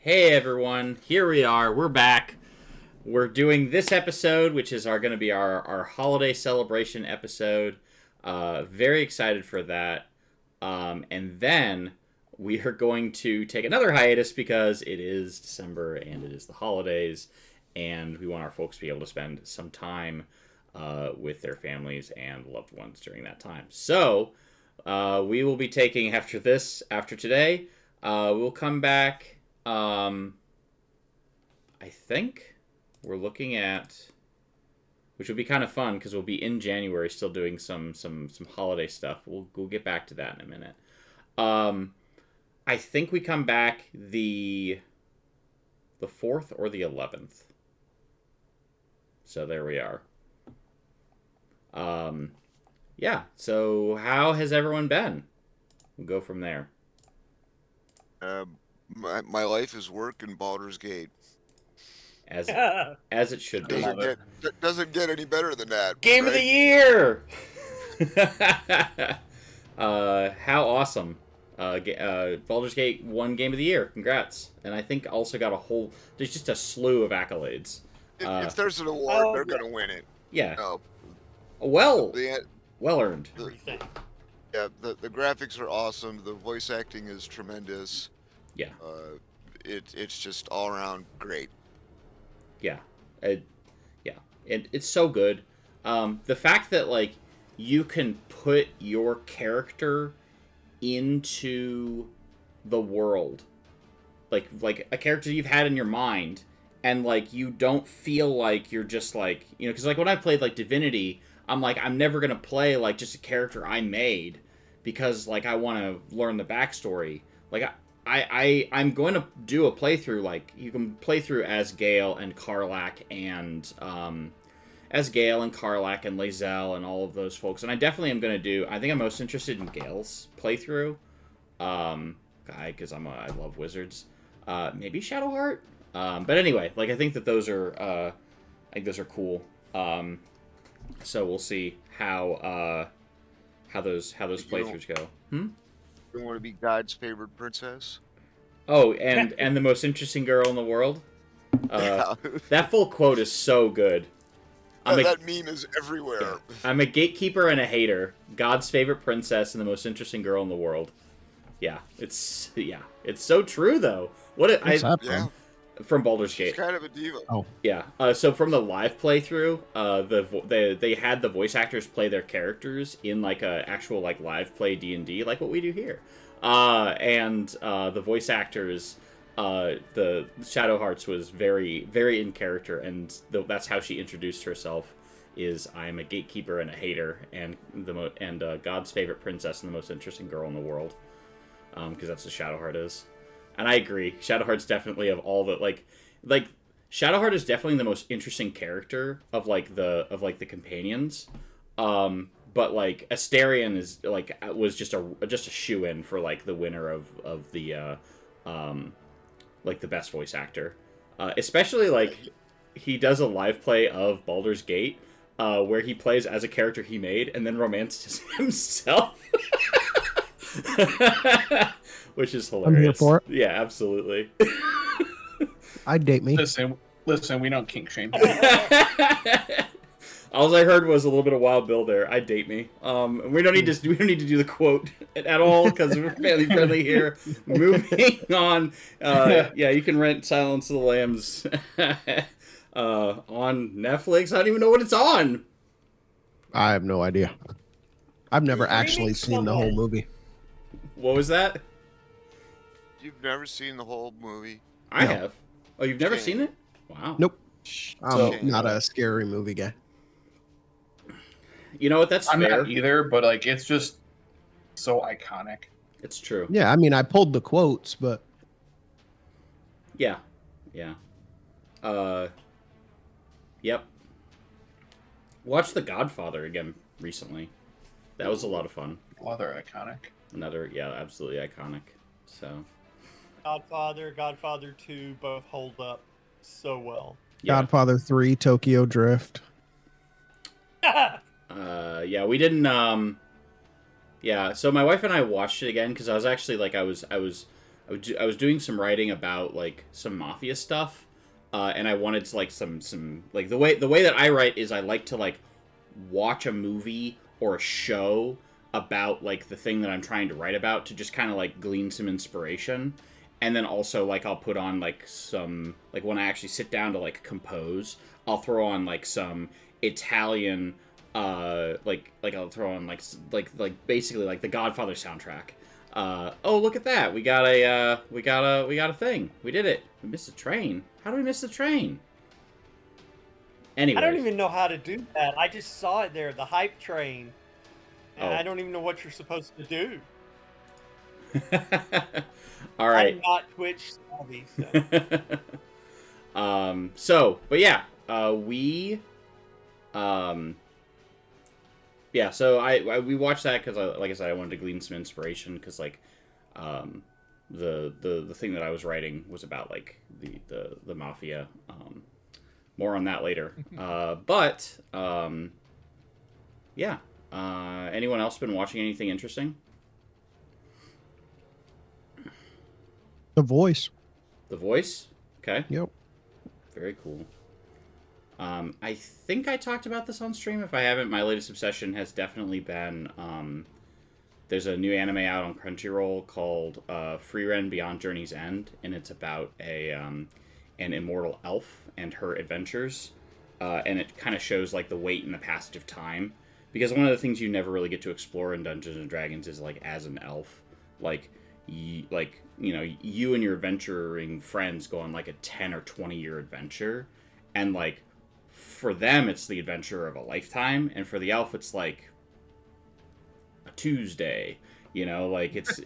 Hey everyone, here we are. We're back. We're doing this episode, which is going to be our holiday celebration episode. Very excited for that. And then we are going to take another hiatus because it is December and it is the holidays, and we want our folks to be able to spend some time with their families and loved ones during that time. So we will be taking after today. We'll come back. I think we're looking at, which will be kind of fun because we'll be in January still doing some holiday stuff. We'll get back to that in a minute. I think we come back the 4th or the 11th. So there we are. Yeah. So how has everyone been? We'll go from there. My life is work in Baldur's Gate. As it should be. Doesn't get any better than that. Game of the year! How awesome. Baldur's Gate won Game of the Year. Congrats. And I think also got there's just a slew of accolades. If there's an award, they're going to win it. Yeah. No. Well earned. The graphics are awesome. The voice acting is tremendous. Yeah. It's just all around great. Yeah. Yeah. And it's so good. The fact that, like, you can put your character into the world. Like a character you've had in your mind, and, like, you don't feel like you're just, like, you know, because, like, when I played, like, Divinity, I'm like, I'm never going to play, like, just a character I made because, like, I want to learn the backstory. Like, I'm going to do a playthrough, like, you can play through as Gale and Karlach and Lae'zel and all of those folks. And I definitely am going to do, I think I'm most interested in Gale's playthrough. Because I love wizards. Maybe Shadowheart? But anyway, like, I think that those are cool. So we'll see how those playthroughs go. You want to be God's favorite princess? Oh, and the most interesting girl in the world? Yeah. That full quote is so good. That meme is everywhere. Yeah. I'm a gatekeeper and a hater. God's favorite princess and the most interesting girl in the world. Yeah, it's so true though. From Baldur's Gate. She's kind of a diva. Oh. Yeah. So from the live playthrough, they had the voice actors play their characters in, like, a actual, like, live play D&D, like what we do here. And the voice actors, the Shadowhearts was very, very in character, and that's how she introduced herself. Is I'm a gatekeeper and a hater, and God's favorite princess and the most interesting girl in the world. Because that's what Shadowheart is. And I agree. Shadowheart's definitely, of all the, like Shadowheart is definitely the most interesting character of the companions. But, like, Astarion is, like, was just a shoo-in for, like, the winner of the like, the best voice actor. Especially, like, he does a live play of Baldur's Gate where he plays as a character he made and then romances himself. Which is hilarious. I'm here for it. Yeah, absolutely. I'd date me. Listen, we don't kink shame. All I heard was a little bit of Wild Bill there. I'd date me. We don't need to do the quote at all because we're family friendly here. Moving on. Yeah, you can rent Silence of the Lambs on Netflix. I don't even know what it's on. I have no idea. I've never actually seen the whole movie. What was that? You've never seen the whole movie? I have. Oh, you've never seen it? Wow. Nope. I'm not a scary movie guy. You know what? That's I'm fair. not either, but, like, it's just so iconic. It's true. Yeah, I mean, I pulled the quotes, but... Yeah. Yep. Watched The Godfather again recently. That was a lot of fun. Other iconic. Absolutely iconic. So... Godfather 2 both hold up so well. Yeah. Godfather 3, Tokyo Drift. Yeah, we didn't. Yeah, so my wife and I watched it again because I was actually, like, I was I was doing some writing about like some mafia stuff, and I wanted to like some like the way that I write is I like to like watch a movie or a show about like the thing that I'm trying to write about to just kind of like glean some inspiration. And then also like I'll put on like some like when I actually sit down to like compose, I'll throw on like some Italian like I'll throw on like basically like the Godfather soundtrack. Oh, look at that. We got a thing. We did it. We missed a train. How do we miss the train? Anyway. I don't even know how to do that. I just saw it there, the hype train. And Oh. I don't even know what you're supposed to do. All right. I'm not Twitch savvy. So. But yeah, yeah, so we watched that because, like I said, I wanted to glean some inspiration because, like, the thing that I was writing was about like the mafia. More on that later. But yeah. Anyone else been watching anything interesting? The Voice. The Voice. Okay. Yep. Very cool. I think I talked about this on stream. If I haven't, my latest obsession has definitely been there's a new anime out on Crunchyroll called Free Ren Beyond Journey's End, and it's about an immortal elf and her adventures, and it kind of shows like the weight and the passage of time, because one of the things you never really get to explore in Dungeons and Dragons is like as an elf, like you and your adventuring friends go on like a 10 or 20 year adventure, and like for them it's the adventure of a lifetime, and for the elf it's like a Tuesday, like it's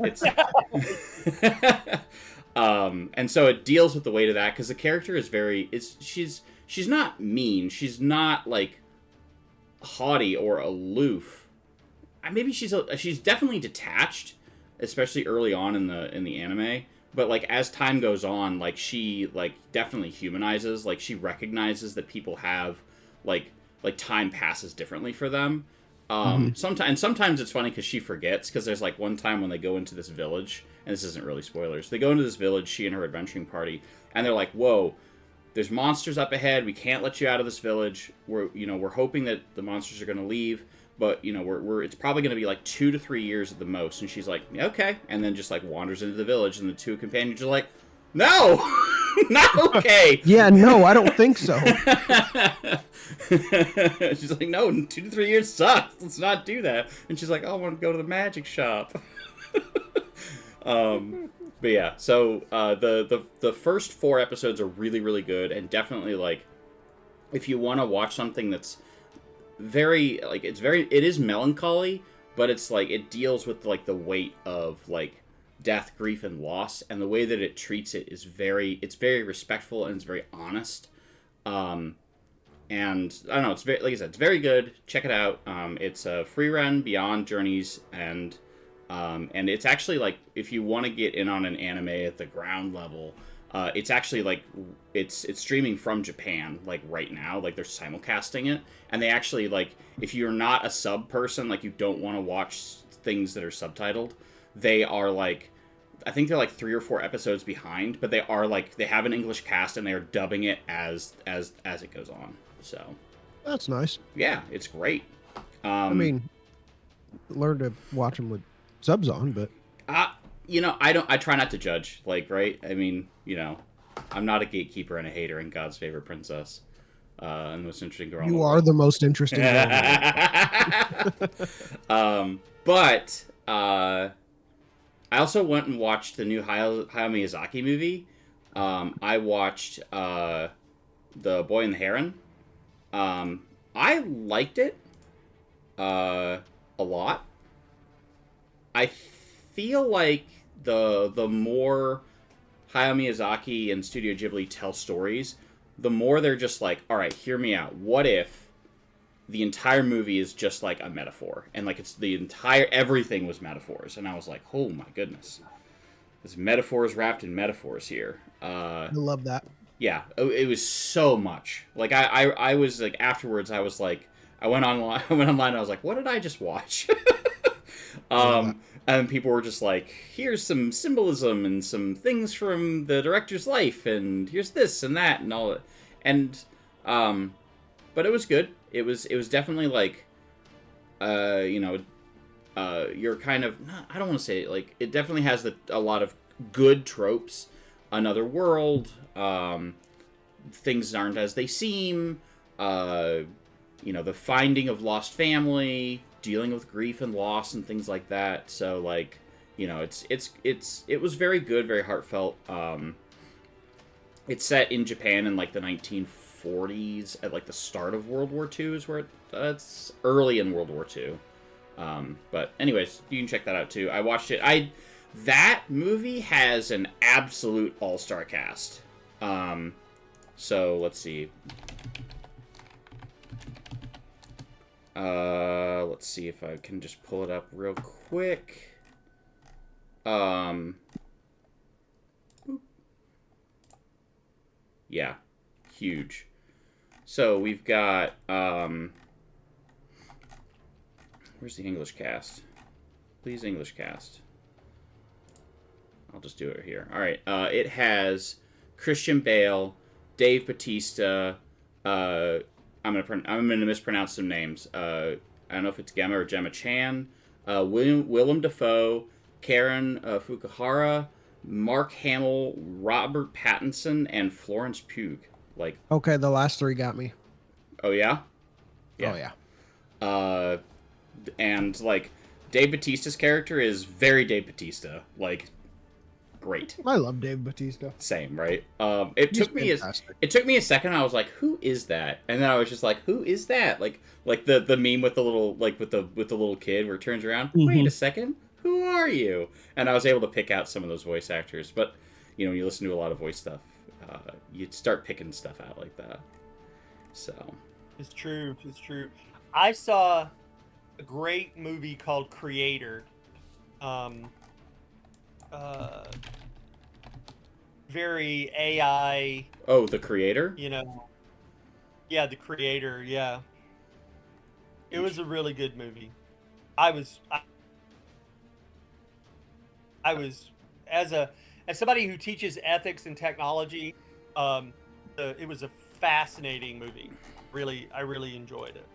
and so it deals with the weight of that, because the character is she's not mean, she's not like haughty or aloof. Maybe she's definitely detached, especially early on in the anime, but like as time goes on, like she like definitely humanizes, like she recognizes that people have like time passes differently for them. Sometimes it's funny because she forgets, because there's like one time when they go into this village, and this isn't really spoilers, they go into this village, she and her adventuring party, and they're like, whoa, there's monsters up ahead, we can't let you out of this village, we're hoping that the monsters are going to leave, but it's probably going to be like 2 to 3 years at the most. And she's like, okay, and then just like wanders into the village, and the two companions are like, no, not okay. Yeah, no, I don't think so. She's like, no, 2 to 3 years sucks, let's not do that. And she's like, oh, I want to go to the magic shop. But yeah, so the first 4 episodes are really, really good, and definitely like if you want to watch something that's very like it is melancholy, but it's like it deals with like the weight of like death, grief, and loss, and the way that it treats it is very respectful, and it's very honest. And I don't know, it's very, like I said, it's very good. Check it out. It's a Free Run Beyond Journeys, and it's actually like if you want to get in on an anime at the ground level, it's actually like it's streaming from Japan like right now, like they're simulcasting it, and they actually like if you're not a sub person, like you don't want to watch things that are subtitled, they are like I think they're like 3 or 4 episodes behind, but they are like they have an English cast and they are dubbing it as it goes on. So That's nice. yeah, it's great. I mean, learn to watch them with subs on, but I try not to judge, like, right? I mean, I'm not a gatekeeper and a hater in God's Favorite Princess. And the most interesting girl. you are the most interesting girl. But I also went and watched the new Hayao Miyazaki movie. I watched The Boy and the Heron. I liked it a lot. I feel like the more Hayao Miyazaki and Studio Ghibli tell stories, the more they're just like, all right, hear me out. What if the entire movie is just like a metaphor, and like it's everything was metaphors? And I was like, oh my goodness, there's metaphors wrapped in metaphors here. I love that. Yeah, it was so much. Like I was like afterwards, I was like, I went online and I was like, what did I just watch? And people were just like, here's some symbolism and some things from the director's life, and here's this and that and all that. And but it was good. It was definitely like you're kind of I don't want to say it, like, it definitely has a lot of good tropes. Another world, things aren't as they seem, the finding of lost family, dealing with grief and loss and things like that. So, like, it was very good, very heartfelt. It's set in Japan in like the 1940s, at like the start of World War II is where it's early in World War II. But anyways, you can check that out too. I watched it. That movie has an absolute all-star cast. So let's see. Let's see if I can just pull it up real quick. Yeah, huge. So we've got, where's the English cast? Please, English cast. I'll just do it here. All right. It has Christian Bale, Dave Bautista. I'm gonna mispronounce some names. I don't know if it's Gemma or Gemma Chan. Willem Dafoe, Karen Fukuhara, Mark Hamill, Robert Pattinson, and Florence Pugh. Like, Okay, the last three got me. oh yeah, Oh yeah. And like Dave Bautista's character is very Dave Bautista. Like, great. I love Dave Bautista. Same, right? It He's took me fantastic. a second. I was like, "Who is that?" And then I was just like, "Who is that?" Like the meme with the little with the little kid where it turns around. Wait a second, who are you? And I was able to pick out some of those voice actors. But when you listen to a lot of voice stuff, you start picking stuff out like that. So It's true. It's true. I saw a great movie called Creator. Very AI. oh, the creator. Yeah, The Creator. Yeah, it was a really good movie. I was as somebody who teaches ethics and technology. It was a fascinating movie. I really enjoyed it.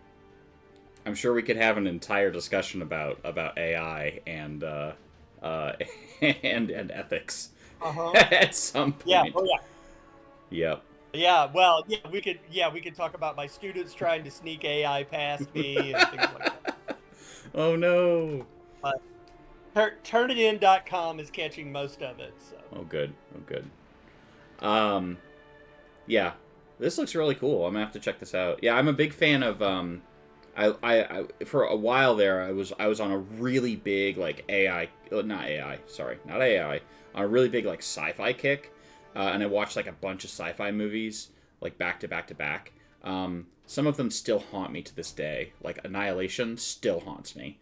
I'm sure we could have an entire discussion about AI and and ethics at some point. Yeah. Oh yeah. Yep. Yeah. Well, yeah. We could talk about my students trying to sneak AI past me and things like that. Oh no. Turnitin.com is catching most of it. So. Oh good. Yeah. This looks really cool. I'm gonna have to check this out. Yeah, I'm a big fan of I for a while there I was on a really big like not AI, on a really big like sci-fi kick, and I watched like a bunch of sci-fi movies like back to back to back. Some of them still haunt me to this day. Like Annihilation still haunts me.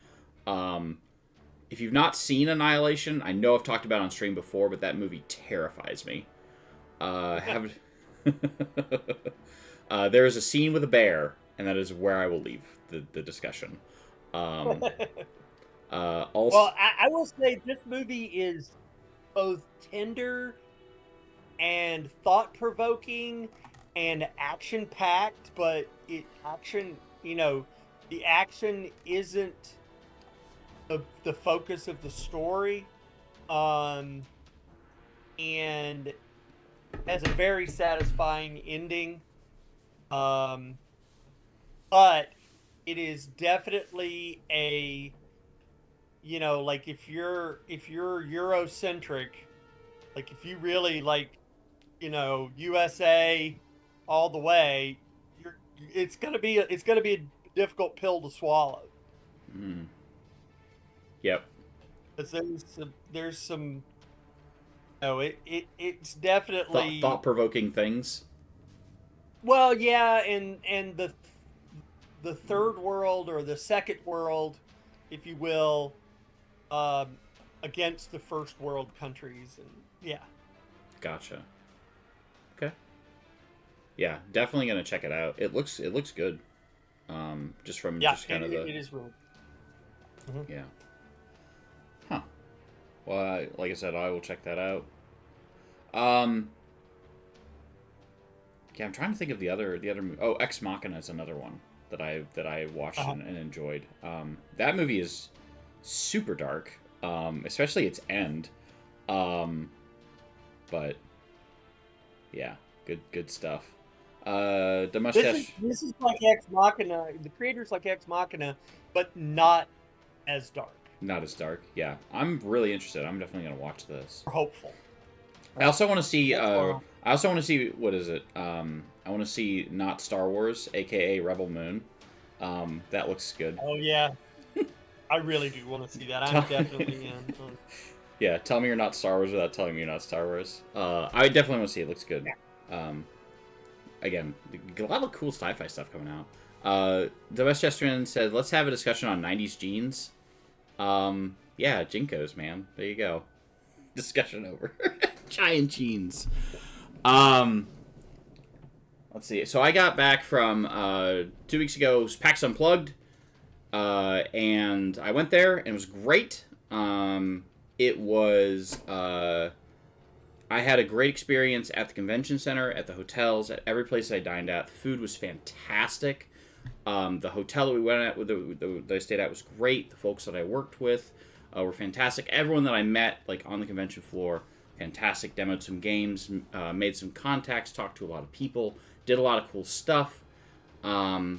If you've not seen Annihilation, I know I've talked about it on stream before, but that movie terrifies me. There is a scene with a bear, and that is where I will leave the discussion. Also, Well, I will say this movie is both tender and thought-provoking and action-packed, but the action isn't the focus of the story, and has a very satisfying ending. But it is definitely a, like if you're Eurocentric, like if you really like, USA all the way, it's gonna be a difficult pill to swallow. Yep. Because there's some it's definitely thought-provoking things. Well, yeah, and the third world or the second world, if you will, against the first world countries, and yeah. Gotcha. Okay. Yeah, definitely gonna check it out. It looks good. Just from just kind of the. It is really. Yeah. Huh. Well, like I said, I will check that out. Yeah, I'm trying to think of the other movie. Oh, Ex Machina is another one that I watched and enjoyed. That movie is super dark, especially its end. But yeah, good stuff. The mustache. This is like Ex Machina. The creators like Ex Machina, but not as dark. Not as dark. Yeah, I'm really interested. I'm definitely gonna watch this. We're hopeful. I also want to see. I also want to see what is it? I want to see not Star Wars, aka Rebel Moon. That looks good. Oh yeah, I really do want to see that. I'm definitely in. Yeah, tell me you're not Star Wars without telling me you're not Star Wars. I definitely want to see it. It looks good. Again, a lot of cool sci-fi stuff coming out. The Westchester said, let's have a discussion on 90s jeans. Yeah, Jinkos, man. There you go. Discussion over. Giant jeans. Let's see. So I got back from 2 weeks ago, PAX Unplugged. And I went there, and it was great. It was... I had a great experience at the convention center, at the hotels, at every place I dined at. The food was fantastic. The hotel that we went at, that I stayed at, was great. The folks that I worked with were fantastic. Everyone that I met, like on the convention floor, fantastic. Demoed some games, made some contacts, talked to a lot of people, did a lot of cool stuff. And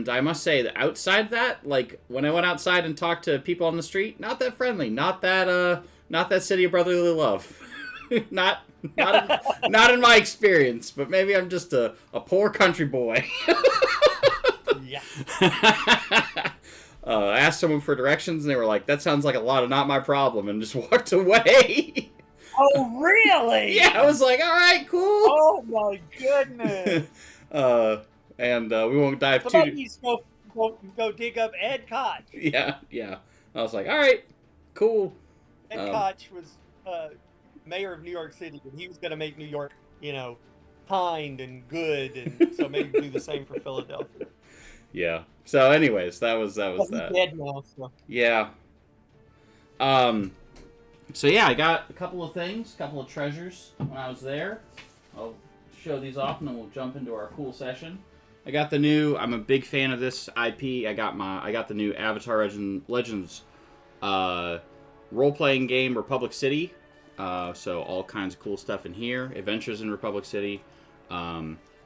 I must say that outside that, like when I went outside and talked to people on the street, not that friendly, not that city of brotherly love. not in my experience, but maybe I'm just a poor country boy. Yeah. I asked someone for directions, and they were like, "That sounds like a lot of not my problem," and just walked away. Oh really? Yeah, I was like, "All right, cool." Oh my goodness. And we won't dive too. Somebody go dig up Ed Koch. Yeah. I was like, "All right, cool." Ed Koch was mayor of New York City, and he was going to make New York, kind and good, and so maybe do the same for Philadelphia. Yeah. So, anyways, that was But he's that. dead now, so. Yeah. So yeah, I got a couple of things, a couple of treasures when I was there. I'll show these off, and then we'll jump into our cool session. I got the new. I'm a big fan of this IP. I got the new Avatar Legends role-playing game, Republic City. So all kinds of cool stuff in here. Adventures in Republic City.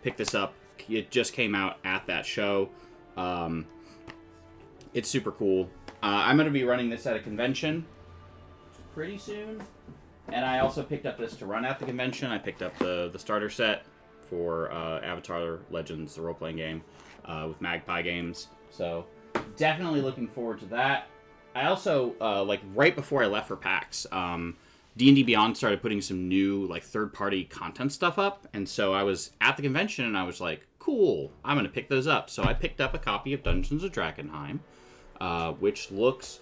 Pick this up. It just came out at that show. It's super cool. I'm going to be running this at a convention pretty soon. And I also picked up this to run at the convention. I picked up the starter set for Avatar Legends, the role-playing game, with Magpie Games. So definitely looking forward to that. I also, right before I left for PAX, D&D Beyond started putting some new, third-party content stuff up. And so I was at the convention, and I was like, cool, I'm going to pick those up. So I picked up a copy of Dungeons of Drakenheim, which looks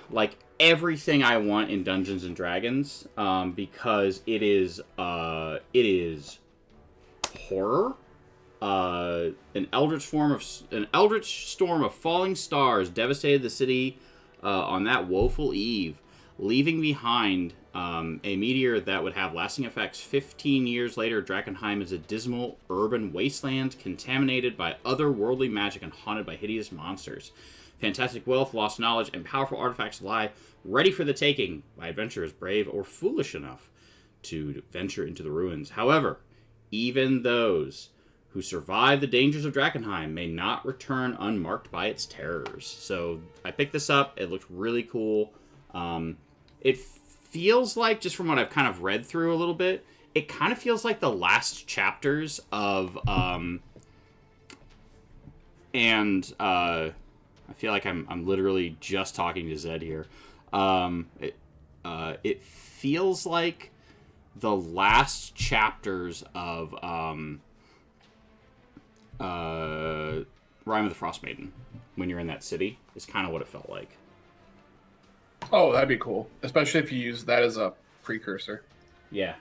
like everything I want in Dungeons and Dragons, because it is horror. An eldritch storm of falling stars devastated the city on that woeful eve, leaving behind a meteor that would have lasting effects 15 years later. Drakenheim is a dismal urban wasteland contaminated by otherworldly magic and haunted by hideous monsters. Fantastic wealth, lost knowledge, and powerful artifacts lie ready for the taking by adventurers brave or foolish enough to venture into the ruins. However, even those who survive the dangers of Drakenheim may not return unmarked by its terrors. So I picked this up. It looked really cool. It feels like, just from what I've kind of read through a little bit, it kind of feels like the last chapters of I feel like I'm literally just talking to Zed here. It feels like the last chapters of Rime of the Frost Maiden, when you're in that city, is kind of what it felt like. Oh, that'd be cool, especially if you use that as a precursor. Yeah.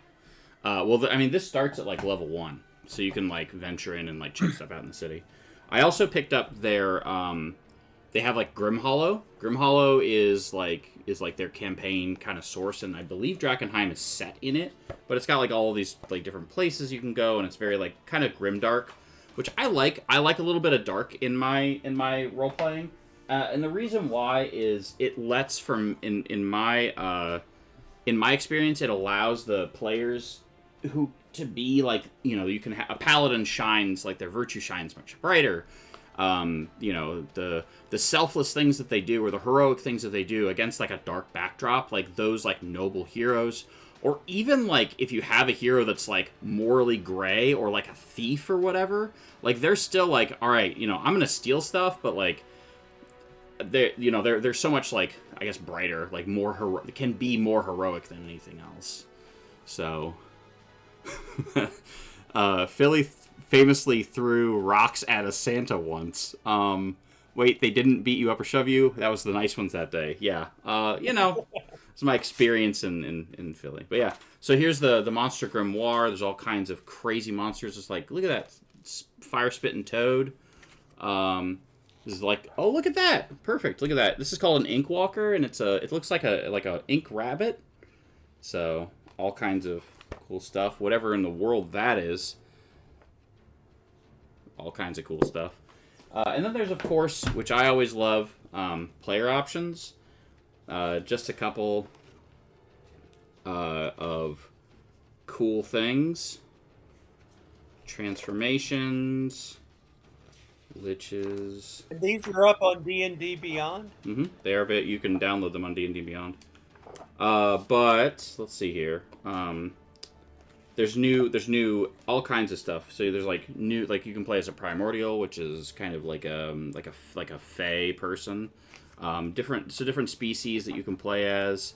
This starts at level 1, so you can venture in and check stuff out in the city. I also picked up their they have like Grim Hollow. Grim Hollow is like their campaign kind of source, and I believe Drakenheim is set in it. But it's got like all these like different places you can go, and it's very like kind of grimdark, which I like. I like a little bit of dark in my role playing, and the reason why is it lets in my experience, it allows the players who to be like, you know, you can a paladin shines, like their virtue shines much brighter. You know, the selfless things that they do, or the heroic things that they do against like a dark backdrop, like those like noble heroes, or even like if you have a hero that's like morally gray or like a thief or whatever, like they're still like, all right, you know, I'm gonna steal stuff, but like they're so much like, I guess, brighter, like more can be more heroic than anything else. So Philly famously threw rocks at a Santa once. Wait, they didn't beat you up or shove you? That was the nice ones that day. Yeah. You know, it's my experience in Philly. But yeah, so here's the Monster Grimoire. There's all kinds of crazy monsters. It's like, look at that fire-spitting toad. This is like, oh, look at that. Perfect. Look at that. This is called an ink walker, and it looks like a ink rabbit. So all kinds of cool stuff. Whatever in the world that is. All kinds of cool stuff. And then there's, of course, which I always love, player options. Just a couple of cool things. Transformations. Liches. And these are up on D&D Beyond? Mm-hmm. They are you can download them on D&D Beyond. But, let's see here. There's new all kinds of stuff. So there's like new, like you can play as a primordial, which is kind of like a fae person. Different species that you can play as.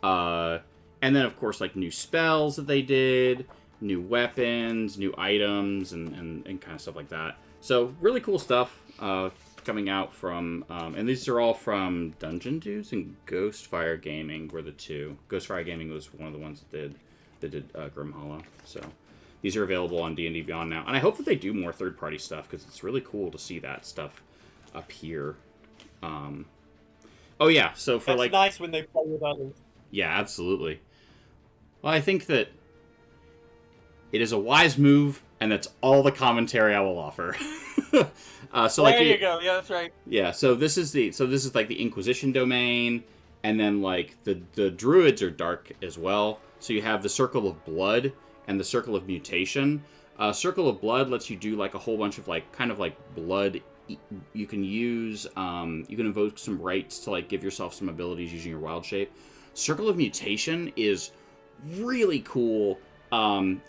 And then of course like new spells that they did, new weapons, new items, and kind of stuff like that. So really cool stuff coming out from, and these are all from Dungeon Dudes and Ghostfire Gaming were the two. Ghostfire Gaming was one of the ones that did Grim Hollow. So these are available on D&D Beyond now, and I hope that they do more third-party stuff because it's really cool to see that stuff up here. Oh yeah, so for That's nice when they play with others. Yeah, absolutely. Well, I think that it is a wise move, and that's all the commentary I will offer. So there you go. Yeah, that's right. Yeah, so this is like the Inquisition domain, and then like the Druids are dark as well. So you have the Circle of Blood and the Circle of Mutation. Circle of Blood lets you do like a whole bunch of like kind of like blood. You can use you can invoke some rights to like give yourself some abilities using your wild shape. Circle of Mutation is really cool and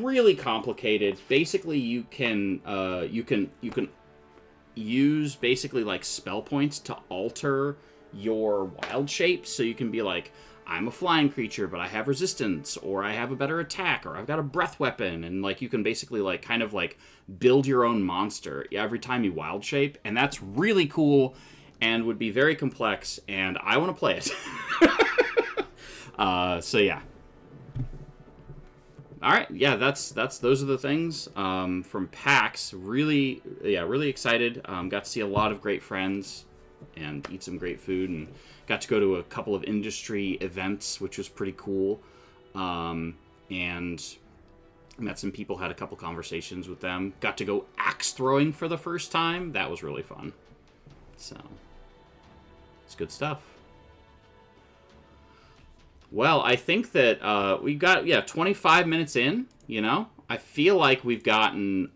really complicated. Basically, you can use basically like spell points to alter your wild shape, so you can be like, I'm a flying creature, but I have resistance, or I have a better attack, or I've got a breath weapon, and like you can basically like kind of like build your own monster every time you wild shape, and that's really cool and would be very complex, and I want to play it. So yeah. All right, yeah, those are the things from PAX. Really excited. Got to see a lot of great friends and eat some great food, and got to go to a couple of industry events, which was pretty cool. And met some people, had a couple conversations with them. Got to go axe throwing for the first time. That was really fun. So it's good stuff. Well, I think that we got 25 minutes in. You know, I feel like we've gotten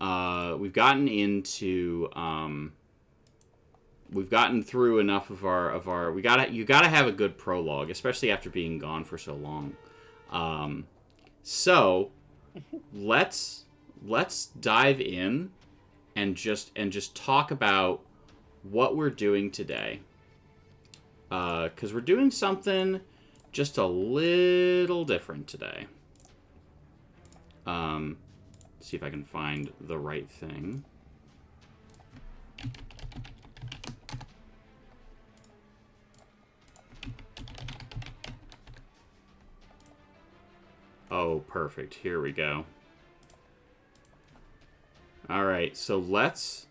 through enough of our. You gotta have a good prologue, especially after being gone for so long. So let's dive in and just talk about what we're doing today. Because we're doing something just a little different today. See if I can find the right thing. Oh, perfect. Here we go. All right, so let's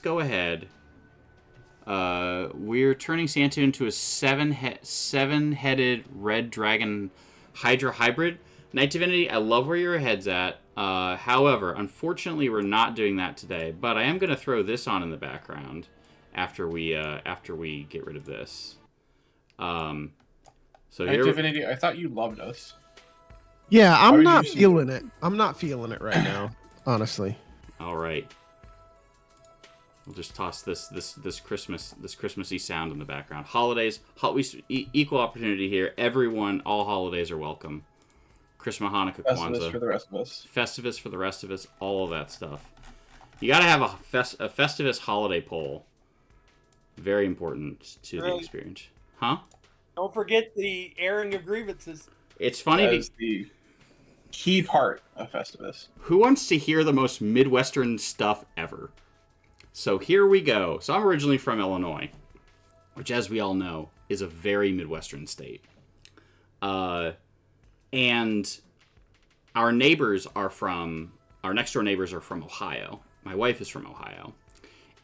go ahead We're turning Santa into a seven-headed red dragon Hydra hybrid. Night Divinity, I love where your head's at. However, unfortunately, we're not doing that today. But I am going to throw this on in the background after we get rid of this. So Night Divinity, I thought you loved us. Yeah, I'm not feeling it. I'm not feeling it right now, honestly. All right. We'll just toss this Christmassy sound in the background. Holidays, equal opportunity here. Everyone, all holidays are welcome. Christmas, Hanukkah, Kwanzaa. Festivus for the rest of us. Festivus for the rest of us. All of that stuff. You got to have a Festivus holiday poll. Very important to the experience. Huh? Don't forget the airing of grievances. It's funny. That is the key part of Festivus. Who wants to hear the most Midwestern stuff ever? So here we go. So I'm originally from Illinois, which, as we all know, is a very Midwestern state. And our next door neighbors are from Ohio. My wife is from Ohio.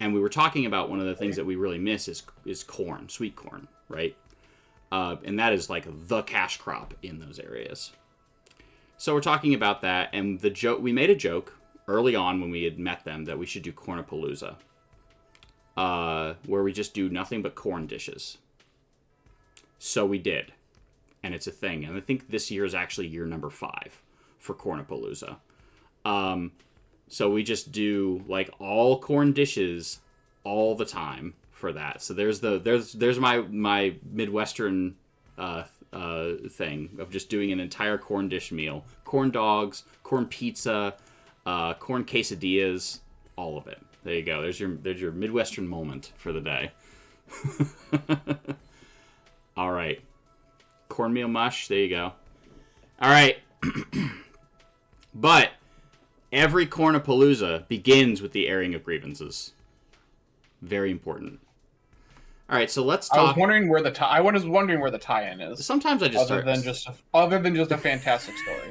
And we were talking about one of the things that we really miss is corn, sweet corn, right? And that is like the cash crop in those areas. So we're talking about that, and we made a joke early on when we had met them that we should do Cornapalooza, where we just do nothing but corn dishes. So we did, and it's a thing. And I think this year is actually year number 5 for Cornapalooza. So we just do like all corn dishes all the time for that. So there's my Midwestern thing of just doing an entire corn dish meal. Corn dogs, corn pizza, corn quesadillas, all of it. There you go. There's your Midwestern moment for the day. All right. Cornmeal mush. There you go. All right. But every Cornapalooza begins with the airing of grievances. Very important. All right, so let's talk. I was wondering where the tie-in is. Sometimes I just other than just a fantastic story.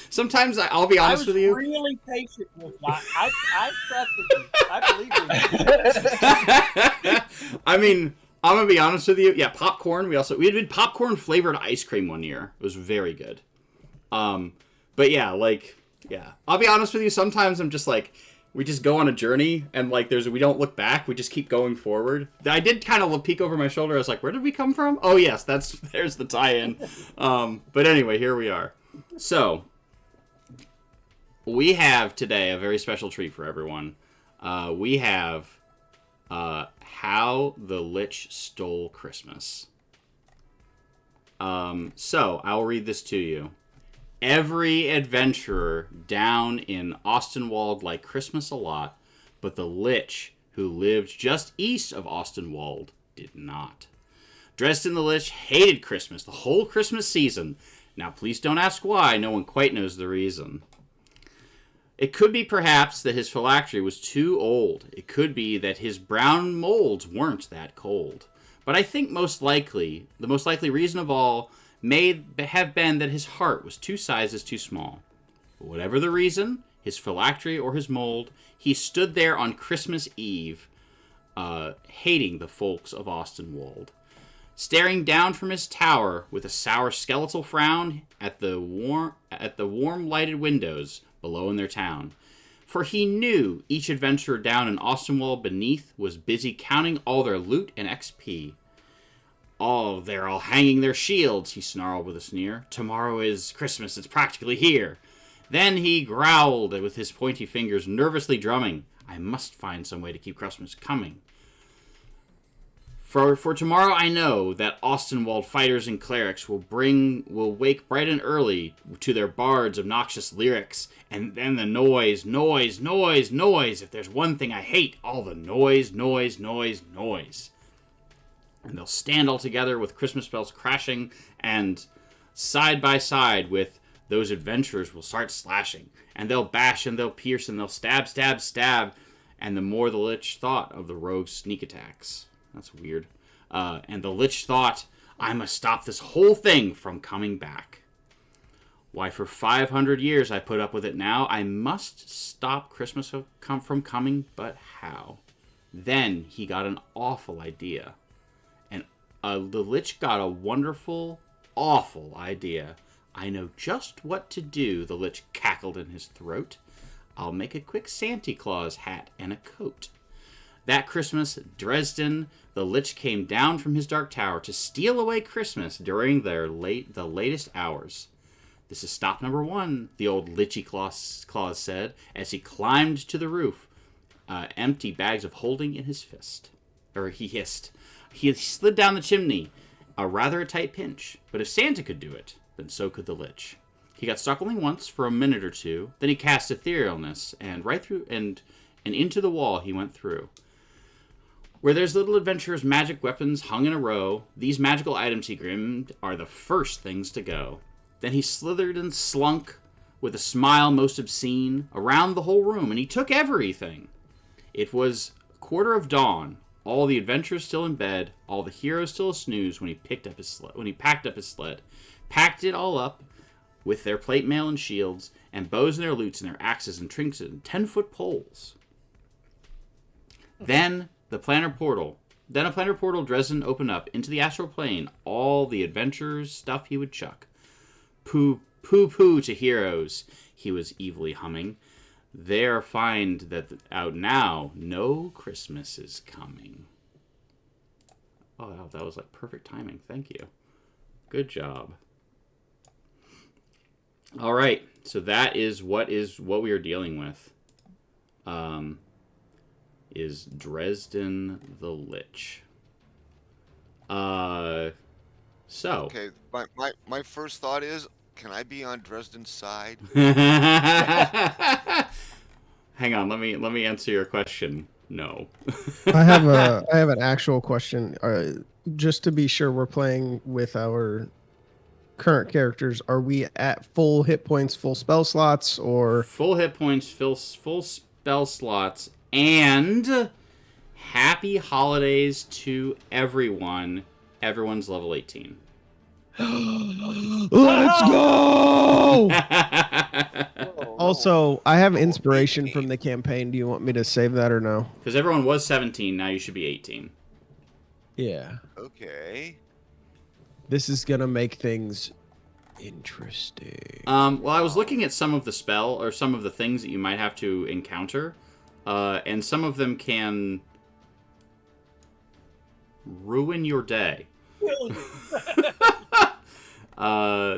Sometimes I'll be honest with you. I was really patient with my. I trusted you. I believe you. I mean, I'm gonna be honest with you. Yeah, popcorn. We did popcorn flavored ice cream one year. It was very good. But yeah, I'll be honest with you. Sometimes I'm just like, we just go on a journey, and like we don't look back. We just keep going forward. I did kind of peek over my shoulder. I was like, where did we come from? Oh yes, there's the tie-in. But anyway, here we are. So we have today a very special treat for everyone. We have How the Lich Stole Christmas. So I'll read this to you. Every adventurer down in Austinwald liked Christmas a lot, but the Lich, who lived just east of Austinwald, did not. Dresden the Lich hated Christmas the whole Christmas season. Now, please don't ask why. No one quite knows the reason. It could be perhaps that his phylactery was too old. It could be that his brown molds weren't that cold. But I think the most likely reason of all may have been that his heart was 2 sizes too small. But whatever the reason, his phylactery or his mold, he stood there on Christmas Eve, hating the folks of Austinwald, staring down from his tower with a sour skeletal frown at the warm lighted windows below in their town. For he knew each adventurer down in Austinwald beneath was busy counting all their loot and XP. Oh, they're all hanging their shields, he snarled with a sneer. Tomorrow is Christmas, it's practically here. Then he growled with his pointy fingers nervously drumming. I must find some way to keep Christmas coming. For tomorrow I know that Austinwald fighters and clerics will wake bright and early to their bards' obnoxious lyrics, and then the noise. If there's one thing I hate, all the noise. And they'll stand all together with Christmas bells crashing, and side by side with those adventurers will start slashing. And they'll bash and they'll pierce and they'll stab. And the more the Lich thought of the rogue's sneak attacks. That's weird. And the Lich thought, I must stop this whole thing from coming back. Why, for 500 years I put up with it now. I must stop Christmas from coming, but how? Then he got an awful idea. And the Lich got a wonderful, awful idea. I know just what to do, the Lich cackled in his throat. I'll make a quick Santa Claus hat and a coat. That Christmas, Dresden, the Lich came down from his dark tower to steal away Christmas during the latest hours. This is stop number 1, the old Lichy Claus said, as he climbed to the roof, empty bags of holding in his fist. Or he hissed. He slid down the chimney, a rather tight pinch, but if Santa could do it, then so could the Lich. He got stuck only once for a minute or two, then he cast etherealness, and right through and into the wall he went through. Where there's little adventurers' magic weapons hung in a row, these magical items, he grinned, are the first things to go. Then he slithered and slunk, with a smile most obscene, around the whole room, and he took everything. It was 1:15, all the adventurers still in bed, all the heroes still a-snooze when he packed up his sled, packed it all up with their plate mail and shields, and bows and their lutes and their axes and trinkets and 10-foot poles. Then a planar portal Dresden opened up into the astral plane, all the adventurers' stuff he would chuck. Poo to heroes, he was evilly humming. There find that out now, no Christmas is coming. Oh, that was like perfect timing. Thank you. Good job. All right, so that is what we are dealing with. Is Dresden the Lich. So. Okay, my first thought is, can I be on Dresden's side? Hang on, let me answer your question. No. I have an actual question. Just to be sure we're playing with our current characters, are we at full hit points, full spell slots, or full hit points, full spell slots, and happy holidays to everyone. Everyone's level 18. Let's go! Also, I have inspiration from the campaign. Do you want me to save that or no? Because everyone was 17, now you should be 18. Yeah. Okay. This is gonna make things interesting. Well, I was looking at some of the some of the things that you might have to encounter, and some of them can ruin your day.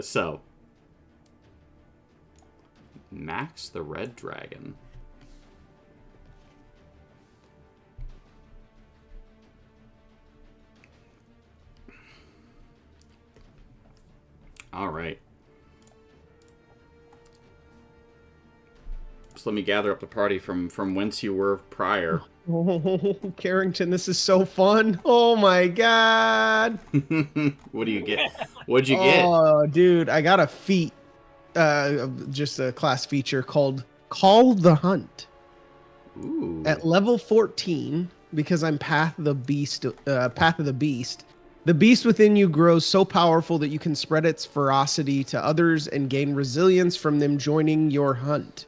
So Max the Red Dragon. All right. Just let me gather up the party from whence you were prior. Oh, Carrington, this is so fun. Oh my god. What do you get? What'd you get? Oh, dude, I got a feat. Just a class feature called Call the Hunt. Ooh. At level 14, because I'm Path of the Beast. The beast within you grows so powerful that you can spread its ferocity to others and gain resilience from them joining your hunt.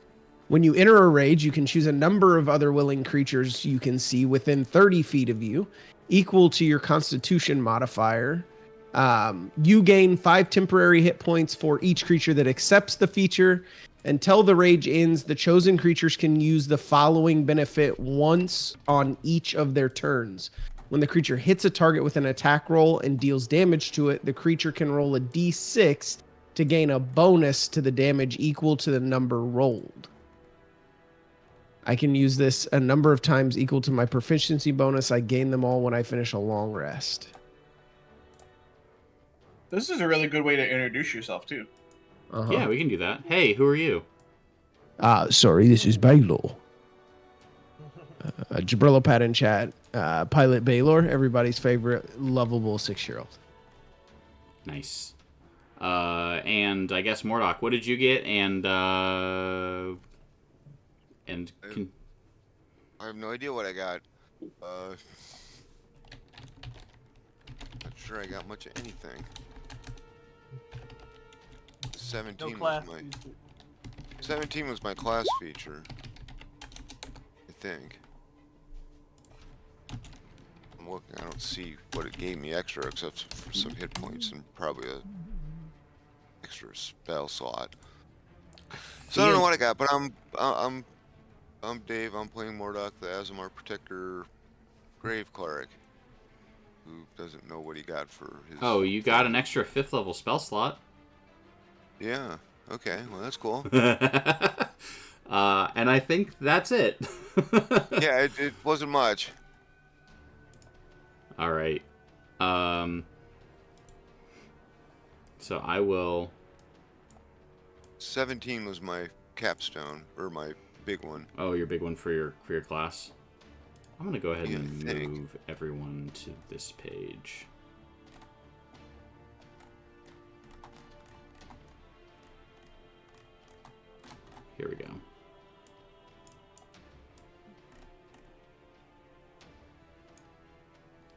When you enter a rage, you can choose a number of other willing creatures you can see within 30 feet of you, equal to your Constitution modifier. You gain 5 temporary hit points for each creature that accepts the feature. Until the rage ends, the chosen creatures can use the following benefit once on each of their turns. When the creature hits a target with an attack roll and deals damage to it, the creature can roll a d6 to gain a bonus to the damage equal to the number rolled. I can use this a number of times equal to my proficiency bonus. I gain them all when I finish a long rest. This is a really good way to introduce yourself, too. Uh-huh. Yeah, we can do that. Hey, who are you? Sorry, this is Baylor. Jabrillo Pad in chat. Pilot Baylor, everybody's favorite lovable 6-year-old. Nice. And I guess Mordok, what did you get? I have no idea what I got. Not sure I got much of anything. 17 was my class feature, I think. I'm looking. I don't see what it gave me extra except for some hit points and probably a extra spell slot. So I don't know what I got, but I'm Dave. I'm playing Mordok, the Azamar Protector Grave Cleric, who doesn't know what he got for his. Oh, you got an extra 5th level spell slot. Yeah. Okay. Well, that's cool. And I think that's it. Yeah, it wasn't much. All right. So I will. 17 was my capstone, or my big one. Oh, your big one for your class. I'm gonna go ahead Yeah, and thanks. move everyone to this page. Here we go.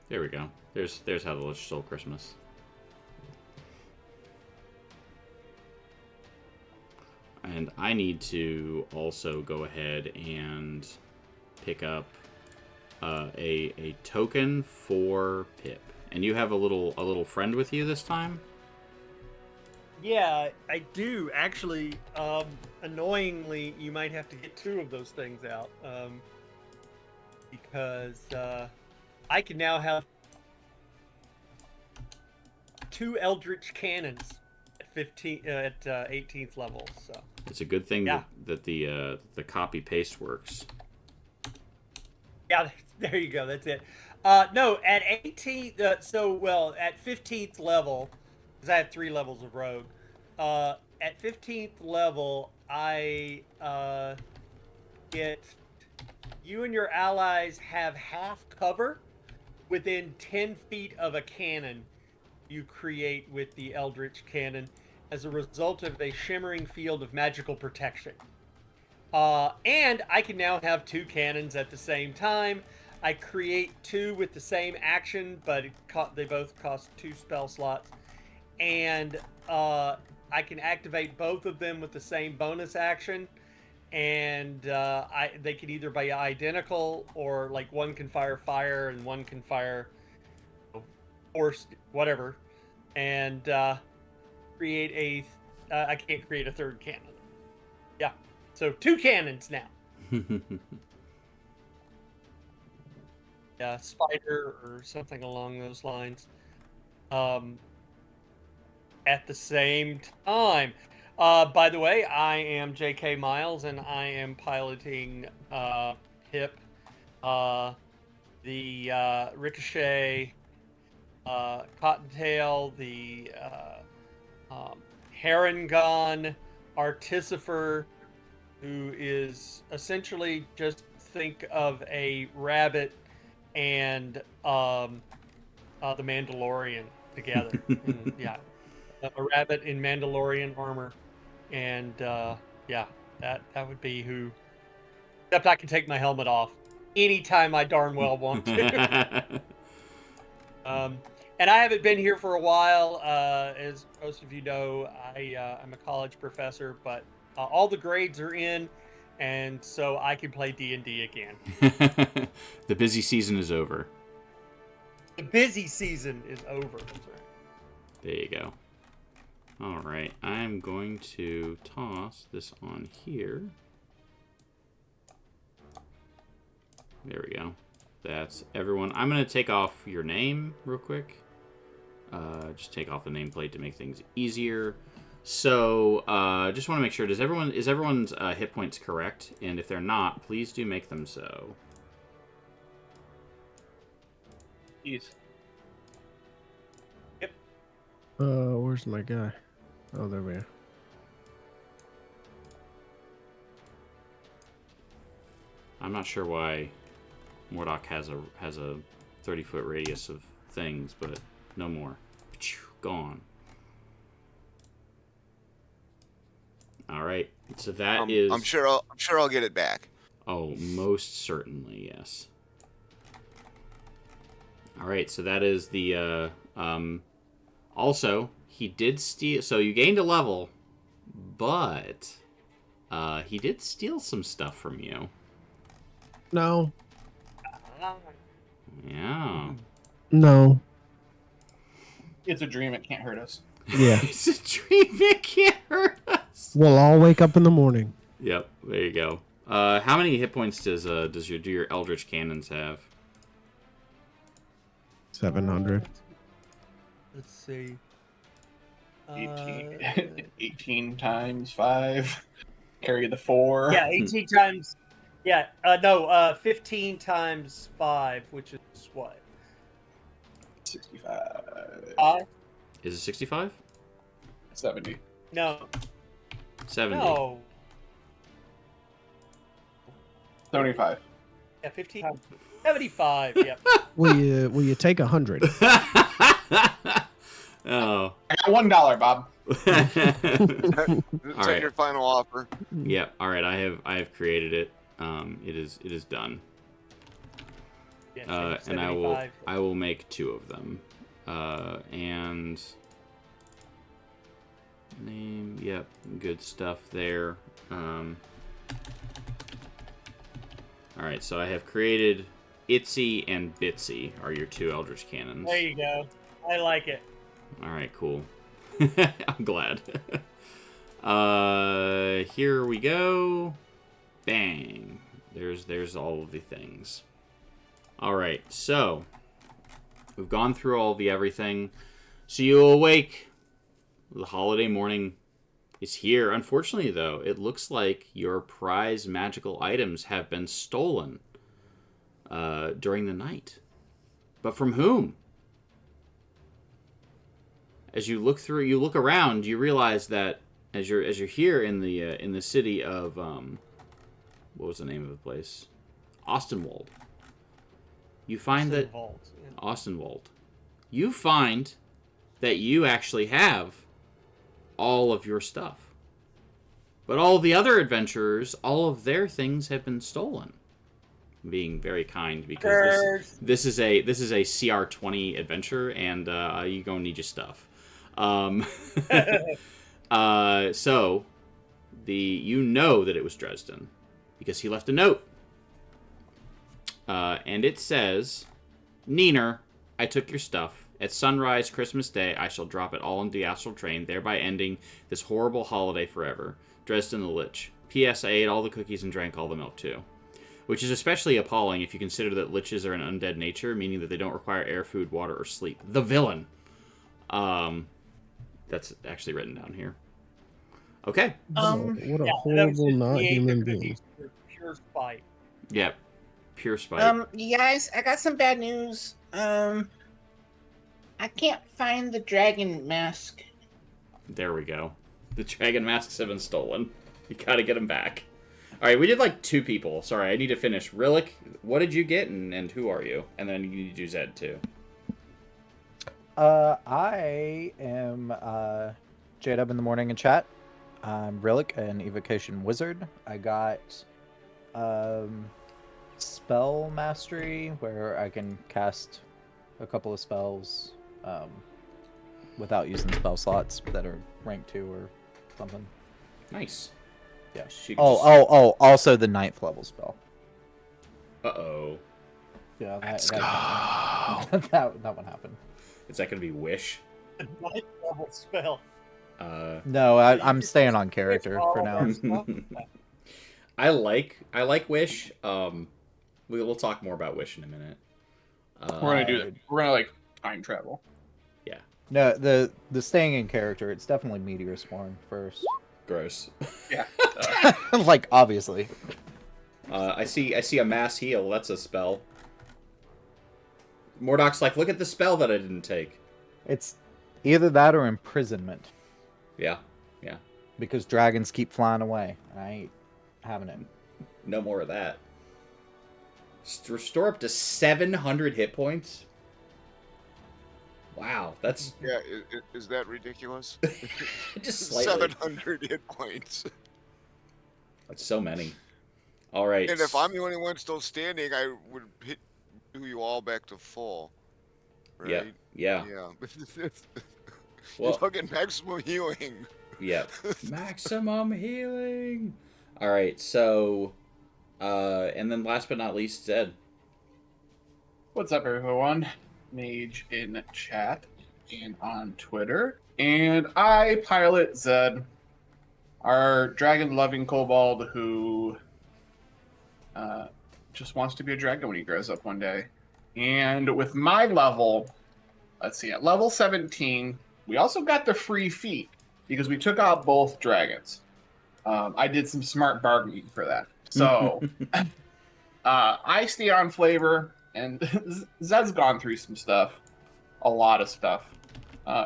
There we go. There's how to stole Christmas. And I need to also go ahead and pick up a token for Pip. And you have a little friend with you this time? Yeah, I do actually. Annoyingly, you might have to get 2 of those things out, because I can now have 2 Eldritch Cannons at 18th level. So It's a good thing Yeah. that the copy paste works. yeah, there you go. That's it. No, at 18th. At 15th level, because I have 3 levels of rogue. At 15th level, I get you and your allies have half cover within 10 feet of a cannon you create with the Eldritch Cannon as a result of a shimmering field of magical protection. And I can now have 2 cannons at the same time. I create 2 with the same action, but they both cost 2 spell slots. And I can activate both of them with the same bonus action. And they can either be identical, or like one can fire fire and one can fire force, whatever. And create I can't create a 3rd cannon. Yeah. So 2 cannons now. Yeah, spider or something along those lines. At the same time, by the way, I am J.K. Miles, and I am piloting Pip, the Ricochet, Cottontail, the Harangon Artificer, who is essentially, just think of a rabbit and the Mandalorian together. And, yeah, a rabbit in Mandalorian armor, and yeah, that would be who. Except I can take my helmet off anytime I darn well want to. And I haven't been here for a while. As most of you know, I'm a college professor, but all the grades are in, and so I can play D&D again. The busy season is over. The busy season is over. That's right. There you go. All right, I'm going to toss this on here. There we go. That's everyone. I'm going to take off your name real quick. Just take off the nameplate to make things easier. So, just want to make sure, is everyone's hit points correct? And if they're not, please do make them so. Jeez. Yep. Where's my guy? Oh, there we are. I'm not sure why Mordok has a 30-foot radius of things, but no more. Gone. All right, so that is. I'm sure I'll get it back. Oh, most certainly, yes. All right, so that is the. Also, he did steal. So you gained a level, but he did steal some stuff from you. No. Yeah. No. It's a dream. It can't hurt us. Yeah. It's a dream. It can't hurt us. We'll all wake up in the morning. Yep. There you go. How many hit points do your Eldritch Cannons have? 700. Let's see. 18 times 5. Carry the 4. Yeah, 18 times. Yeah, 15 times 5, which is what? 65. Is it 65? 70. No. 70. No. 75. Yeah, 15 times 75. Yep. Will you take 100? Oh. I got $1, Bob. Is All that right. your final offer? Yep. All right. I have created it. It is done. Yeah, And 75. I will make 2 of them. And name. Yep. Good stuff there. All right. So I have created Itsy and Bitsy are your 2 Eldritch Cannons. There you go. I like it. All right, cool. I'm glad. Here we go. Bang. There's all of the things. All right, so we've gone through all the everything. So you awake. The holiday morning is here. Unfortunately, though, it looks like your prized magical items have been stolen during the night. But from whom? As you look around, you realize that as you're here in the city of what was the name of the place? Ostenwald. You find that Ostenwald. You find that you actually have all of your stuff. But all the other adventurers, all of their things have been stolen. I'm being very kind because this is a CR20 adventure, and you're gonna need your stuff. So you know that it was Dresden because he left a note, and it says, "Neener, I took your stuff. At sunrise Christmas Day, I shall drop it all into the astral train, thereby ending this horrible holiday forever. Dresden the Lich. P.S. I ate all the cookies and drank all the milk too." Which is especially appalling if you consider that liches are an undead nature, meaning that they don't require air, food, water, or sleep. The villain. That's actually written down here. Okay. What a horrible, not human being. Pure spite. Yeah. Pure spite. You guys, I got some bad news. I can't find the dragon mask. There we go. The dragon masks have been stolen. You gotta get them back. Alright, we did like 2 people. Sorry, I need to finish. Rillick, what did you get and who are you? And then you need to do Zed too. I am J-Dub in the morning in chat. I'm Rillick, an evocation wizard. I got spell mastery, where I can cast a couple of spells without using spell slots that are rank 2 or something. Nice. Yeah. Also the 9th level spell. Uh-oh. Yeah, Let's that one happened. Is that gonna be Wish? Ninth level spell. No, I'm staying on character for now. I like Wish. We'll talk more about Wish in a minute. We're gonna do that. We're gonna like time travel. Yeah. No, the staying in character, it's definitely Meteor Spawn first. Gross. Yeah. Like, obviously. I see a mass heal. That's a spell. Mordoc's like, look at the spell that I didn't take. It's either that or imprisonment. Yeah. Because dragons keep flying away. I ain't having it. No more of that. Restore up to 700 hit points? Wow, that's... Yeah, is that ridiculous? Just slightly. 700 hit points. That's so many. All right. And if I'm the only one still standing, I would do you all back to full. Right? Yeah. You're Well, fucking maximum healing. yeah. Maximum healing. All right, so... and then last but not least, Zed. What's up, everyone? Mage in chat and on Twitter. And I pilot Zed, our dragon-loving kobold who just wants to be a dragon when he grows up one day. And with my level, let's see, at level 17, we also got the free feat because we took out both dragons. I did some smart bargaining for that. So I stayed on flavor, and Zed's gone through some stuff. A lot of stuff.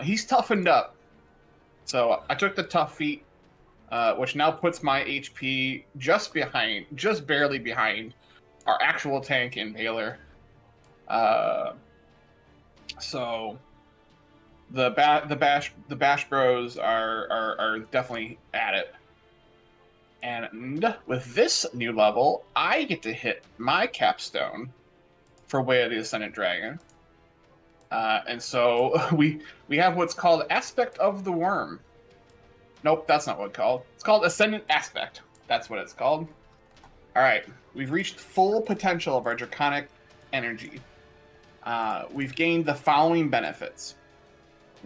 He's toughened up. So I took the tough feat, which now puts my HP just barely behind our actual tank Impaler. So the Bash Bros are definitely at it. And with this new level, I get to hit my capstone for Way of the Ascendant Dragon. And so we have what's called Aspect of the Worm. Nope, that's not what it's called. It's called Ascendant Aspect. That's what it's called. All right, we've reached full potential of our draconic energy. We've gained the following benefits.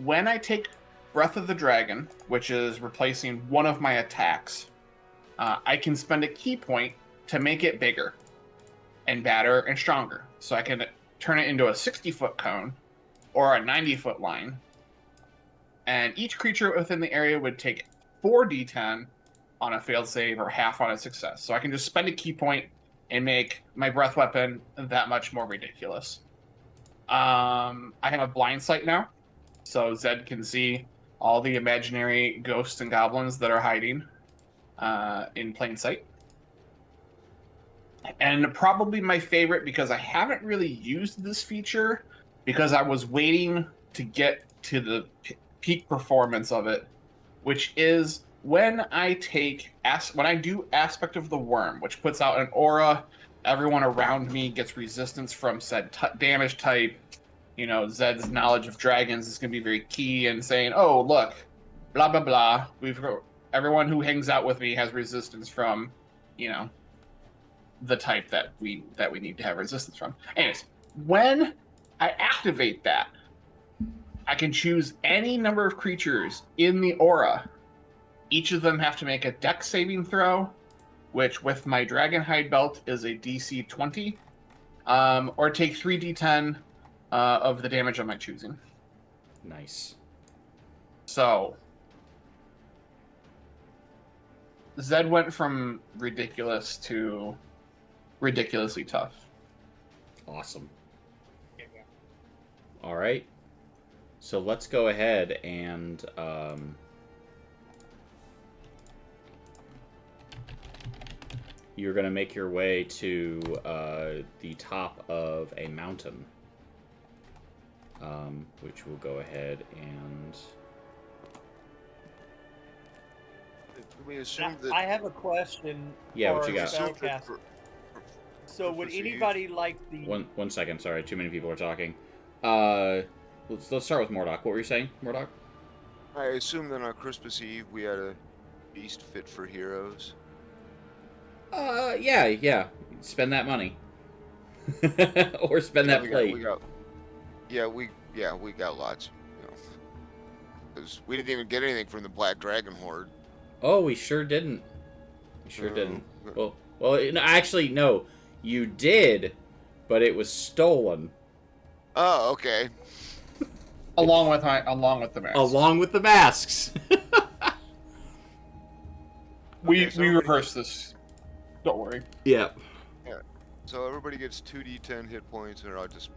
When I take Breath of the Dragon, which is replacing one of my attacks, I can spend a key point to make it bigger and badder and stronger. So I can turn it into a 60-foot cone or a 90-foot line. And each creature within the area would take 4d10 on a failed save or half on a success. So I can just spend a key point and make my breath weapon that much more ridiculous. I have a blind sight now, so Zed can see all the imaginary ghosts and goblins that are hiding in plain sight. And probably my favorite, because I haven't really used this feature, because I was waiting to get to the peak performance of it, which is when I do Aspect of the Worm, which puts out an aura. Everyone around me gets resistance from said damage type. You know, Zed's knowledge of dragons is going to be very key in saying, oh, look, blah, blah, blah. Everyone who hangs out with me has resistance from, you know, the type that we need to have resistance from. Anyways, when I activate that, I can choose any number of creatures in the aura. Each of them have to make a dex saving throw, which with my Dragon Hide belt is a DC 20, or take 3d10 of the damage of my choosing. Nice. So Zed went from ridiculous to ridiculously tough. Awesome. All right. So let's go ahead and you're going to make your way to the top of a mountain, which we'll go ahead and... We assume that... I have a question. Yeah, what you got? So would anybody like the... One second, sorry, too many people are talking. Let's start with Mordok. What were you saying, Mordok? I assume that on Christmas Eve we had a feast fit for heroes. Yeah. Spend that money. Or spend that plate. We got lots. You know, 'cause we didn't even get anything from the Black Dragon Horde. Oh, we sure didn't. We sure didn't. Well, actually, no. You did, but it was stolen. Oh, okay. Along with the masks. Along with the masks. we rehearsed this. Don't worry. Yeah. Yeah. So everybody gets 2d10 hit points, and I'll just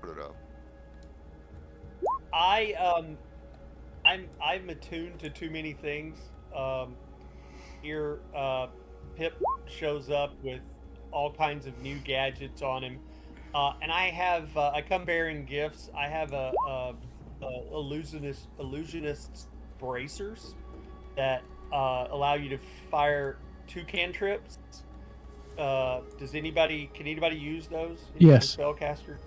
put it up. I'm attuned to too many things. Here, Pip shows up with all kinds of new gadgets on him, and I come bearing gifts. I have a illusionist bracers that allow you to fire 2 cantrips. Can anybody use those? Yes. Spellcaster.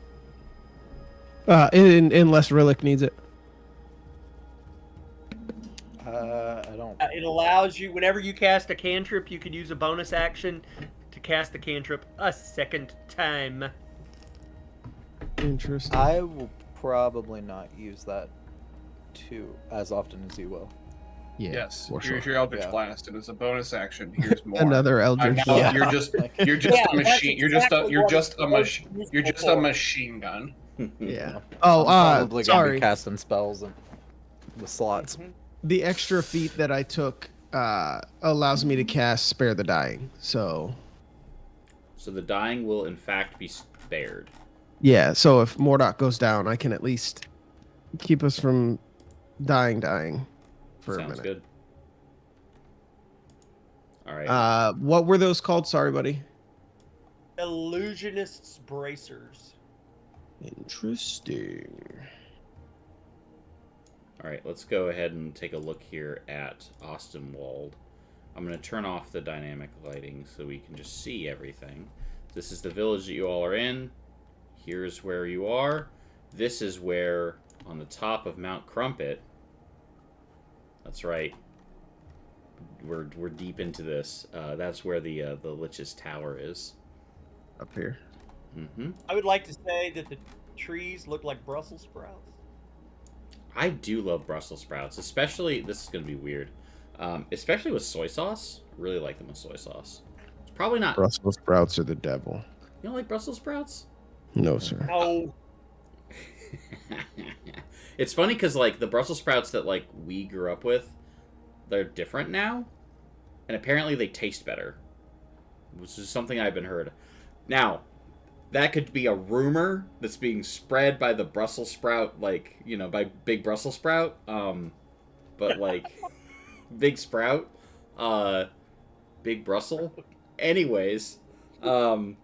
Unless Relic needs it. I don't. It allows you, whenever you cast a cantrip, you can use a bonus action to cast the cantrip a second time. Interesting. I will probably not use that too as often as you will. Yeah, Yes. for Here's sure. your Eldritch Yeah. Blast, and as a bonus action, here's more. Another Eldritch Now Blast. you're just Yeah, a machine. that's You're just exactly a what machine. it's You're useful just a for. machine gun. Yeah. I'm Oh, probably gonna sorry. be casting spells and with slots. The extra feat that I took allows me to cast Spare the Dying. So, So the dying will in fact be spared. yeah. So if Mordok goes down, I can at least keep us from dying for a Sounds minute. good. All right. What were those called? Sorry, buddy. Illusionist's bracers. Interesting. All right, let's go ahead and take a look here at Ostenwald. I'm going to turn off the dynamic lighting so we can just see everything. This is the village that you all are in. Here's where you are. This is where, on the top of Mount Crumpet, that's right, we're deep into this. That's where the Lich's Tower is. Up here. Mm-hmm. I would like to say that the trees look like Brussels sprouts. I do love Brussels sprouts, especially, this is going to be weird, especially with soy sauce. Really like them with soy sauce. It's probably not... Brussels sprouts are the devil. You don't like Brussels sprouts? No, sir. No. It's funny because, like, the Brussels sprouts that, like, we grew up with, they're different now. And apparently they taste better. Which is something I've been heard. Now, that could be a rumor that's being spread by the Brussels sprout, like, you know, by Big Brussels Sprout. But, like, Big Sprout. Big Brussel. Anyways, I don't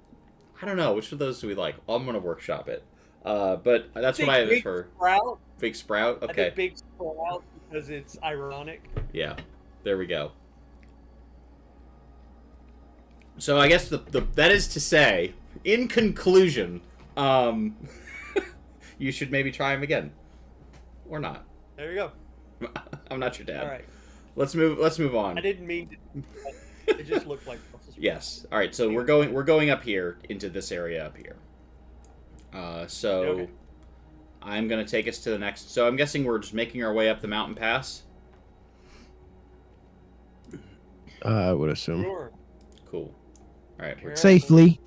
know. Which of those do we like? I'm going to workshop it. But that's what I have for... Sprout. Big Sprout? I Okay. think Big Sprout because it's ironic. Yeah. There we go. So I guess that is to say, in conclusion, you should maybe try him again. Or not. There you go. I'm not your dad. All right. Let's move on. I didn't mean to. It just looked like Brussels sprouts. Yes. All right. So we're going up here into this area up here. So Okay. I'm gonna take us to the next. So I'm guessing we're just making our way up the mountain pass. I would assume. Sure. Cool. All right. We're Safely.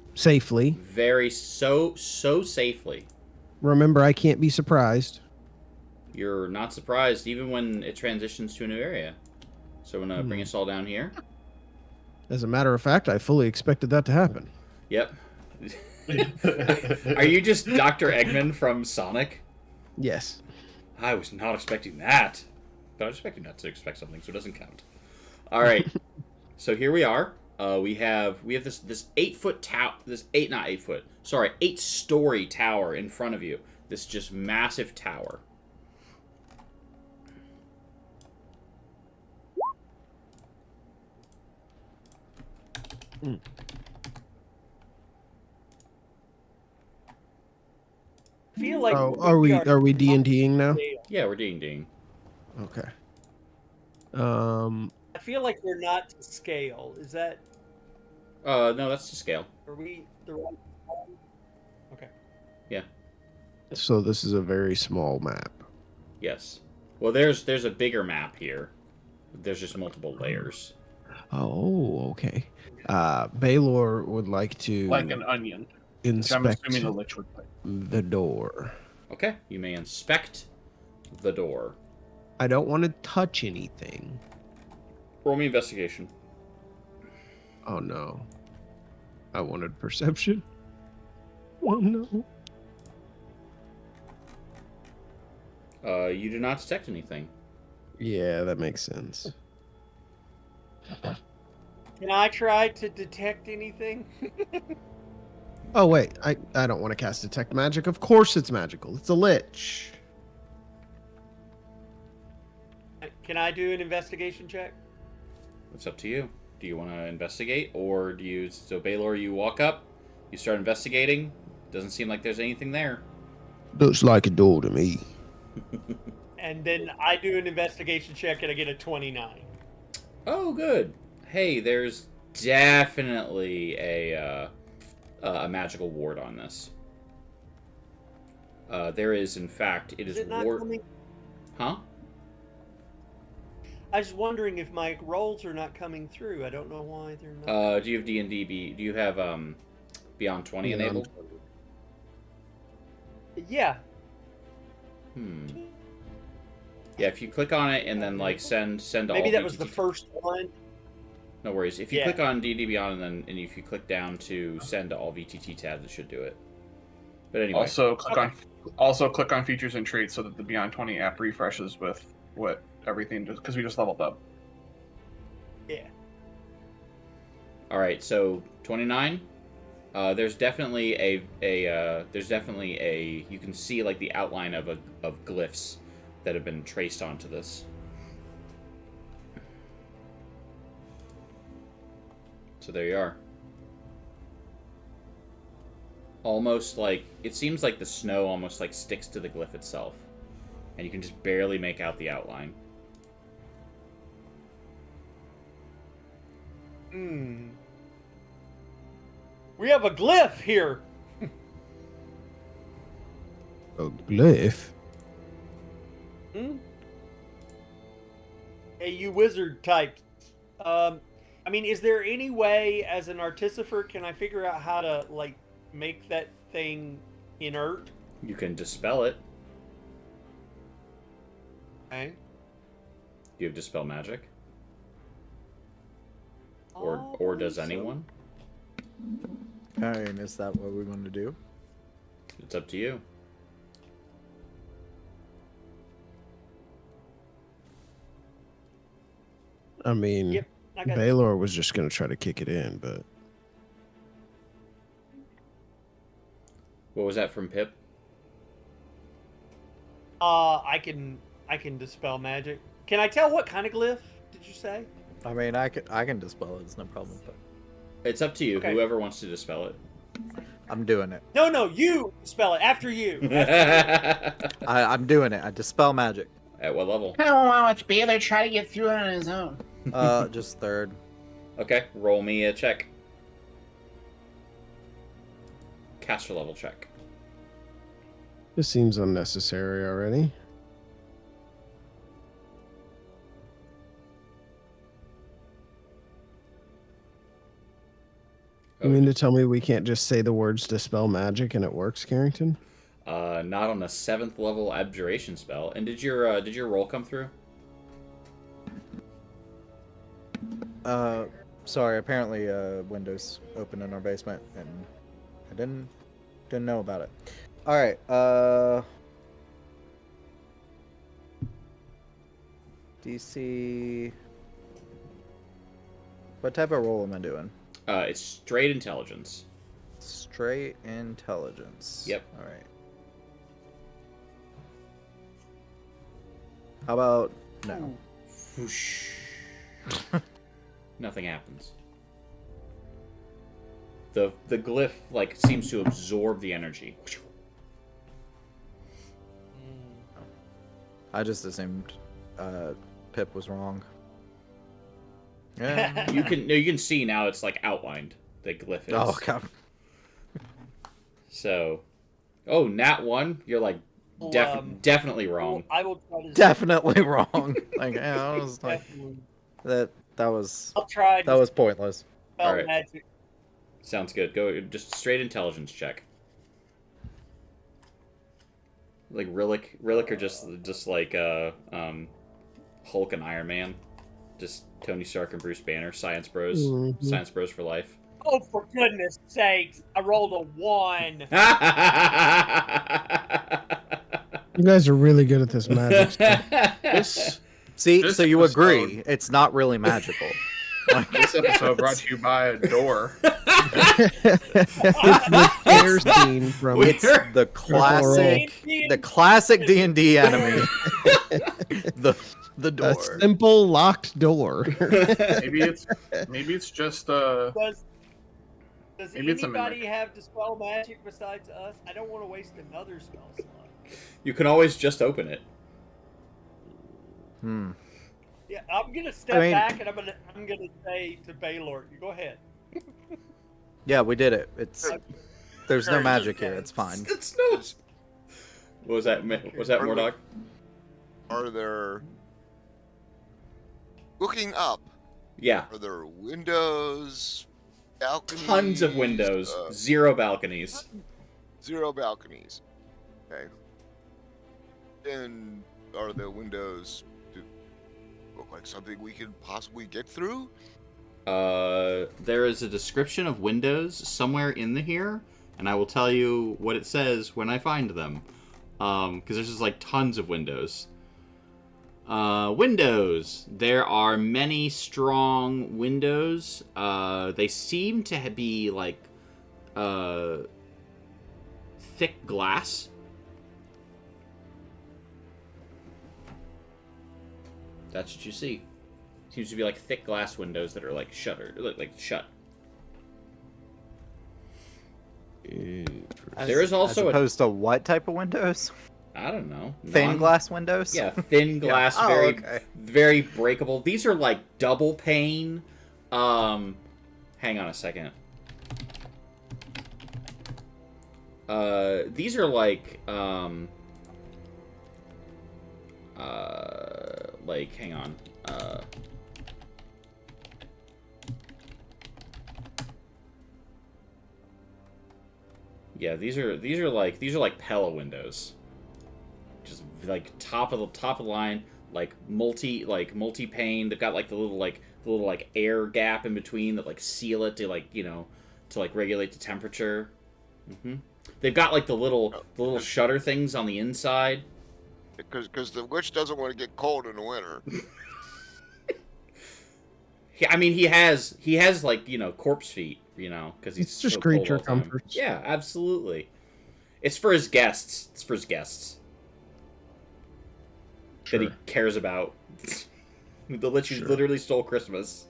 very so safely. Remember, I can't be surprised. You're not surprised even when it transitions to a new area. So I'm gonna bring us all down here. As a matter of fact, I fully expected that to happen. Yep. Are you just Dr. Eggman from Sonic? Yes. I was not expecting that. But I was expecting not to expect something, so it doesn't count. All right. So here we are. We have this 8-foot tower. This 8-story tower in front of you. This just massive tower. I feel like Are we D&Ding now? Yeah, we're ding. Okay. I feel like we're not to scale. Is that? No, that's to scale. Are we the right? Okay. Yeah. So this is a very small map. Yes. Well, there's a bigger map here. There's just multiple layers. Oh, okay. Baylor would like to Like an onion. Which I'm inspect assuming the Lich would play. the door. Okay, you may inspect the door. I don't want to touch anything. Roll me investigation. Oh no. I wanted perception. Oh no. You do not detect anything. Yeah, that makes sense. Can I try to detect anything? Oh wait, I don't want to cast detect magic. Of course it's magical. It's a lich. Can I do an investigation check? It's up to you. Do you want to investigate, or do you... So, Baylor, you walk up, you start investigating. Doesn't seem like there's anything there. Looks like a door to me. And then I do an investigation check and I get a 29. Oh, good. Hey, there's definitely a magical ward on this. There is, in fact, it Is is it not war. coming? Huh? I was wondering if my rolls are not coming through. I don't know why they're not. Do you have D&D? Do you have Beyond 20 enabled? Yeah. Yeah, if you click on it and then like send all. Maybe that was VTT the first one. No worries. If you Yeah. click on D&D Beyond and if you click down to send to all VTT tabs, it should do it. But anyway. Also click on features and traits so that the Beyond 20 app refreshes with what everything just because we just leveled up. Yeah. All right, so 29. There's definitely a you can see like the outline of glyphs that have been traced onto this. So there you are. Almost like it seems like the snow almost like sticks to the glyph itself, and you can just barely make out the outline. We have a glyph here. A glyph? Hey, you wizard type. I mean, is there any way, as an artificer, can I figure out how to like make that thing inert? You can dispel it. Okay. Do you have dispel magic? Or does anyone? I mean, is that what we want to do? It's up to you. I mean, Yep, I got it. Baylor was just going to try to kick it in, but What was that from Pip? I can dispel magic. Can I tell what kind of glyph did you say? I mean, I can dispel it. It's no problem. But It's up to you. Okay. Whoever wants to dispel it. I'm doing it. No, you spell it after you. I'm doing it. I dispel magic. At what level? I don't want to be able to try to get through it on his own. Just third. Okay, roll me a check. Caster level check. this seems unnecessary already. You mean to tell me we can't just say the words dispel magic and it works, Carrington? Not on a 7th level abjuration spell. And did your roll come through? Sorry. Apparently, Windows opened in our basement, and I didn't know about it. All right. DC. What type of roll am I doing? It's straight intelligence. Straight intelligence. Yep. All right. How about no? Whoosh. Nothing happens. The glyph like seems to absorb the energy. I just assumed Pip was wrong. Yeah. You can see now it's like outlined. The glyph is. Oh god. So, nat 1. You're like definitely wrong. I will try to. Definitely wrong. Like yeah, I was like Definitely. that was I'll try. that was pointless. Spell Alright. magic. Sounds good. Go just straight intelligence check. Like Rillick are just like Hulk and Iron Man, just Tony Stark and Bruce Banner, science bros, Mhm. science bros for life. Oh, for goodness sakes! I rolled a 1. You guys are really good at this magic stuff. This See, This so you episode- agree it's not really magical. this episode brought to you by a door. It's the chair scene from It's the classic D&D enemy. the a door. simple locked door. Maybe it's just Does Maybe it's a anybody mimic. have dispel magic besides us? I don't want to waste another spell slot. You can always just open it. Yeah, I'm gonna step I mean- back and I'm gonna say to Baylor, you go ahead. Yeah, we did it. There's no magic here. It's fine. It's no. What was that? What was that, Mordog? Are there looking up? Yeah. Are there windows, balconies? Tons of windows. 0 balconies. 0 balconies. Okay. And are the windows look like something we could possibly get through? There is a description of windows somewhere in here, and I will tell you what it says when I find them. Because there's just like tons of windows. Windows. There are many strong windows. They seem to be like thick glass. That's what you see. Seems to be like thick glass windows that are like shuttered, like shut. There is also as opposed to what type of windows? I don't know. Thin glass windows? Yeah, thin glass, Yeah. Oh, very okay. very breakable. These are like double pane. Hang on a second. These are like hang on. Yeah, these are like Pella windows. Just like top of the line, like multi pane. They've got like the little air gap in between that like seal it to to regulate the temperature. They've got like the little shutter things on the inside. Because the witch doesn't want to get cold in the winter. I mean, he has like corpse feet, because he's It's just so cold creature all the time. comforts. Yeah, absolutely. It's for his guests. That he cares about. The Lich who literally stole Christmas.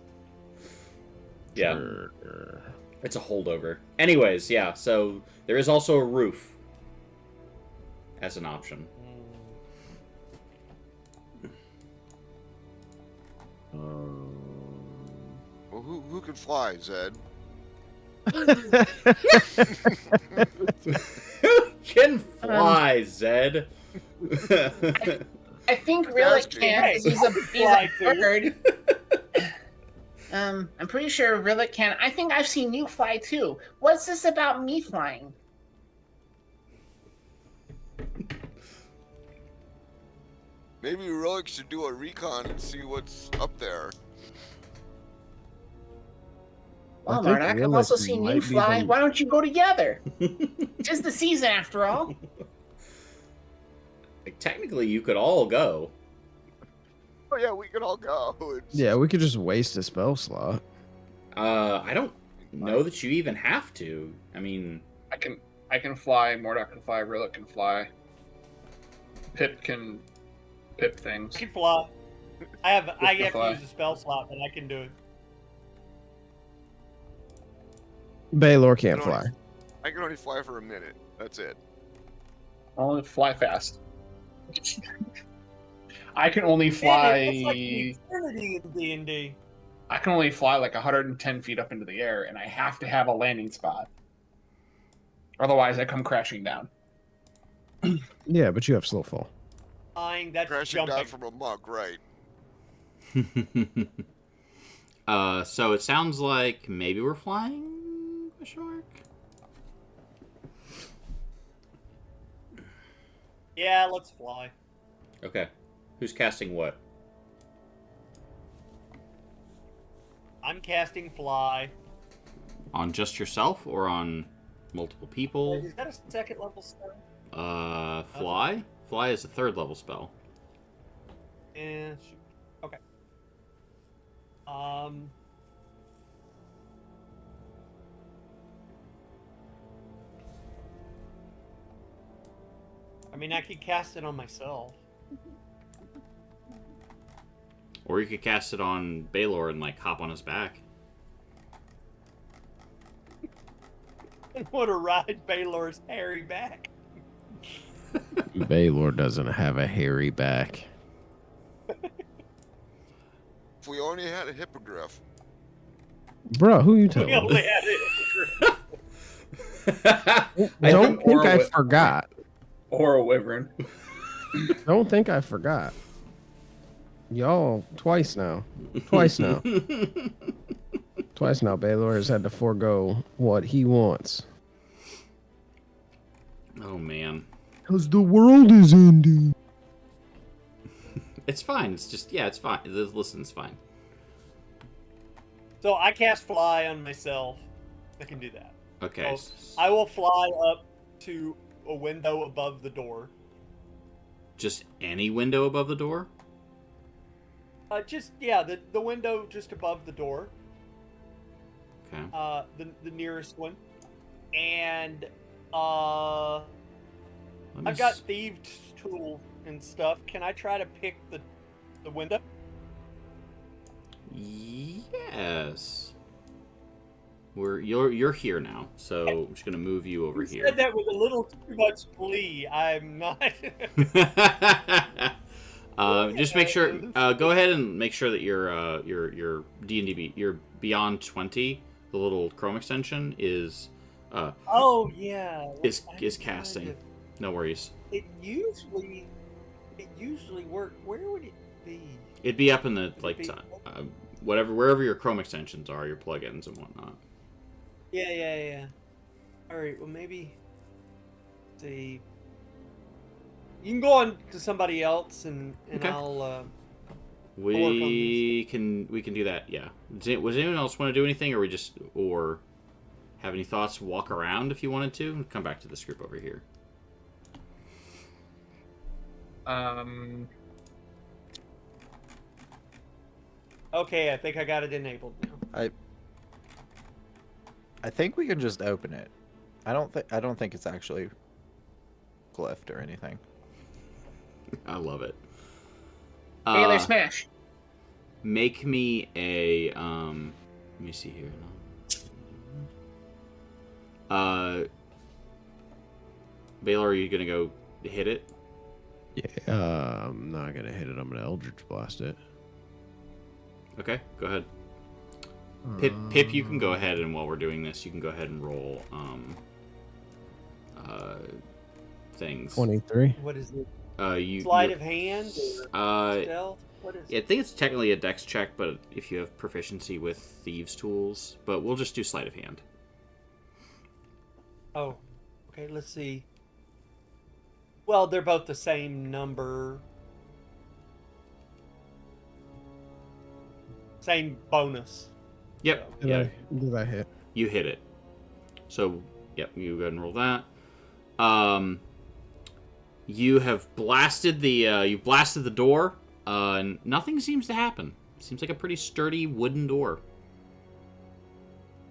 Yeah. Sure. It's a holdover. Anyways, yeah, so there is also a roof as an option. Well, who can fly, Zed? Can fly, Zed. I think Rillick can, because he's a bird. I'm pretty sure Rillick can. I think I've seen you fly too. What's this about me flying? Maybe Relic should do a recon and see what's up there. Well, I think Marnak, I've Rillick also seen you might be fly. the- Why don't you go together? Tis the season, after all. Like, technically, you could all go. Oh yeah, we can all go. Yeah, we could just waste a spell slot. I don't know that you even have to. I mean, I can fly. Mordok can fly. Rillick can fly. Pip can pip things. I can fly. I have to fly. use a spell slot, but I can do it. Baylor can't I fly. can only fly for a minute. That's it. Only fly fast. I can only fly. Man, it's like an eternity in D&D. I can only fly like 110 feet up into the air, and I have to have a landing spot. Otherwise, I come crashing down. Yeah, but you have slow fall. Flying, that's Crashing jumping. down from a mug, right? so it sounds like maybe we're flying? Question mark? Yeah, let's fly. Okay. Who's casting what? I'm casting fly. On just yourself or on multiple people? Is that a second level spell? Fly? Fly is a 3rd level spell. And shoot. Okay. I mean, I could cast it on myself. Or you could cast it on Baylor and, like, hop on his back. I want to ride Baylor's hairy back. Baylor doesn't have a hairy back. If we only had a hippogriff. Bro, who you We telling? only had it. Don't think I forgot. Or a wyvern. Don't think I forgot. Y'all, twice now. Twice now. Twice now, Baylor has had to forego what he wants. Oh, man. Because the world is ending. It's fine. It's just, yeah, it's fine. Listen, it's fine. So I cast fly on myself. I can do that. Okay. So I will fly up to a window above the door. Just any window above the door? The window just above the door. Okay. The nearest one. And Let me I've got thieves' tools and stuff. Can I try to pick the window? Yes. You're here now, so I'm just gonna move you over You here. said that with a little too much glee. I'm not. Just make sure. Go ahead and make sure that your D&D your Beyond 20, the little Chrome extension is. Oh yeah. Is casting. No worries. It usually works. Where would it be? It'd be up in the wherever your Chrome extensions are, your plugins and whatnot. Yeah. All right. Well, maybe. See. You can go on to somebody else, and Okay. I'll. We can do that. Yeah. Was anyone else want to do anything, or have any thoughts? Walk around if you wanted to. Come back to this group over here. Okay, I think I got it enabled now. I think we can just open it. I don't think it's actually glyphed or anything. I love it. Baylor smash. Make me a let me see here. Baylor, are you gonna go hit it? Yeah, I'm not gonna hit it. I'm gonna Eldritch Blast it. Okay, go ahead. Pip, you can go ahead, and while we're doing this, you can go ahead and roll things. 23. What is it? You Sleight of hand or uh, stealth? What is yeah, I think it's technically a dex check, but if you have proficiency with thieves' tools, but we'll just do sleight of hand. Oh, okay. Let's see. Well, they're both the same number. Same bonus. Yep. Did Yeah. Did I hit? You hit it. So, yep, you go ahead and roll that. You have blasted the door. Nothing seems to happen. Seems like a pretty sturdy wooden door.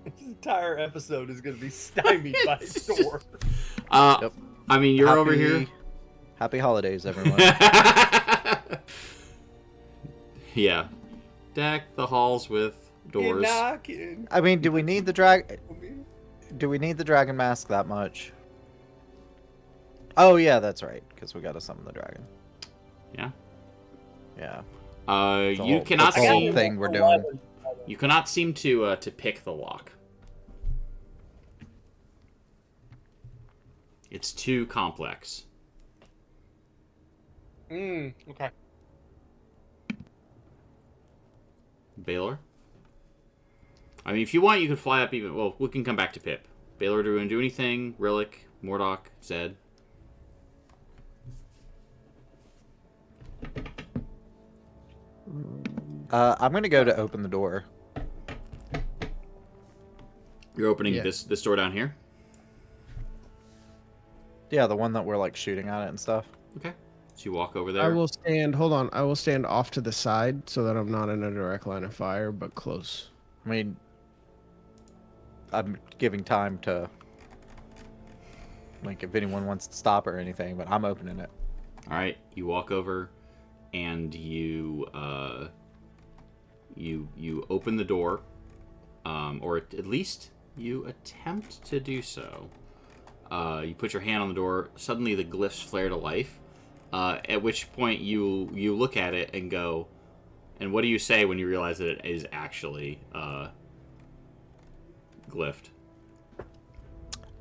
This entire episode is going to be stymied by a door. Yep. I mean, you're over here. Happy holidays, everyone. Yeah. Deck the halls with doors. Knocking. I mean, do we need the dragon mask that much? Oh yeah, that's right, because we gotta summon the dragon. Yeah. Yeah. You cannot that's the whole seem thing we're doing. you cannot seem to pick the lock. It's too complex. Okay. Baylor? I mean, if you want, you can fly up even... Well, we can come back to Pip. Baylor, do you want to do anything? Rillick, Mordok, Zed? I'm gonna go to open the door. You're opening Yeah. this door down here? Yeah, the one that we're like shooting at it and stuff. Okay. So you walk over there. I will stand. Hold on. I will stand off to the side so that I'm not in a direct line of fire, but close. I mean, I'm giving time to, like, if anyone wants to stop or anything, but I'm opening it. All right. You walk over, and you open the door, or at least you attempt to do so. You put your hand on the door. Suddenly, the glyphs flare to life. At which point, you look at it and go, and what do you say when you realize that it is actually glyphed?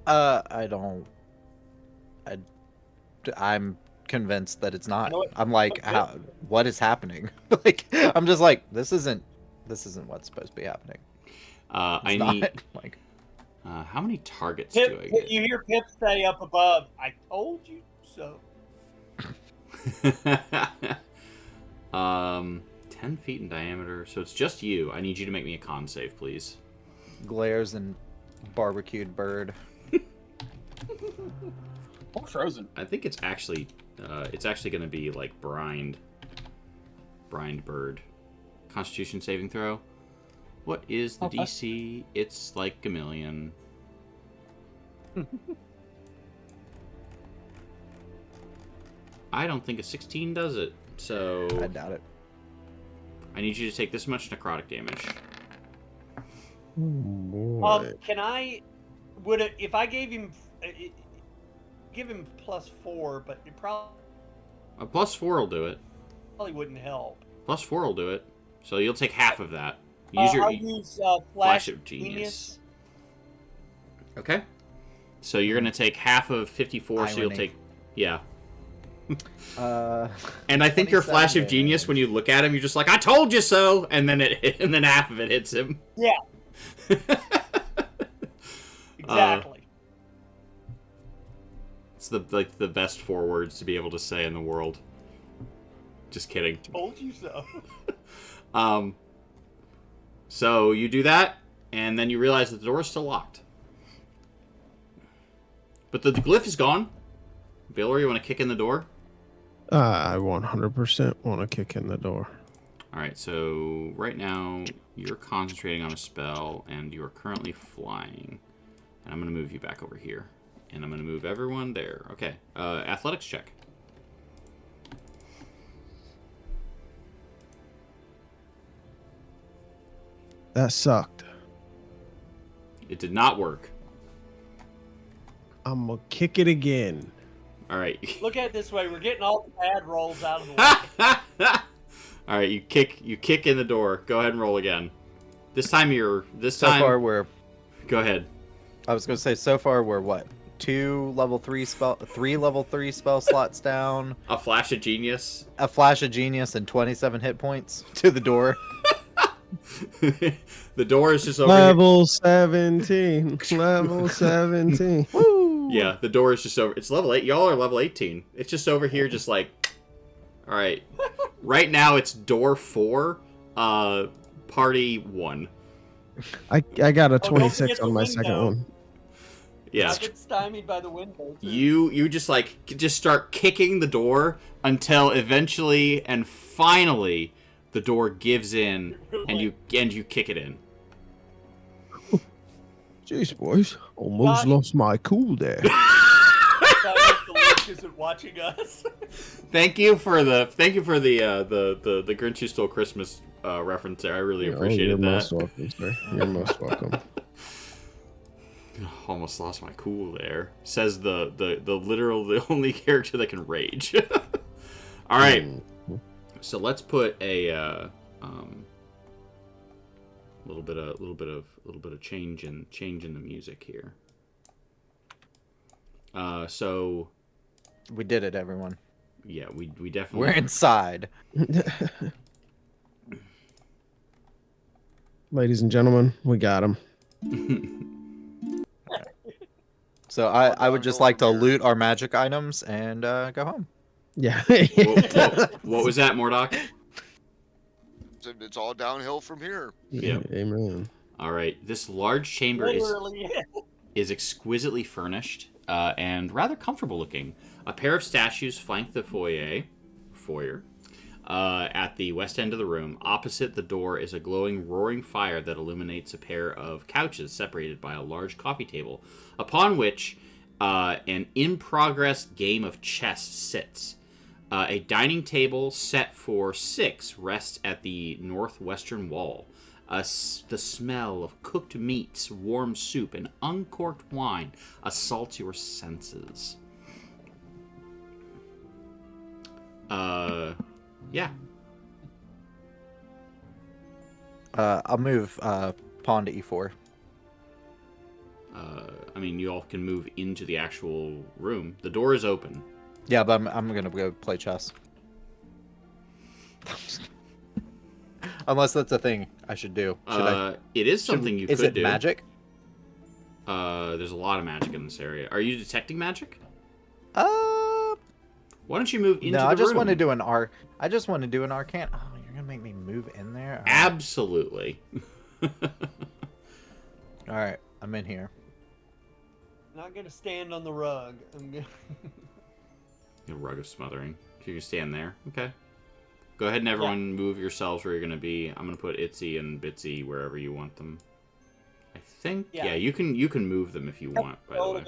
I I'm convinced that it's not. You know what? I'm like, Okay. what is happening? Like, I'm just like, this isn't what's supposed to be happening. I It's need. not, like, How many targets Pip, do I get? you hear Pip say up above, "I told you so." 10 feet in diameter. So it's just you. I need you to make me a con save, please. glares and barbecued bird. Or frozen. I think it's actually going to be like brined bird. Constitution saving throw. What is the Okay. DC? It's like a million. I don't think a 16 does it. So I doubt it. I need you to take this much necrotic damage. Can I? Would it, if I gave him, give him +4, but it A +4 will do it. probably wouldn't help. +4 will do it. So you'll take half of that. Use I'll use Flash Flash of Genius. Okay. So you're gonna take half of 54. So you'll Irony. take, yeah. Uh, And I think your 27 Flash of damage. Genius, when you look at him, you're just like, I told you so, and then half of it hits him. Yeah. Exactly. It's the best 4 words to be able to say in the world. Just kidding. Told you so. So you do that, and then you realize that the door is still locked. But the glyph is gone. Baylor, you want to kick in the door? I 100% want to kick in the door. All right, so right now you're concentrating on a spell, and you are currently flying. And I'm going to move you back over here. And I'm going to move everyone there. Okay, athletics check. That sucked. It did not work. I'm gonna kick it again. All right. Look at it this way: we're getting all the bad rolls out of the way. All right, you kick in the door. Go ahead and roll again. This time. so far we're. Go ahead. I was gonna say so far we're what? 3 level 3 spell slots down, A flash of genius. a flash of genius, and 27 hit points to the door. The door is just over here. Level 17. Level 17. Woo! Yeah, the door is just over. It's level 8. Y'all are level 18. It's just over here, just like. All right. Right now, it's door 4, party 1. I got a don't 26 forget on the my window. second one. Yeah. I get stymied by the window. Too. You just start kicking the door until eventually and finally the door gives in and you kick it in. Jeez, boys. Almost Gosh. lost my cool there. The Link isn't watching us. Thank you for the Grinch Who Stole Christmas reference there. I really appreciated you're that. most welcome, sir. You're most welcome. Almost lost my cool there. Says the only character that can rage. All right. So let's put a little bit of change in the music here. So We did it, everyone. yeah, we definitely We're inside. Ladies and gentlemen, we got him. So I would just like to loot our magic items and go home. Yeah. What was that, Mordok? It's all downhill from here. Yeah. Amen. All right. This large chamber Literally. is exquisitely furnished and rather comfortable looking. A pair of statues flank the foyer at the west end of the room. Opposite the door is a glowing, roaring fire that illuminates a pair of couches separated by a large coffee table, upon which an in-progress game of chess sits. A dining table set for 6 rests at the northwestern wall. The smell of cooked meats, warm soup, and uncorked wine assaults your senses. Yeah. I'll move pawn to e4. I mean, you all can move into the actual room. The door is open. Yeah, but I'm gonna go play chess. Unless that's a thing I should do. Should I? It is something you Is could it do. magic? There's a lot of magic in this area. Are you detecting magic? Uh, Why don't you move into the no. I just room? want to do an arc. I just want to do an arcane. Oh, you're gonna make me move in there? Absolutely. All right, I'm in here. Not gonna stand on the rug. I'm gonna... A rug of smothering. So you can stand there. Okay. Go ahead and everyone move yourselves where you're going to be. I'm going to put Itsy and Bitsy wherever you want them. I think. Yeah, you can move them if you want, by the way.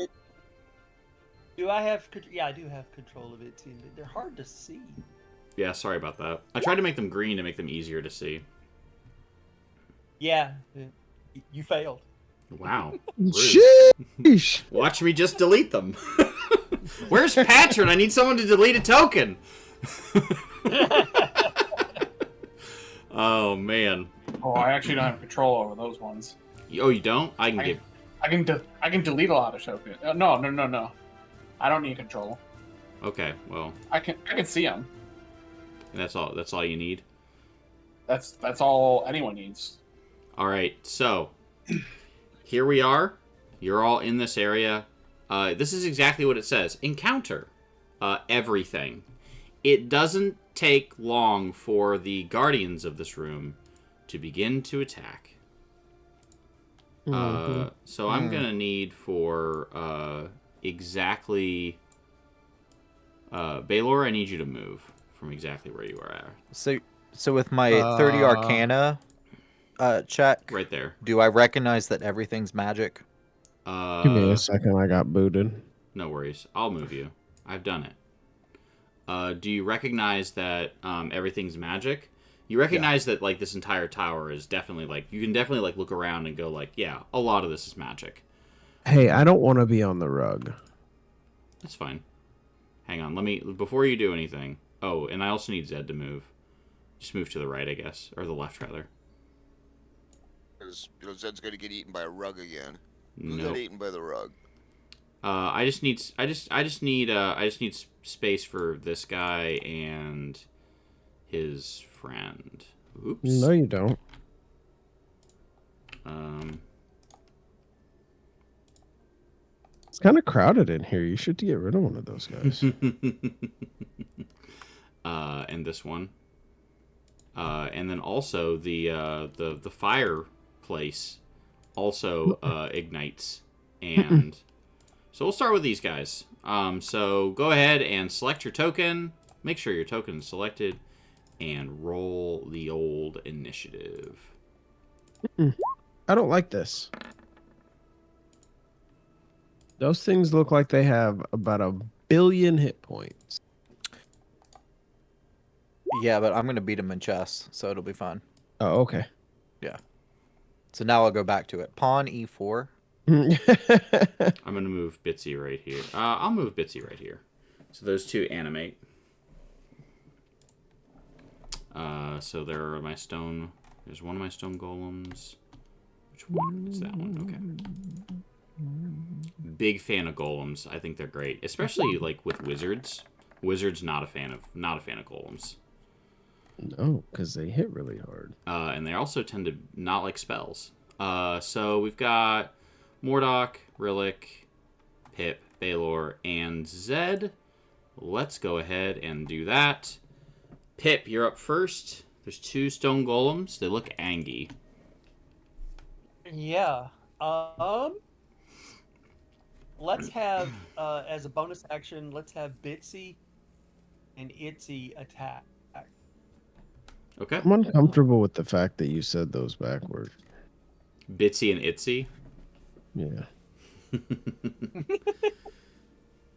Do I have... Yeah, I do have control of Itsy, but they're hard to see. Yeah, sorry about that. I tried to make them green to make them easier to see. Yeah, you failed. Wow. Sheesh. Watch me just delete them. Where's Patron? I need someone to delete a token. Oh, man. Oh, I actually don't have control over those ones. Oh, you don't? I can delete a lot of tokens. No. I don't need control. Okay, well. I can see them. That's all you need? That's all anyone needs. All right, so here we are. You're all in this area. This is exactly what it says. Encounter everything. It doesn't take long for the guardians of this room to begin to attack. So I'm going to need for exactly... Baylor, I need you to move from exactly where you are at. So with my 30 Arcana check, right there. Do I recognize that everything's magic? Give me a second. I got booted. No worries. I'll move you. I've done it. Do you recognize that everything's magic? You recognize that like this entire tower is definitely like you can definitely like look around and go like, yeah, a lot of this is magic. Hey, I don't want to be on the rug. That's fine. Hang on, let me before you do anything. Oh, and I also need Zed to move. Just move to the right, I guess, or the left rather. Because Zed's gonna get eaten by a rug again. Who Nope. got eaten by the rug? I just need space for this guy and his friend. Oops. No, you don't. It's kind of crowded in here. You should get rid of one of those guys. And this one. And then also the fireplace also ignites. And so we'll start with these guys. So go ahead and select your token. Make sure your token is selected. And roll the old initiative. I don't like this. Those things look like they have about 1 billion hit points. Yeah, but I'm gonna beat him in chess, so it'll be fine. Oh, okay. Yeah. So now I'll go back to it. Pawn e4. I'm gonna move Bitsy right here. I'll move Bitsy right here. So those two animate. So there are my stone. There's one of my stone golems. Which one is that one? Okay. Big fan of golems. I think they're great, especially like with wizards. Wizards not a fan of golems. No, because they hit really hard. And they also tend to not like spells. So we've got Mordok, Rillick, Pip, Baylor, and Zed. Let's go ahead and do that. Pip, you're up first. There's 2 stone golems. They look angry. Yeah. Let's have, as a bonus action, let's have Bitsy and Itsy attack. Okay. I'm uncomfortable with the fact that you said those backwards. Bitsy and Itsy. Yeah.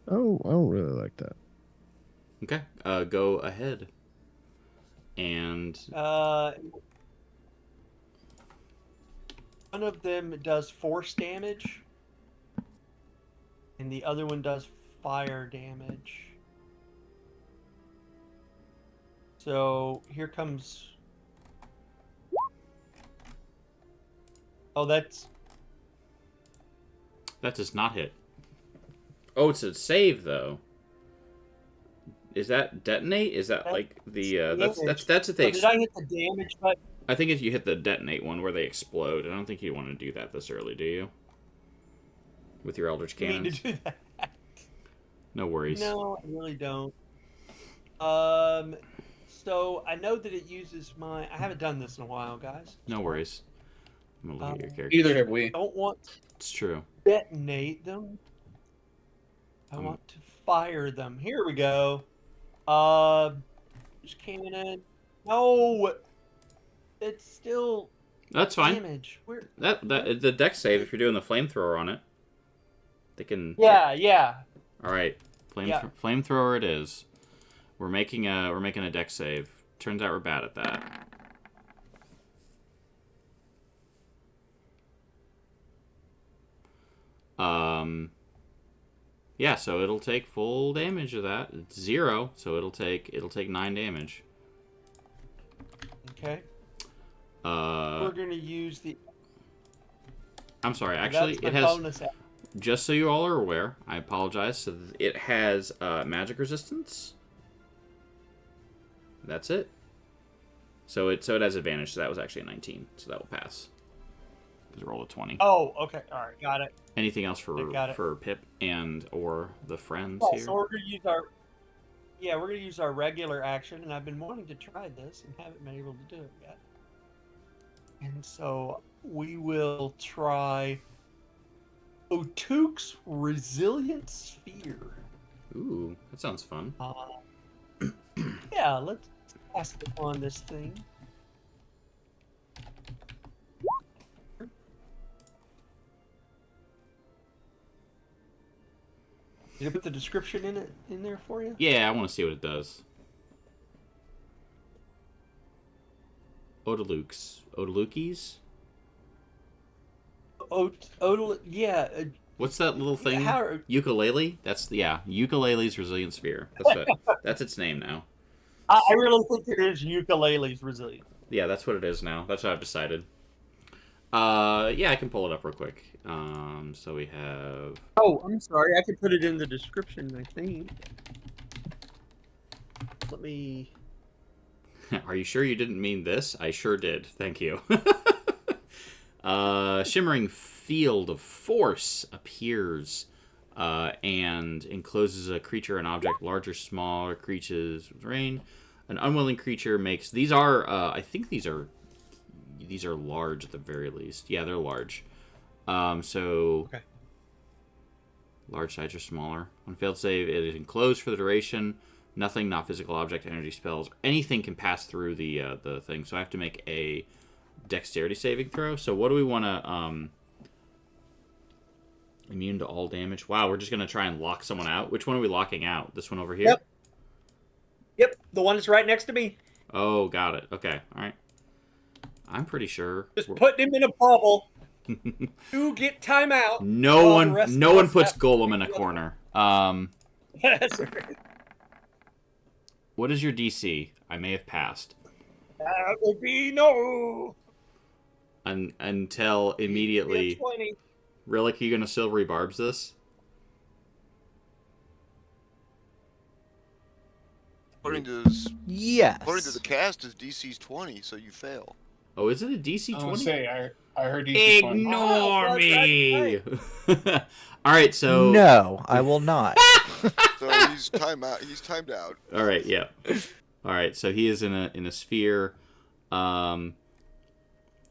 Oh, I don't really like that. Okay. Go ahead. And one of them does force damage, and the other one does fire damage. So here comes. Oh, that does not hit. Oh, it's a save though. Is that detonate? Is that like the that's if So they? did I hit the damage button? I think if you hit the detonate one where they explode, I don't think you want to do that this early, do you? With your Eldritch You need Cannons. to do that. No worries. No, I really don't. So I know that it uses my. I haven't done this in a while, guys. No worries. I'm gonna look at your character. Either have we. I don't want to It's true. detonate them. I want to fire them. Here we go. Just cannon. No, it's still That's fine. damage. Where? That the dex save if you're doing the flamethrower on it. They can. Yeah. All right, flamethrower it is. We're making a dex save. Turns out we're bad at that. Yeah, so it'll take full damage of that. It's 0, so it'll take 9 damage. Okay. Uh, We're gonna use the. I'm sorry. Actually, That's my it has. bonus action. Just so you all are aware, I apologize. So it has magic resistance. That's it. So it has advantage. So that was actually a 19. So that will pass. Because roll a 20. Oh, okay. All right, got it. Anything else Got it. for Pip and or the friends Yeah, here? so we're gonna use our. Yeah, we're gonna use our regular action, and I've been wanting to try this and haven't been able to do it yet. And so we will try Otuk's Resilient Sphere. Ooh, that sounds fun. Yeah, let's cast it on this thing. Did I put the description in there for you? Yeah, I want to see what it does. Odalukes? Yeah. What's that little thing? How- Ukulele? Ukulele's Resilient Sphere. That's its name now. I really think it is ukulele's resilient. Yeah, that's what it is now. That's what I've decided. Yeah, I can pull it up real quick. So we have. Oh, I'm sorry. I could put it in the description, I think. Let me. Are you sure you didn't mean this? I sure did. Thank you. Shimmering field of force appears and encloses a creature, an object, larger, smaller creatures with rain. An unwilling creature makes. These are. I think these are large at the very least. Yeah, they're large. So. Okay. Large size or smaller. On failed save, it is enclosed for the duration. Nothing, not physical object, energy spells, anything can pass through the thing. So I have to make a dexterity saving throw. So what do we want to immune to all damage? Wow, we're just gonna try and lock someone out. Which one are we locking out? This one over here? Yep, the one that's right next to me. Oh, got it. Okay, all right. I'm pretty sure. Just putting him in a bubble. You get timeout. No one puts have... Golem in a corner. That's right. What is your DC? I may have passed. That would be no. Until immediately. 20. Relic, are you gonna silvery barbs this? According to Yes. according to the cast, his DC's 20, so you fail. Oh, is it a DC I was 20? gonna say, I heard DC 20. Ignore Oh, me. All right, so No, I will not. So he's timed out. all right, yeah. All right, so he is in a sphere.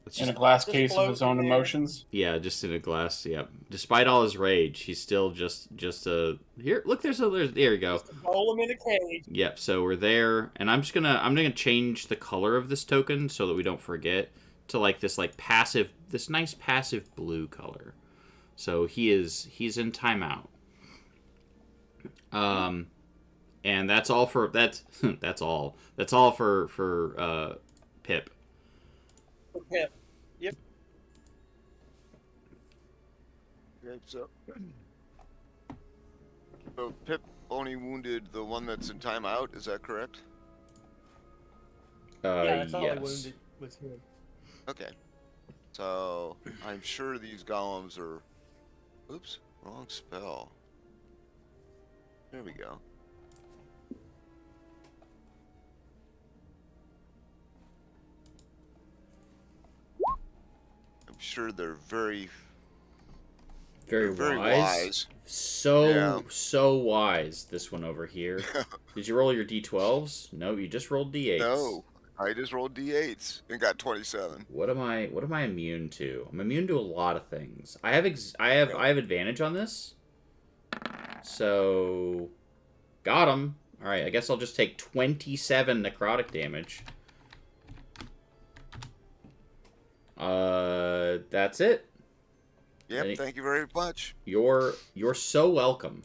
Let's In a just, glass Just case of his float own in there. emotions. yeah, just in a glass. Yeah. Despite all his rage, he's still just a here. Look, there you go. Roll him in a cage. Yep. So we're there, and I'm gonna change the color of this token so that we don't forget to this nice passive blue color. So he's in timeout. And that's all for that's all for Pip. Okay. Yep. Okay, so Pip only wounded the one that's in timeout. Is that correct? Yeah, that's all I Yes. wounded was him. Okay. So I'm sure these golems are. Oops, wrong spell. There we go. sure they're very Very very wise. So wise. This one over here. Did you roll your d12s? No, you just rolled d8s. No, I just rolled d8s and got 27. What am I immune to? I'm immune to a lot of things. I have advantage on this. So got him. All right, I guess I'll just take 27 necrotic damage. That's it. Yep, thank you very much. You're so welcome.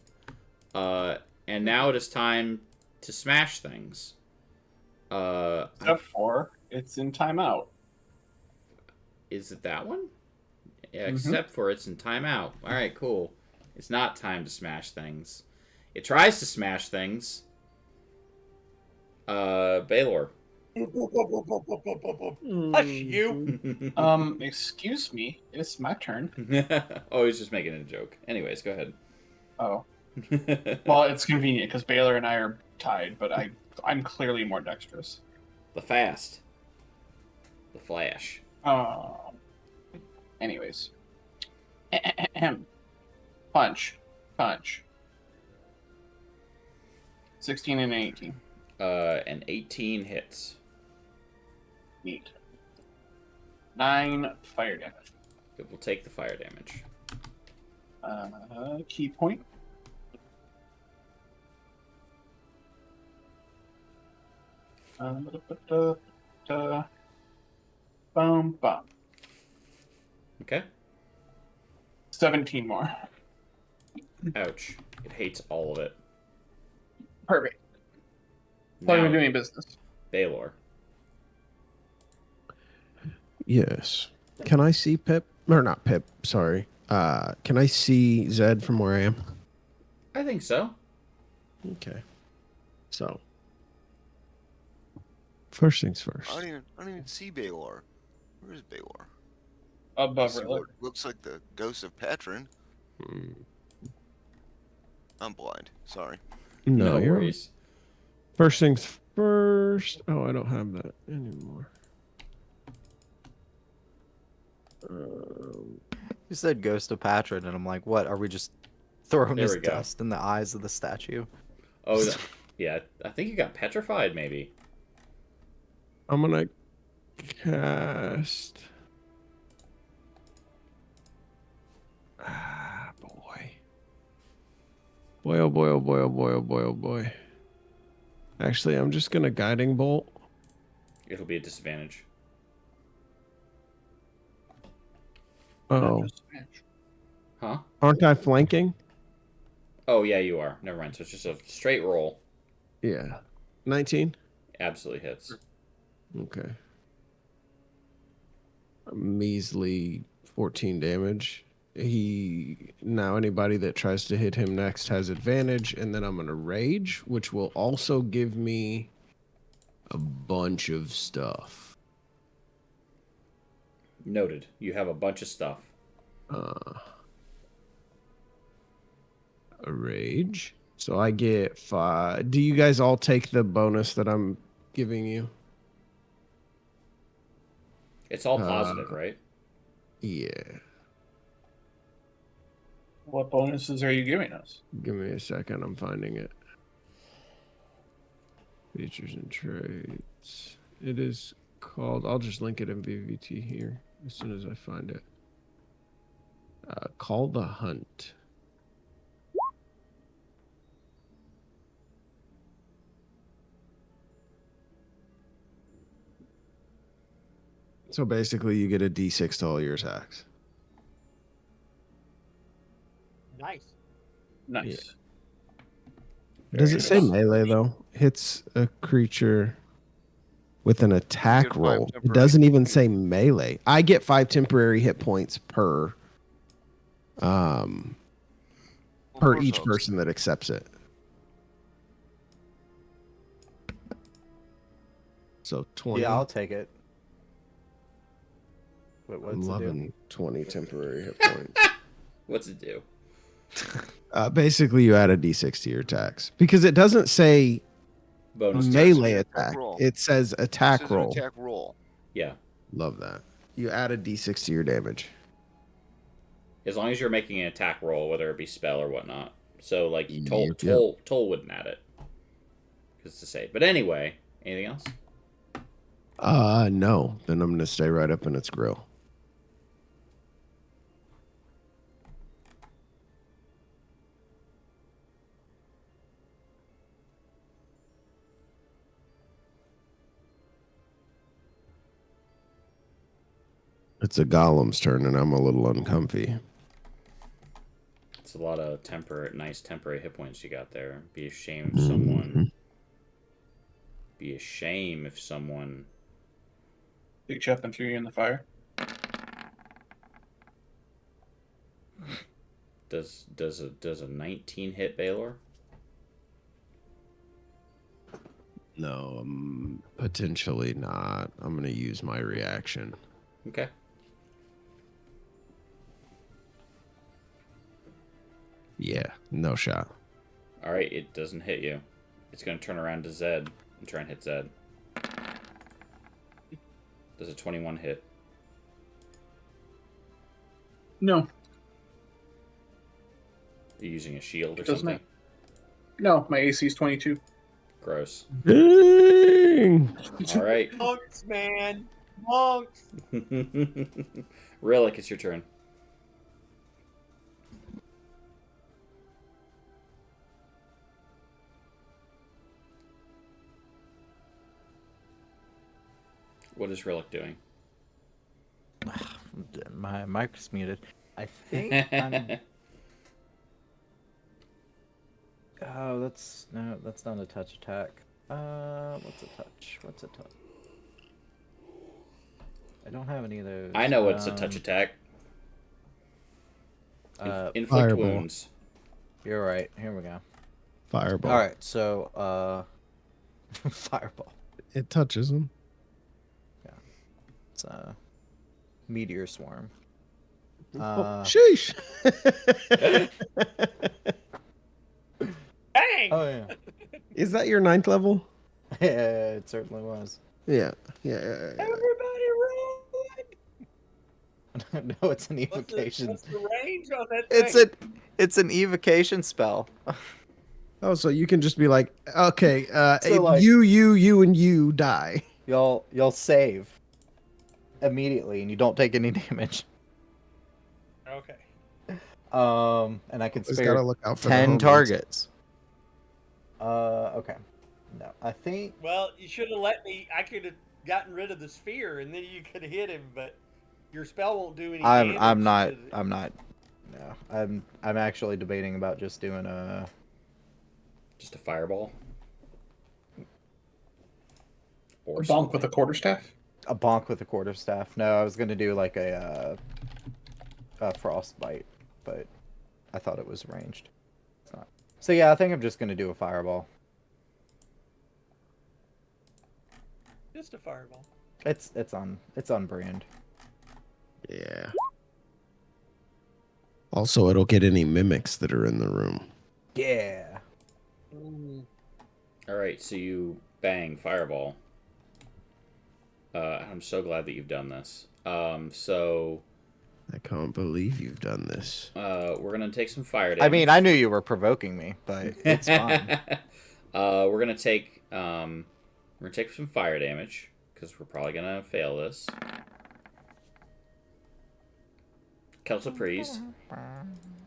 And now it is time to smash things. Except for it's in timeout. Is it that one? Yeah, except for it's in timeout. All right, cool. It's not time to smash things. It tries to smash things. Baylor. Hush you. Excuse me, it's my turn. Oh, he's just making a joke. Anyways, go ahead. Oh, well, it's convenient because Baylor and I are tied, but I'm clearly more dexterous. The fast. The flash. Anyways. Punch. 16 and 18. An 18 hits. Neat. 9 fire damage. It will take the fire damage. Key point. Boom. Okay. 17 more. Ouch. It hates all of it. Perfect. What are we doing business? Baylor. Yes. Can I see Pip? Or not Pip, sorry. Can I see Zed from where I am? I think so. Okay. So. First things first. I don't even see Baylor. Where is Baylor? Above See her. what looks like the ghost of Patron. I'm blind. Sorry. No, you're worries. First things first. Oh, I don't have that anymore. You said Ghost of Patron, and I'm like, what? Are we just throwing There his we go. dust in the eyes of the statue? Oh, yeah. I think you got petrified, maybe. I'm gonna cast. Boy. Boy, oh boy, oh boy, oh boy, oh boy, oh boy. Actually, I'm just gonna guiding bolt. It'll be a disadvantage. Oh, Huh? aren't I flanking? Oh, yeah, you are. Never mind. So it's just a straight roll. Yeah. 19? Absolutely hits. Okay. A measly 14 damage. Now anybody that tries to hit him next has advantage, and then I'm gonna rage, which will also give me a bunch of stuff. Noted. You have a bunch of stuff. A rage. So I get 5. Do you guys all take the bonus that I'm giving you? It's all positive, right? Yeah. What bonuses are you giving us? Give me a second. I'm finding it. Features and traits. It is called. I'll just link it in VVT here as soon as I find it. Call the Hunt. So basically, you get a D6 to all your attacks. Nice. Does it say melee though? Hits a creature with an attack get 5 roll. It temporary. doesn't even say melee. I get 5 temporary hit points per each person that accepts it. So 20. Yeah, I'll take it. Wait, what's I'm it do? loving 20 temporary hit points. What's it do? Basically, you add a d6 to your attacks because it doesn't say Bonus. melee attack attack. roll. It says attack roll. Attack roll. Yeah. Love that. You add a d6 to your damage. As long as you're making an attack roll, whether it be spell or whatnot. So, like, Yep. Toll wouldn't add it. Because it's a save. But anyway, anything else? No. Then I'm gonna stay right up in its grill. It's a golem's turn, and I'm a little uncomfy. It's a lot of nice temporary hit points you got there. Be a shame if someone... Be a shame if someone... Picked you up and threw you in the fire. Does a 19 hit Baylor? No, potentially not. I'm gonna use my reaction. Okay. Yeah, no shot. Alright, it doesn't hit you. It's going to turn around to Zed and try and hit Zed. Does a 21 hit? No. Are you using a shield or Doesn't something? it? No, my AC is 22. Gross. Dang! Alright. Monks, man. Monks. Relic, it's your turn. What is Relic doing? My mic's muted. I think I'm... Oh, that's not a touch attack. What's a touch? What's a touch? I don't have any of those. I know what's a touch attack. Inflict Fireball. wounds. You're right. Here we go. Fireball. All right, so fireball. It touches him. It's a meteor swarm. Sheesh! Bang! Oh yeah. Is that your 9th level? Yeah, it certainly was. Yeah. Everybody run! No, it's an What's evocation. the range on that thing? It's an evocation spell. Oh, so you can just be like, okay, So, like- you, and you die. You'll save immediately, and you don't take any damage. Okay. And I can Just spare gotta look out for the 10 homies. targets. Okay. No, I think Well, you should have let me. I could have gotten rid of the sphere, and then you could have hit him. But your spell won't do any damage. I'm not. to the- I'm not. No, I'm actually debating about just doing a. Just a fireball. Or A bonk something. with a quarterstaff? A bonk with a quarterstaff. No, I was gonna do like a frostbite, but I thought it was ranged. It's not. So yeah, I think I'm just gonna do a fireball. Just a fireball. It's on brand. Yeah. Also, it'll get any mimics that are in the room. Yeah. Alright, so you bang fireball. I'm so glad that you've done this. So I can't believe you've done this. we're gonna take some fire damage. I mean, I knew you were provoking me, but it's fine. we're gonna take some fire damage because we're probably gonna fail this. Kelsoprees.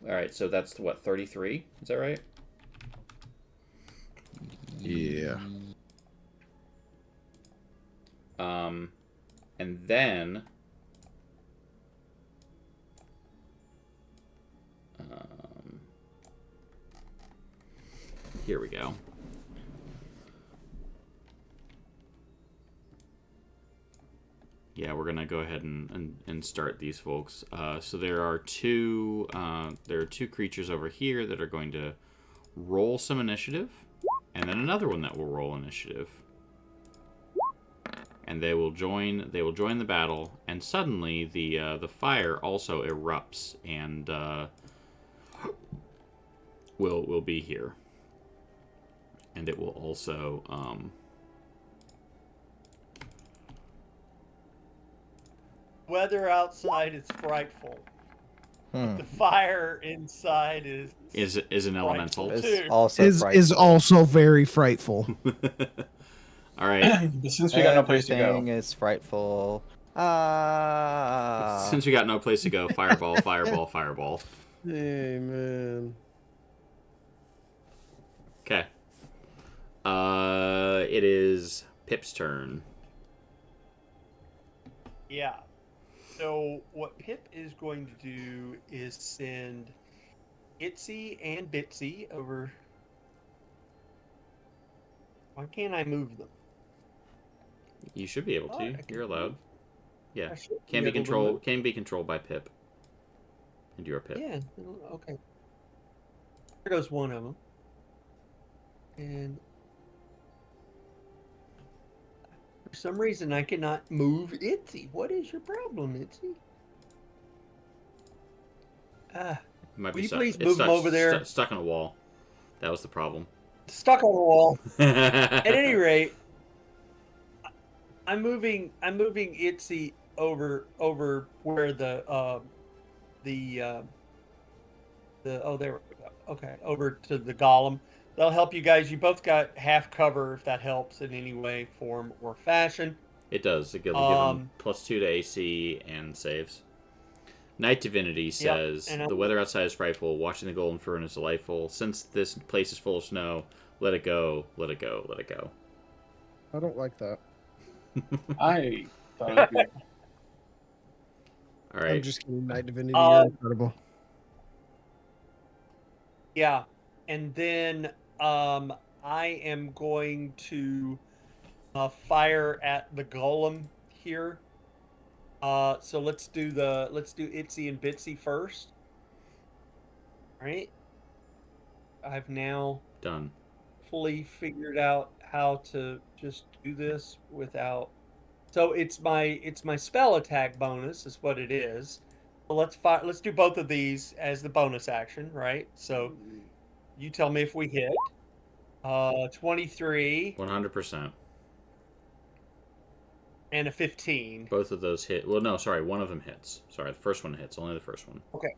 Alright, so that's what, 33? Is that right? Yeah. And then here we go. Yeah, we're gonna go ahead and start these folks. So there are two creatures over here that are going to roll some initiative, and then another one that will roll initiative. And they will join the battle, and suddenly the fire also erupts and will be here. And it will also weather outside is frightful. Hmm. The fire inside is an elemental. frightful, It's too. also Is frightful. also very frightful. All right. But since we got no place to go, Everything is frightful. Since we got no place to go, fireball, fireball, fireball. Hey man. Okay. It is Pip's turn. Yeah. So what Pip is going to do is send Itsy and Bitsy over. Why can't I move them? You should be able Oh, to. I can You're allowed. move. Yeah. I should Can be able to controlled. move. Can be controlled by Pip. And you're Pip. Yeah. Okay. There goes one of them. And for some reason, I cannot move Itsy. What is your problem, Itsy? Ah, You might will be you stuck. please It's move him over there? Stuck on a wall. That was the problem. Stuck on the wall. At At any rate, I'm moving Itsy over where the oh, there we go. Okay, over to the golem. That'll help you guys. You both got half cover if that helps in any way, form, or fashion. It does. It gives them +2 to AC and saves. Night Divinity says, and the weather outside is frightful. Watching the golden fern is delightful. Since this place is full of snow, let it go, let it go, let it go. I don't like that. I thought it was good. All I'm right. just kidding. Night Divinity, you're incredible. Yeah, and then I am going to fire at the golem here. So let's do Itsy and Bitsy first. All right. I've now Done. fully figured out how to just do this without. So it's my spell attack bonus is what it is. So let's do both of these as the bonus action, right? So you tell me if we hit. 23 100%. and a 15. Both of those hit. Well, no, sorry. One of them hits. Sorry, the first one hits. Only the first one. Okay.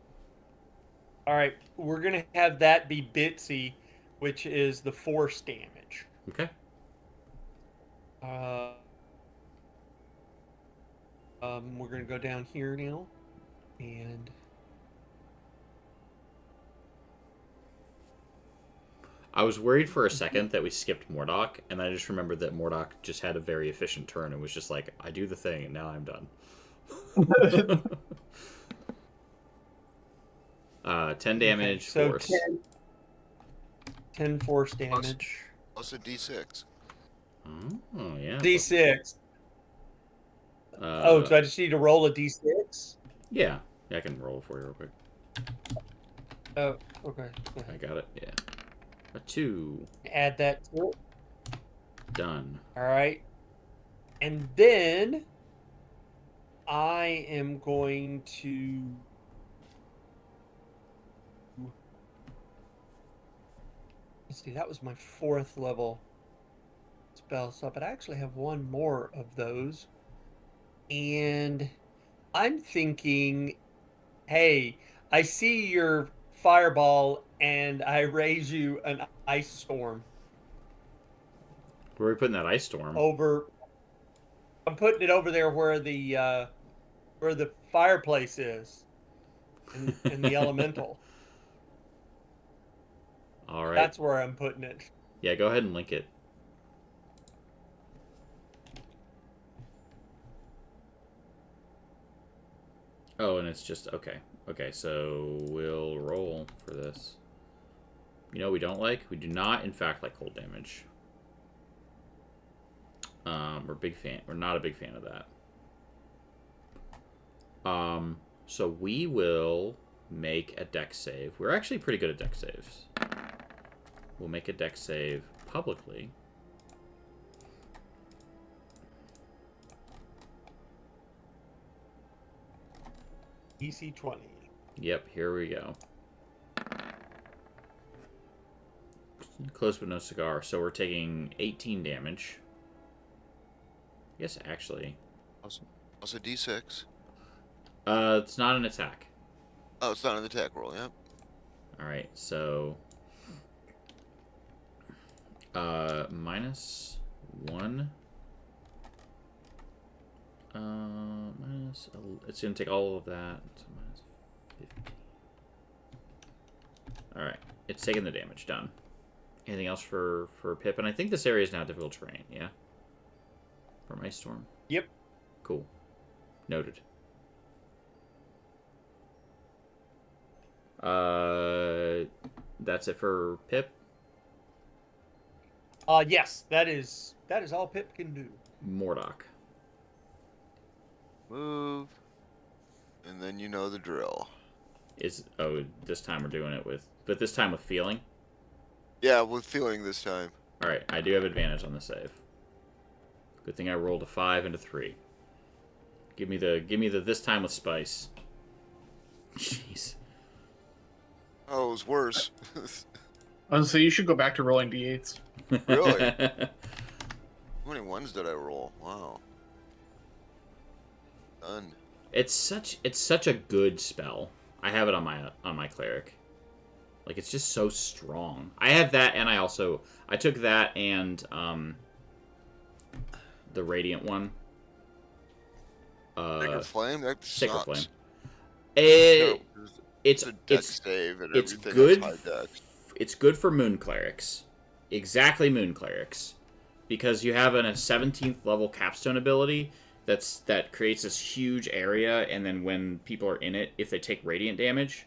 All right. We're going to have that be Bitsy, which is the force damage. Okay. We're going to go down here now. And I was worried for a second that we skipped Mordok, and I just remembered that Mordok just had a very efficient turn and was just like, I do the thing, and now I'm done. 10 damage, so force. 10 force damage. Plus a D6. Oh, yeah. D6. So I just need to roll a D6? Yeah. I can roll for you real quick. Oh, okay. I got it, yeah. A 2. Add that to it. Done. All right. And then I am going to let's see, that was my 4th level spell slot, but I actually have one more of those. And I'm thinking, hey, I see your fireball and I raise you an ice storm. Where are we putting that ice storm? I'm putting it over there where the fireplace is, in the elemental. All right. That's where I'm putting it. Yeah, go ahead and link it. Oh, and it's just okay. Okay, so we'll roll for this. You know what we don't like? We do not, in fact, like cold damage. We're not a big fan of that. So we will make a dex save. We're actually pretty good at dex saves. We'll make a dex save publicly. DC 20. Yep, here we go. Close but no cigar. So we're taking 18 damage. Yes, actually. Plus a D6. It's not an attack. Oh, it's not an attack roll, yep. Alright, so... minus 1. It's gonna take all of that. So minus 50. Alright, it's taking the damage. Done. Anything else for Pip? And I think this area is now difficult terrain, yeah? For Ice Storm? Yep. Cool. Noted. That's it for Pip? Yes, that is all Pip can do. Mordok. Move. And then you know the drill. This time we're doing it with... But this time with feeling? Yeah, with feeling this time. Alright, I do have advantage on the save. Good thing I rolled a 5 and a 3. Give me the this time with spice. Jeez. Oh, it was worse. So you should go back to rolling d8s. Really? How many ones did I roll? Wow. None. It's such a good spell. I have it on my cleric. Like, it's just so strong. I have that, and I took that and the radiant one. Sacred Flame? That Sacred sucks. Flame. No, It's a dex save and it's everything good. else high dex. It's good for moon clerics. Exactly, moon clerics, because you have a 17th level capstone ability that creates this huge area, and then when people are in it, if they take radiant damage,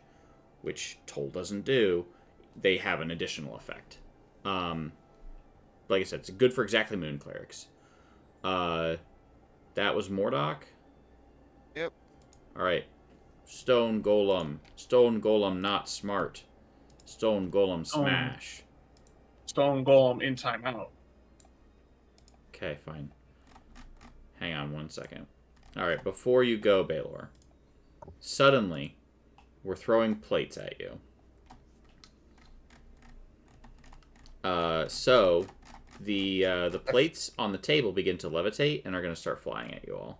which Toll doesn't do, they have an additional effect. Like I said, it's good for exactly moon clerics. That was Mordok. Yep. All right. Stone Golem. Stone Golem not smart. Stone Golem smash. Stone Golem in timeout. Okay, fine. Hang on 1 second. All right, before you go, Baylor. Suddenly, we're throwing plates at you. So the plates on the table begin to levitate and are going to start flying at you all.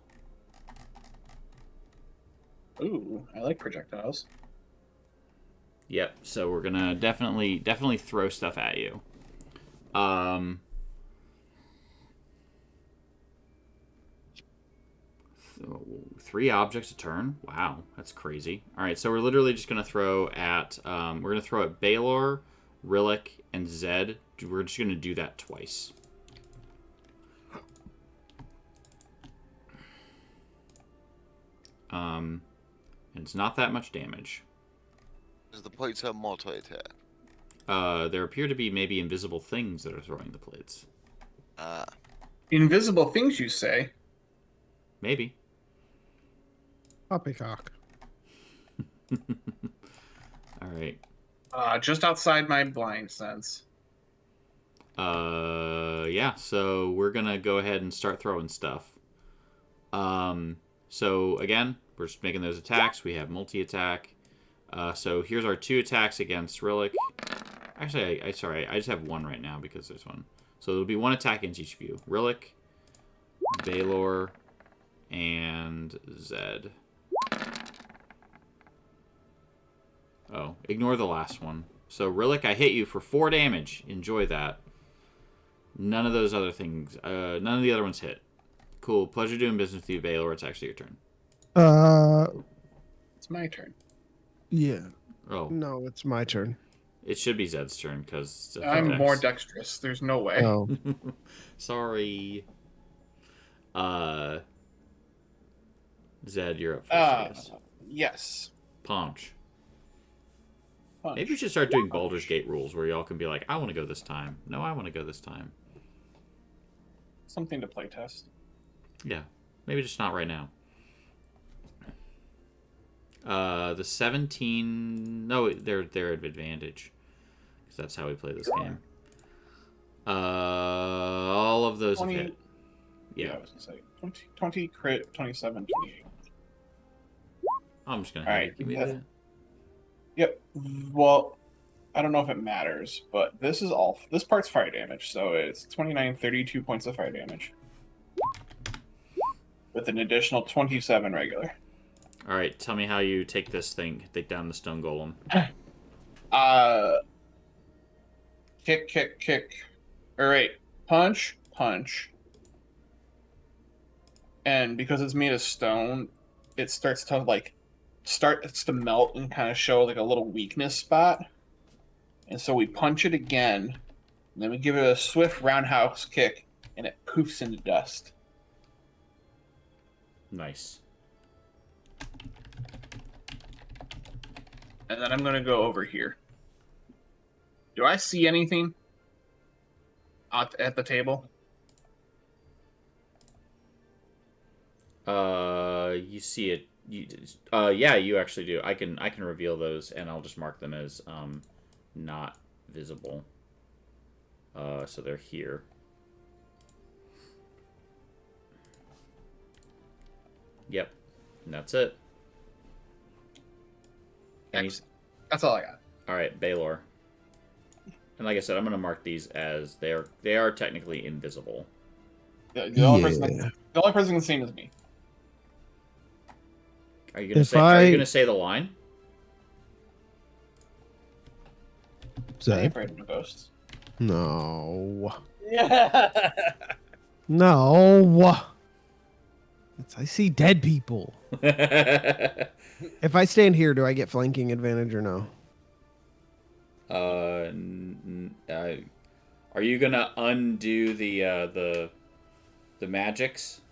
Ooh, I like projectiles. Yep. So we're gonna definitely throw stuff at you. So 3 objects a turn. Wow, that's crazy. All right, so we're literally just gonna throw at Baylor, Rillick, and Zed. We're just gonna do that twice. And it's not that much damage. Does the plates have multi-attack? There appear to be maybe invisible things that are throwing the plates. Invisible things, you say? Maybe. Poppycock. All right. Just outside my blind sense. Yeah, so we're gonna go ahead and start throwing stuff. So again, we're just making those attacks. We have multi-attack. So here's our 2 attacks against Rillick. Actually, I just have 1 right now because there's 1. So there'll be 1 attack against each of you. Rillick, Baylor, and Zed. Oh, ignore the last one. So Rillick, I hit you for 4 damage. Enjoy that. None of those other things. None of the other ones hit. Cool. Pleasure doing business with you, Baylor. It's actually your turn. It's my turn. Yeah. Oh. No, it's my turn. It should be Zed's turn because I'm more dexterous. There's no way. Oh. Sorry. Zed, you're up first. I guess. Yes. Punch. Punch. Maybe we should start doing Baldur's Gate rules where y'all can be like, I want to go this time. No, I want to go this time. Something to play test. Yeah. Maybe just not right now. The 17... No, they're at advantage. Because that's how we play this game. All of those 20, have hit. Yeah. I was going to say 20 crit, 27, 28. I'm just going to All have right, you give me yeah. that. Yep. Well, I don't know if it matters, but this part's fire damage, so it's 29, 32 points of fire damage. With an additional 27 regular. All right, tell me how you take this thing. Take down the stone golem. Kick, kick, kick. All right, punch, punch. And because it's made of stone, it starts to melt and kind of show like a little weakness spot. And so we punch it again, and then we give it a swift roundhouse kick, and it poofs into dust. Nice. And then I'm gonna go over here. Do I see anything at the table? You see it. Yeah, you actually do. I can reveal those, and I'll just mark them as not visible. So they're here. Yep, and that's it. That's all I got. All right, Baylor. And like I said, I'm gonna mark these as they are technically invisible. The only person can see is me. Are you gonna say the line? I'm afraid of the ghosts. No. Yeah. No. I see dead people. If I stand here, do I get flanking advantage or no? Are you gonna undo the magics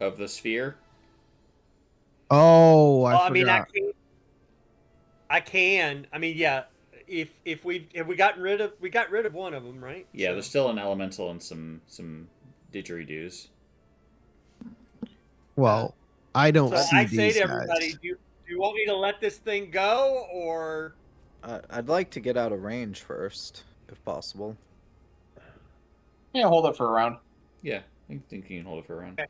of the sphere? Oh, Well, I forgot. I can. I mean, yeah. If we got rid of one of them, right? Yeah, So- there's still an elemental and some didgeridoos. Well, I don't So see I these say to guys. everybody, do you want me to let this thing go, or I'd like to get out of range first, if possible. Yeah, hold it for a round. Yeah, I think you can hold it for a round.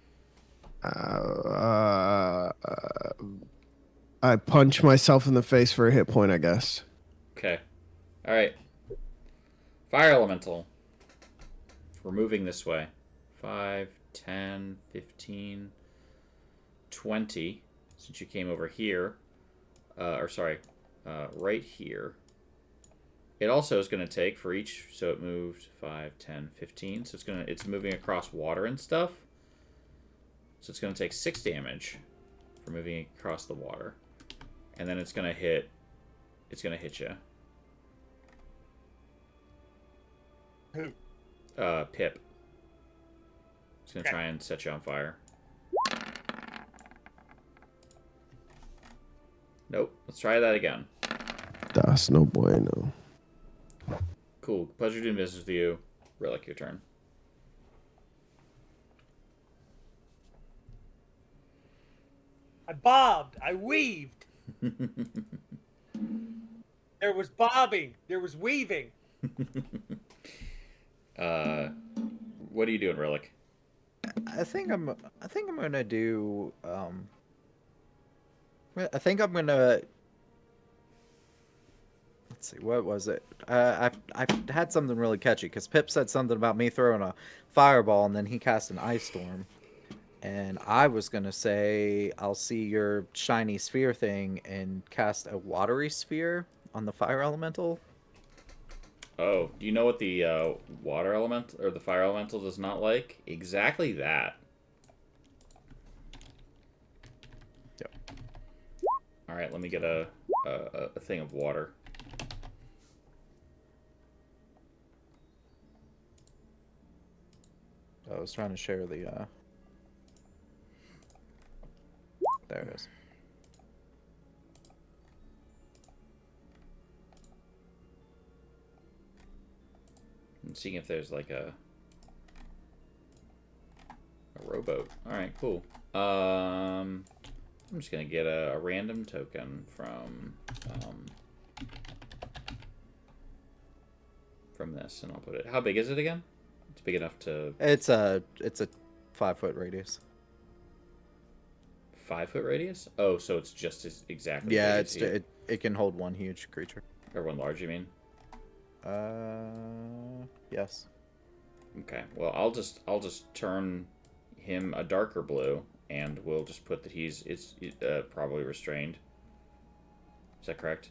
I punch myself in the face for a hit point, I guess. Okay. All right. Fire elemental. We're moving this way. 5, 10, 15, 20. Since you came over here. Right here. It also is going to take for each, so it moved 5, 10, 15. So it's moving across water and stuff. So it's going to take 6 damage for moving across the water. And then it's going to hit you. who? Pip. It's going to try and set you on fire. Nope. Let's try that again. Das no bueno. Cool. Pleasure doing business with you. Relic, your turn. I bobbed. I weaved. There was bobbing. There was weaving. What are you doing, Relic? I think I'm gonna do. I think I'm gonna. Let's see, what was it? I had something really catchy because Pip said something about me throwing a fireball and then he cast an ice storm, and I was gonna say I'll see your shiny sphere thing and cast a watery sphere on the fire elemental. Oh, do you know what the water element or the fire elemental does not like? Exactly that. Yep. All right, let me get a thing of water. I was trying to share the. There it is. I'm seeing if there's like a rowboat. All right, cool. I'm just gonna get a random token from this, and I'll put it. How big is it again? It's big enough to. It's a 5-foot radius. 5-foot radius? Oh, so it's just as exactly. Yeah, big as you- it can hold one huge creature. Or one large, you mean? Yes. Okay. Well, I'll just turn him a darker blue, and we'll just put that he's probably restrained. Is that correct?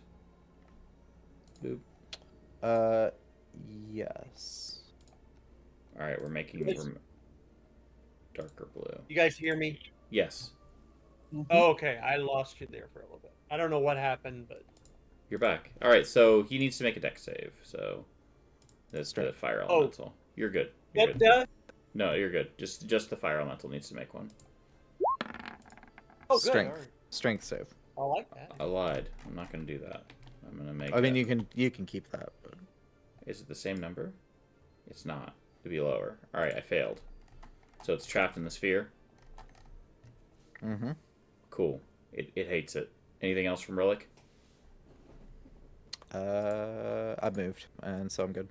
Boop. Yes. All right, we're making darker blue. You guys hear me? Yes, Oh, okay. I lost you there for a little bit. I don't know what happened, but you're back. All right, so he needs to make a dex save. So that's the fire elemental. You're good. You're what good. does? No, you're good. Just the fire elemental needs to make one. Oh, good. Strength. All right. Strength save. I like that. I lied. I'm not gonna do that. I'm gonna make. I mean, you can keep that. But... Is it the same number? It's not. It'd be lower. All right, I failed. So it's trapped in the sphere. Mm-hmm. Cool. It hates it. Anything else from Relic? I moved, and so I'm good.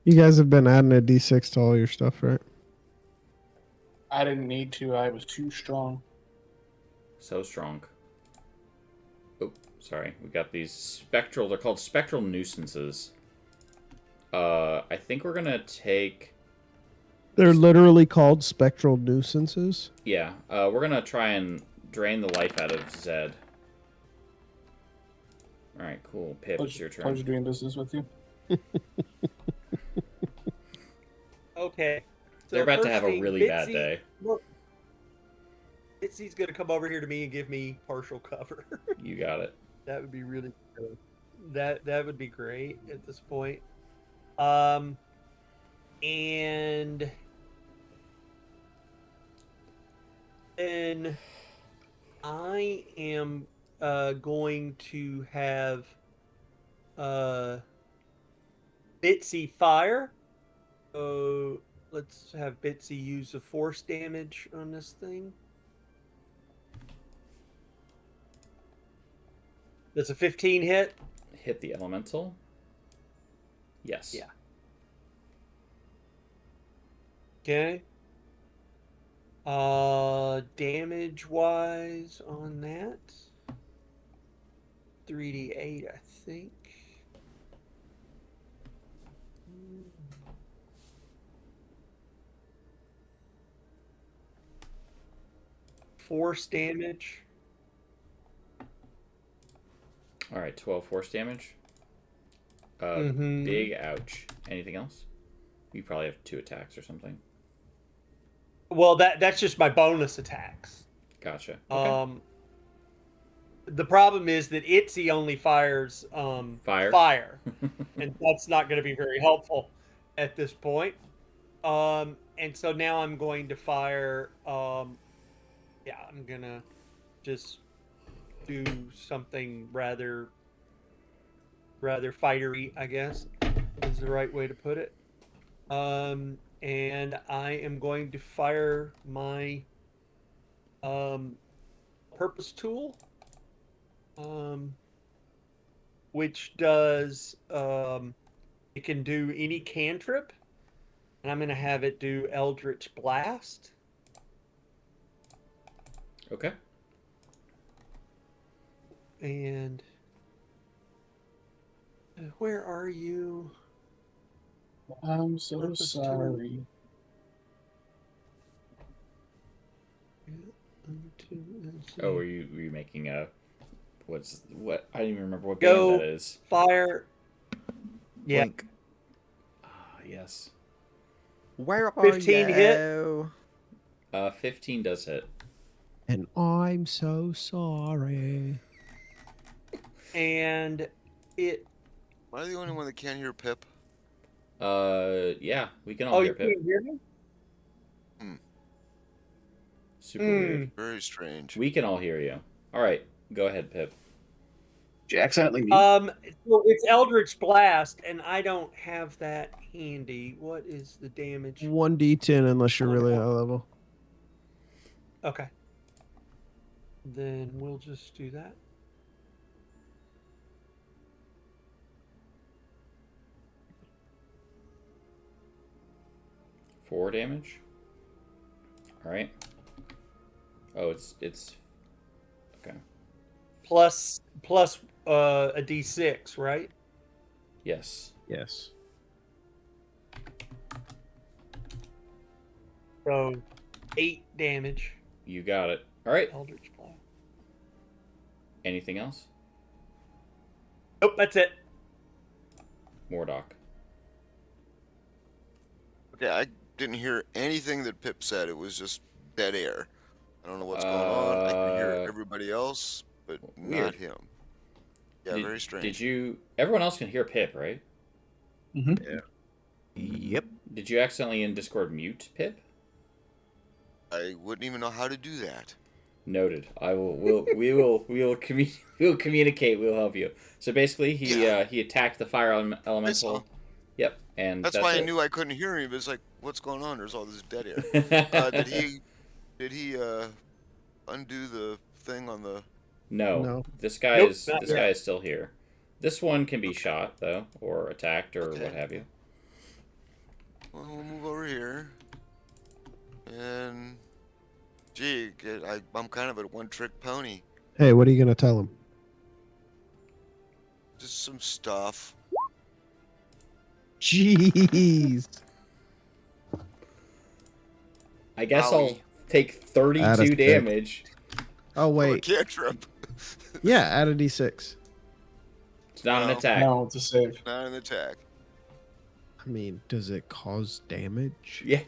You guys have been adding a D6 to all your stuff, right? I didn't need to. I was too strong. So strong. Oh, sorry. We got these spectral. They're called spectral nuisances. I think we're gonna take. They're literally called spectral nuisances. Yeah. We're gonna try and drain the life out of Zed. All right. Cool. Pip, it's your turn. Pleasure doing business with you. Okay. So They're about to first have a thing, really bad Bitsy- day. Look, Bitsy's gonna come over here to me and give me partial cover. You got it. That would be really good. That would be great at this point. And then I am going to have Bitsy fire. So let's have Bitsy use the force damage on this thing. That's a 15 hit. Hit the elemental. Yes. Yeah. Okay. Damage wise on that, 3d8, I think. Force damage. All right. 12 force damage. Mhm. Big ouch. Anything else? You probably have 2 attacks or something. Well, that's just my bonus attacks. Gotcha. Okay. The problem is that Itzy only fires fire, and that's not going to be very helpful at this point. And so now I'm going to fire. I'm gonna just do something rather fightery, I guess, is the right way to put it. And I am going to fire my purpose tool, which does it can do any cantrip, and I'm going to have it do Eldritch Blast. Okay. And where are you? I'm so Purpose tool. sorry. Oh, were you making a what? I don't even remember what Go. band that is. Fire. Yeah. Blink. Ah, yes. Where are 15 hit. you? 15 does hit. And I'm so sorry. And it. Am I the only one that can't hear Pip? Yeah, we can all Oh, hear you Pip. can't hear me? Super weird. Very strange. We can all hear you. All right, go ahead, Pip. Did you accidentally mute? So it's Eldritch Blast, and I don't have that handy. What is the damage? 1d10 unless you're really high level. Okay. Then we'll just do that. Four damage. All right. Oh, it's okay. Plus a d6, right? Yes. Yes. So 8 damage. You got it. All right. Eldritch Blast. Anything else? Nope, that's it. Mordock. Okay, I didn't hear anything that Pip said. It was just dead air. I don't know what's going on. I can hear everybody else, but weird. not him. Yeah, very strange. Did you... Everyone else can hear Pip, right? Mm-hmm. Yeah. Yep. Did you accidentally in Discord mute Pip? I wouldn't even know how to do that. Noted. We will communicate. We'll help you. So basically, he attacked the fire elemental. Yep, and that's why I knew I couldn't hear him. It's like, what's going on? There's all this dead air. Did he undo the thing on the? No. This guy is still here. This one can be shot though, or attacked, or what have you. Well, we'll move over here. And gee, I'm kind of a one-trick pony. Hey, what are you gonna tell him? Just some stuff. Jeez. I guess Owie. I'll take 32 damage. Oh Oh, a wait. cantrip. Yeah, add a d6. It's not an No. attack. No, it's a save. Not an attack. I mean, does it cause damage? Yeah.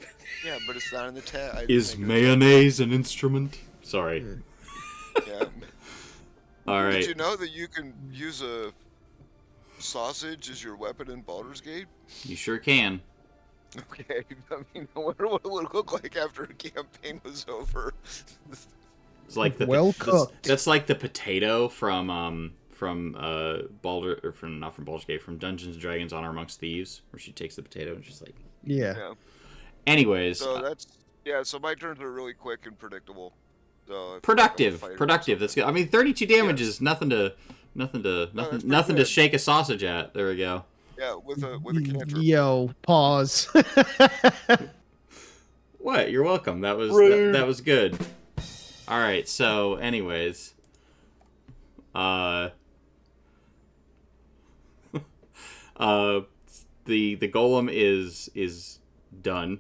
Yeah, but it's not an attack. Is mayonnaise an instrument? Sorry. Yeah. All right. Did you know that you can use a sausage as your weapon in Baldur's Gate? You sure can. Okay, I mean, I wonder what it would look like after a campaign was over. It's like the Well cooked. That's like the potato from Baldur, or not from Baldur's Gate, from Dungeons and Dragons: Honor Amongst Thieves, where she takes the potato and she's like. Yeah. Anyways. So so my turns are really quick and predictable. So Productive. That's good. I mean, 32 damage is nothing to shake a sausage at. There we go. Yeah, with a cantrip. Yo, pause. What? You're welcome. That was that was good. All right. So, anyways, the golem is done.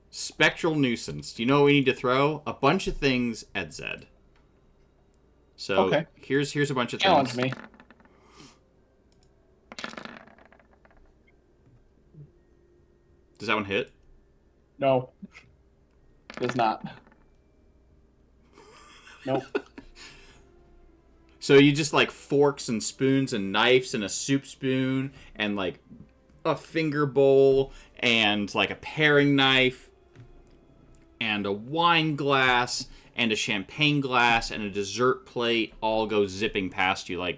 Spectral nuisance. Do you know what we need to throw? A bunch of things at Zed. So Okay. here's a bunch of Challenge things. me. Does that one hit? No. Does not. Nope. So you just like forks and spoons and knives and a soup spoon and like a finger bowl and like a paring knife and a wine glass and a champagne glass and a dessert plate all go zipping past you, like,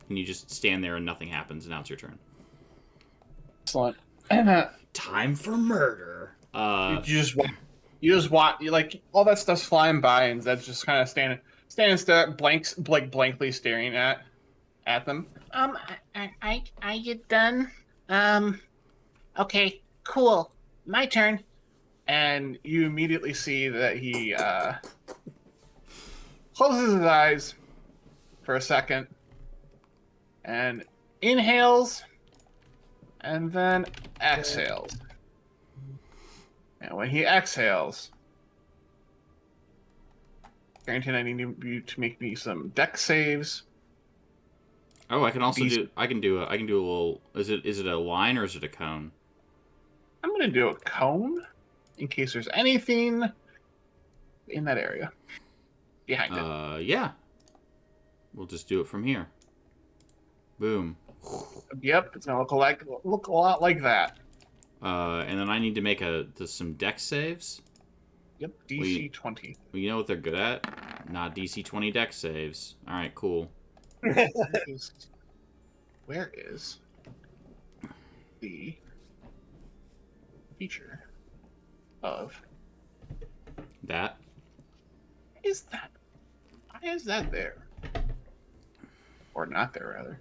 and you just stand there and nothing happens, and now it's your turn. Excellent. Time for murder. You just watch. You like all that stuff's flying by, and that's just kind of standing still, blankly staring at them. I get done. Okay, cool. My turn. And you immediately see that he closes his eyes for a second and inhales and then exhales. And when he exhales, Carrington, I need you to make me some deck saves. Oh, I can also do a little. Is it a line or is it a cone? I'm gonna do a cone in case there's anything in that area behind it. Yeah. We'll just do it from here. Boom. Yep, it's gonna look a lot like that. And then I need to make some deck saves. Yep, DC 20. Well, you know what they're good at? Not DC 20 deck saves. All right, cool. Where is the feature of That. why is that there? Or not there, rather.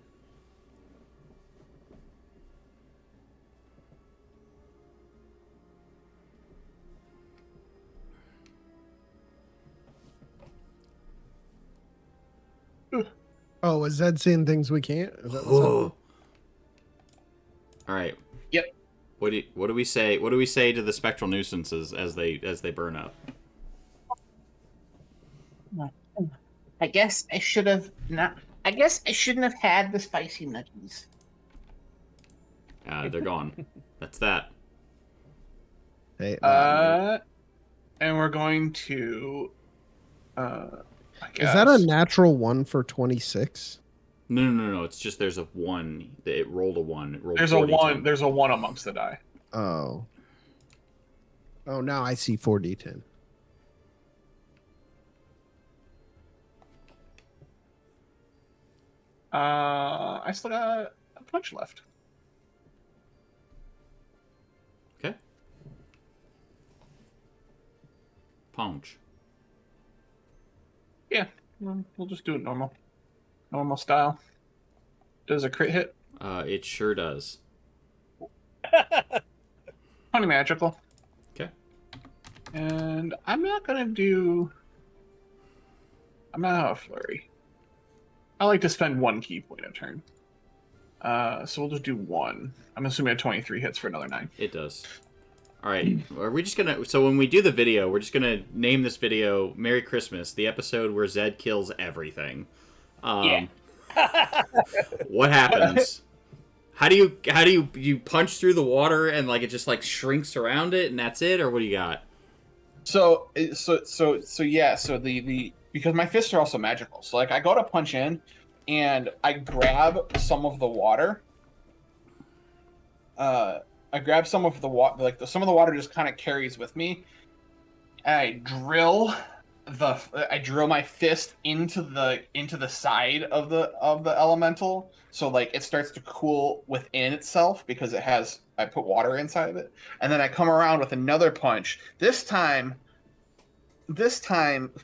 Oh, is Zed seeing things we can't? Is that what's All right. Yep. What do we say? What do we say to the spectral nuisances as they burn up? I guess I should have not. I guess I shouldn't have had the spicy nuggies. They're gone. That's that. Hey, And we're going to. I guess. is that a natural one for 26? No. It's just there's a 1. It rolled a 1. It rolled There's a 4d10. 1. There's a 1 amongst the die. Oh. Oh, now I see 4d10. I still got a punch left. Okay. Punch. Yeah, we'll just do it normal style. Does a crit hit? It sure does. 20 magical. Okay. And I'm not gonna have a flurry. I like to spend 1 key point a turn. So we'll just do 1. I'm assuming a 23 hits for another 9. It does. All right. Are we just gonna? So when we do the video, we're just gonna name this video "Merry Christmas," the episode where Zed kills everything. Yeah. What happens? How do you punch through the water and like it just like shrinks around it and that's it, or what do you got? So yeah. So the because my fists are also magical. So like I go to punch in, and I grab some of the water. I grab some of the water, like some of the water just kind of carries with me. And I drill my fist into the side of the elemental, so like it starts to cool within itself because I put water inside of it, and then I come around with another punch. This time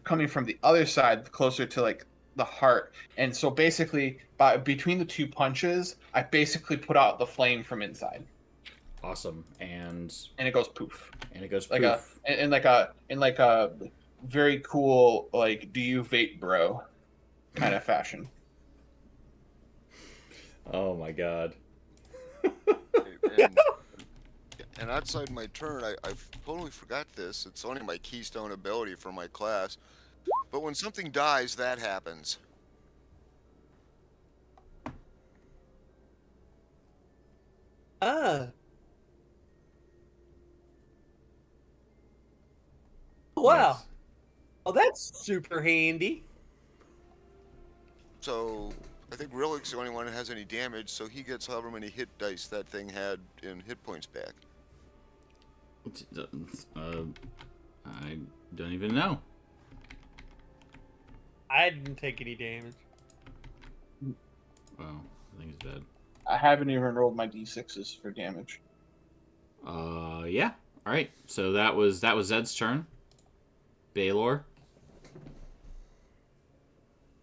coming from the other side, closer to like the heart, and so basically between the 2 punches, I basically put out the flame from inside. Awesome. And it goes poof. And it goes like poof. in like a very cool, like, do you vape, bro, kind of fashion. Oh my god. And outside my turn, I totally forgot this. It's only my keystone ability for my class. But when something dies, that happens. Wow. Yes. Oh, that's super handy. So I think Rilik's the only one that has any damage, so he gets however many hit dice that thing had in hit points back. I don't even know. I didn't take any damage. Well, I think he's dead. I haven't even rolled my d6s for damage. Yeah. All right. So that was Zed's turn. Baylor.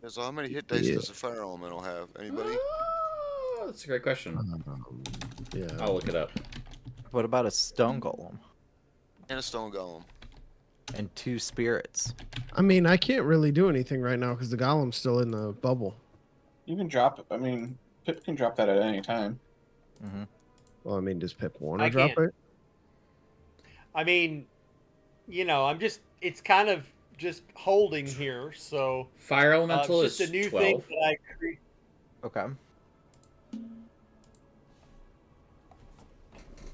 Yeah, so how many hit dice does a fire elemental have? Anybody? That's a great question. Yeah. I'll look it up. What about a stone golem And a stone golem. and 2 spirits? I mean, I can't really do anything right now because the golem's still in the bubble. You can drop it. I mean, Pip can drop that at any time. Mm-hmm. Well, I mean, does Pip want I to drop can't. it? I mean, it's kind of just holding here, so Fire elemental it's is just a new 12. thing that I create. Okay.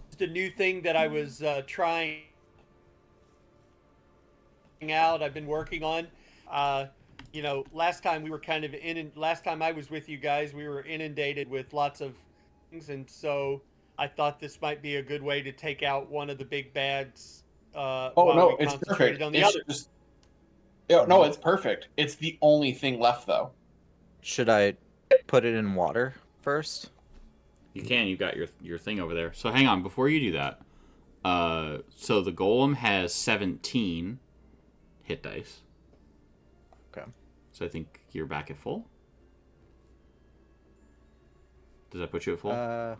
Just a new thing that I was trying out. I've been working on. Last time we were kind of last time I was with you guys, we were inundated with lots of things, and so I thought this might be a good way to take out one of the big bads. Oh while no, we it's concentrated perfect. on the It's other. just, yeah, no, it's perfect. It's the only thing left, though. Should I put it in water first? You can. You've got your thing over there. So hang on. Before you do that, so the golem has 17 hit dice. Okay. So I think you're back at full. Does that put you at full?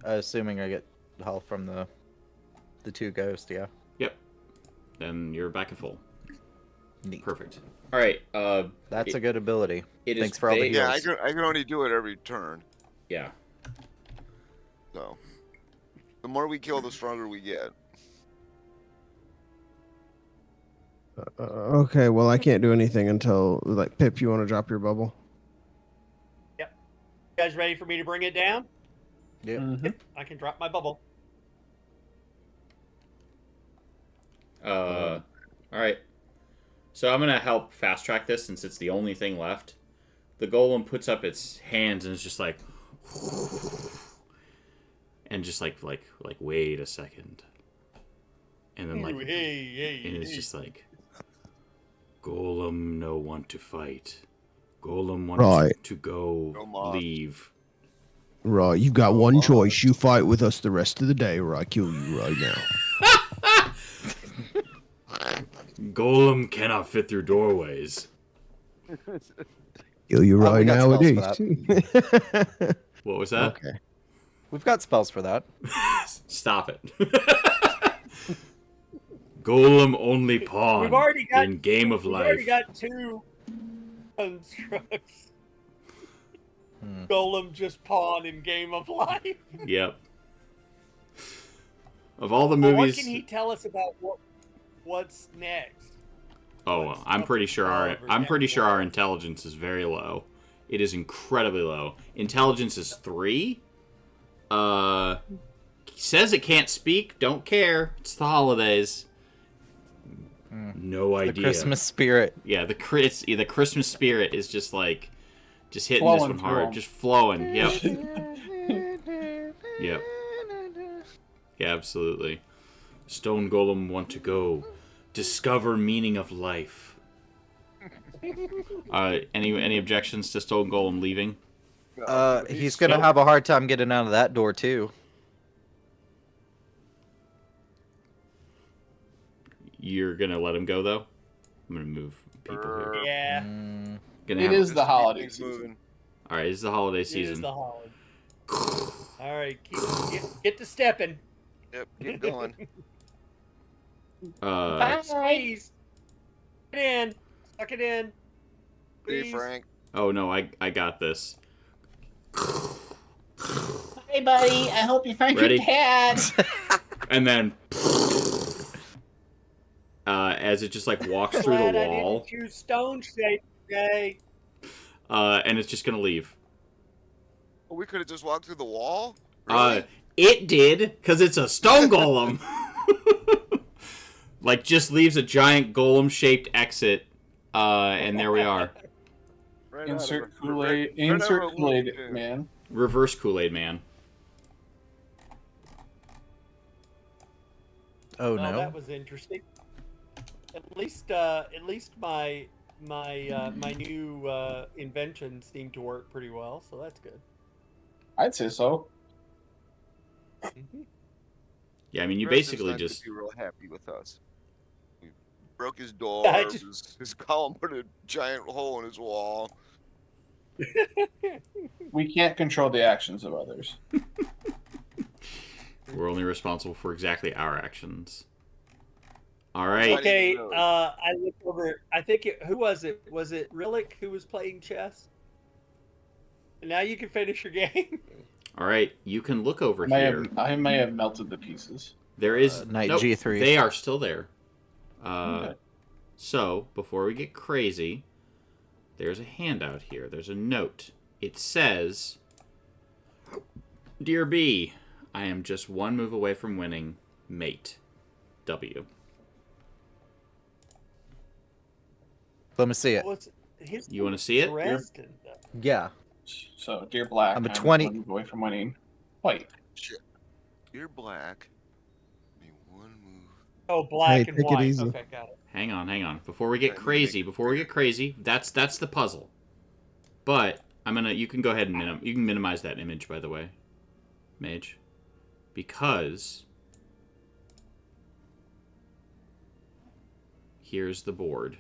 Assuming I get health from the 2 ghosts, yeah. Yep. Then you're back at full. Neat. Perfect. All right. That's a good ability. It Thanks is for all the vague. heals. Yeah, I can only do it every turn. Yeah. So the more we kill, the stronger we get. Okay, well, I can't do anything until, like, Pip, you want to drop your bubble? You guys ready for me to bring it down? Yep. Mhm. I can drop my bubble. All right. So I'm gonna help fast track this since it's the only thing left. The golem puts up its hands and is just like, and just like wait a second, and then like, Hey, and it's just like, golem no want to fight, golem want Right. to go Go, Mom. leave. Right, you've got one choice. You fight with us the rest of the day, or I kill you right now. Golem cannot fit through doorways. Kill you Oh, we right got spells nowadays. What was that? Okay. We've got spells for that. Stop it. Golem only pawn We've already got in Game of We've Life. already got 2 constructs. Golem just pawn in Game of Life. Yep. Of all the Well, what movies, can he tell us about what's next? oh, I'm pretty sure Oliver's I'm pretty next sure our one? intelligence is very low. It is incredibly low. Intelligence is 3. Says it can't speak. Don't care. It's the holidays. No The idea. Christmas spirit. Yeah, the Christmas spirit is just like, just hitting Flowing this one through hard, 'em. just flowing. Yep. Yep. Yeah, absolutely. Stone Golem want to go discover meaning of life. Any objections to Stone Golem leaving? He's gonna have a hard time getting out of that door too. You're gonna let him go though. I'm gonna move people here. Yeah, Gonna It have- is the holiday Things season. moving. All right. This is the holiday it is season. the holiday. All right, get to stepping. Yep, keep going. Squeeze. Get in. Suck it in. Hey, Please. Frank. Oh no, I got this. Hey, buddy. I hope you find Ready? your dad. And then, as it just like walks through the Glad I wall, didn't choose stone shape today. and it's just gonna leave. We could have just walked through the wall. It did, because it's a stone golem. Like, just leaves a giant golem-shaped exit, and there we are. Right Insert out of a- Kool-Aid. right out of Insert a Kool-Aid, Looney Tunes. man. Reverse Kool-Aid Man. Oh Well, no. that was interesting. At least my new inventions seem to work pretty well, so that's good. I'd say so. Yeah, I mean, you Chris is basically not gonna just... be real happy with us. We broke his door. I just- His column put a giant hole in his wall. We can't control the actions of others. We're only responsible for exactly our actions. All right. Okay, Really? I looked over. I think who was it? Was it Rillick who was playing chess? And now you can finish your game. All right. You can look over I here. may have melted the pieces. There is... Knight nope, G3. They are still there. Okay. So, before we get crazy, there's a handout here. There's a note. It says, Dear B, I am just one move away from winning. Mate. W. Let me see it. What's his You want to see it? Dresden, though. Yeah. So, dear Black, I'm a 20 one move away from winning. White. Shit. You're black. Be one move. Oh, black Hey, and take it white. easy. Okay, got it. Hang on. Before we get crazy, that's the puzzle. But you can go ahead and you can minimize that image, by the way, Mage, because here's the board.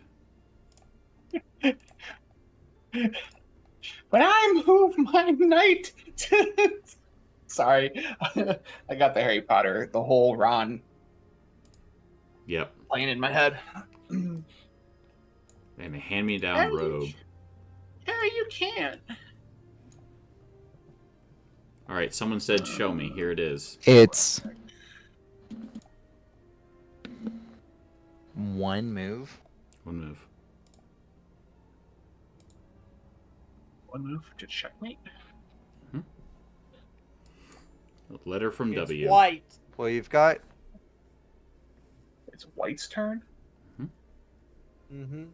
But I move my knight to... Sorry. I got the Harry Potter, the whole Ron Yep. playing in my head. And a hand-me-down robe. Harry, you can't. All right, someone said, "Show me." Here it is. It's one move. One move. One move to checkmate. A letter from It's W. white. Well, you've got It's White's turn. Mm-hmm.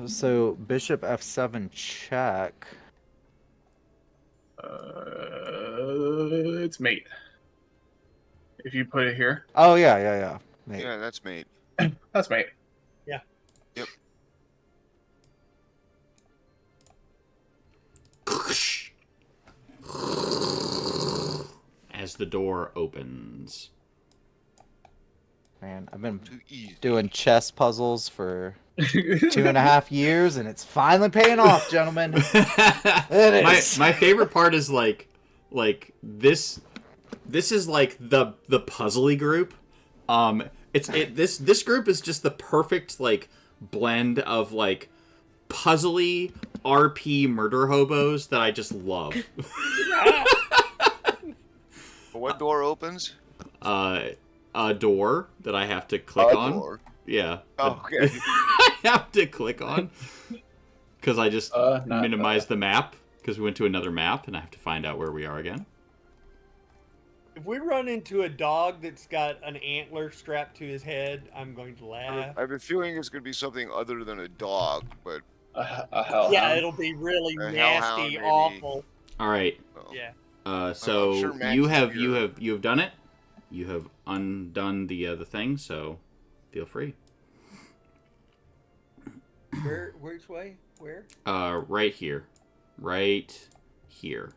so bishop f7 check. It's mate. If you put it here, Oh yeah. Mate. Yeah, that's mate. that's mate. Yeah. Yep. As the door opens. Man, I've been Too easy. doing chess puzzles for 2.5 years, and it's finally paying off, gentlemen. It is. My favorite part is like this. This is like the puzzly group. This group is just the perfect like blend of like puzzly RP murder hobos that I just love. What door opens? A door that I have to click on. Door. Yeah. Oh, okay. I have to click on because I just Not minimized the map because we went to another map and I have to find out where we are again. If we run into a dog that's got an antler strapped to his head, I'm going to laugh. I have a feeling it's going to be something other than a dog, but a hellhound. Yeah, it'll be really A nasty, hellhound, maybe. awful. All right. oh. Yeah. So I'm sure Max you is have here. done it. You have undone the thing. So feel free. Which way? Where? Right here. Right here.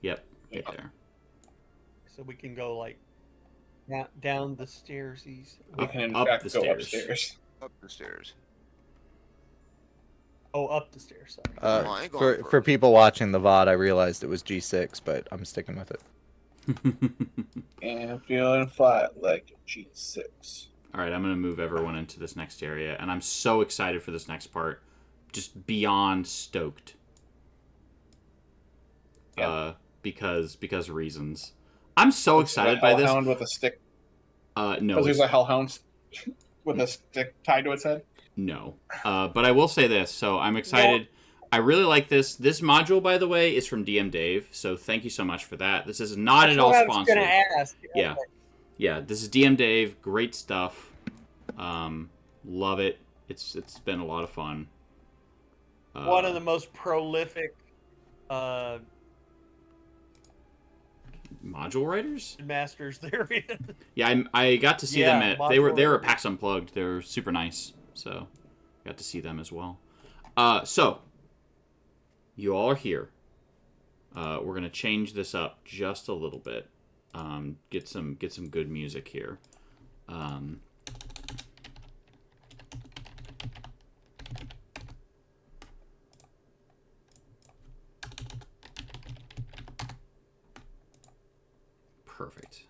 Yep. Right there. So we can go like down the stairs. We can in Up fact the go stairs. upstairs. Up the stairs. Oh, up the stairs. Sorry. Oh, I ain't going For first. people watching the VOD, I realized it was G6, but I'm sticking with it. And feeling flat like a G6. All right, I'm going to move everyone into this next area, and I'm so excited for this next part. Just beyond stoked. Yeah. Because reasons. I'm so excited by this. Hellhound with a stick. No, Because there's a hellhound with a stick tied to its head. no. But I will say this. So I'm excited. I really like this. This module, by the way, is from DM Dave. So thank you so much for that. This is not at all That's what sponsored. I was gonna ask. Yeah. Yeah, this is DM Dave. Great stuff. Love it. It's been a lot of fun. One of the most prolific module writers. masters there is. Yeah, I got to see Yeah, them at they were module at PAX Unplugged. They're super nice, so got to see them as well. So you all are here. We're gonna change this up just a little bit. Get some good music here. Perfect.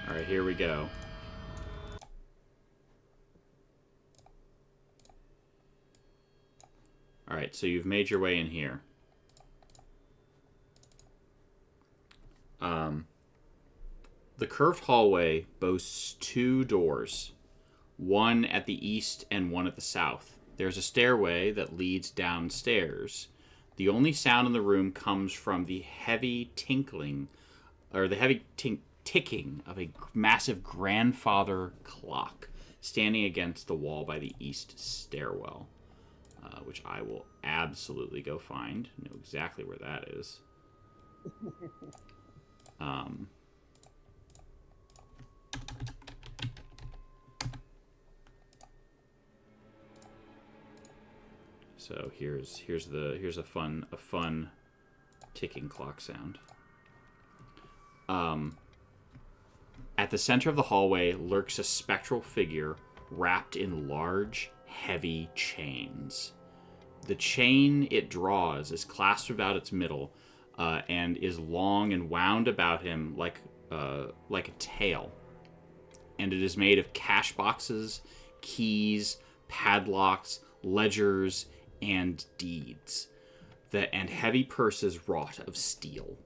All right, here we go. All right, so you've made your way in here. The curved hallway boasts 2 doors, one at the east and one at the south. There's a stairway that leads downstairs. The only sound in the room comes from the heavy ticking of a massive grandfather clock standing against the wall by the east stairwell, which I will absolutely go find. Know exactly where that is. So here's a fun ticking clock sound. At the center of the hallway lurks a spectral figure wrapped in large, heavy chains. The chain it draws is clasped about its middle, and is long and wound about him like a tail. And it is made of cash boxes, keys, padlocks, ledgers, and deeds, and heavy purses wrought of steel.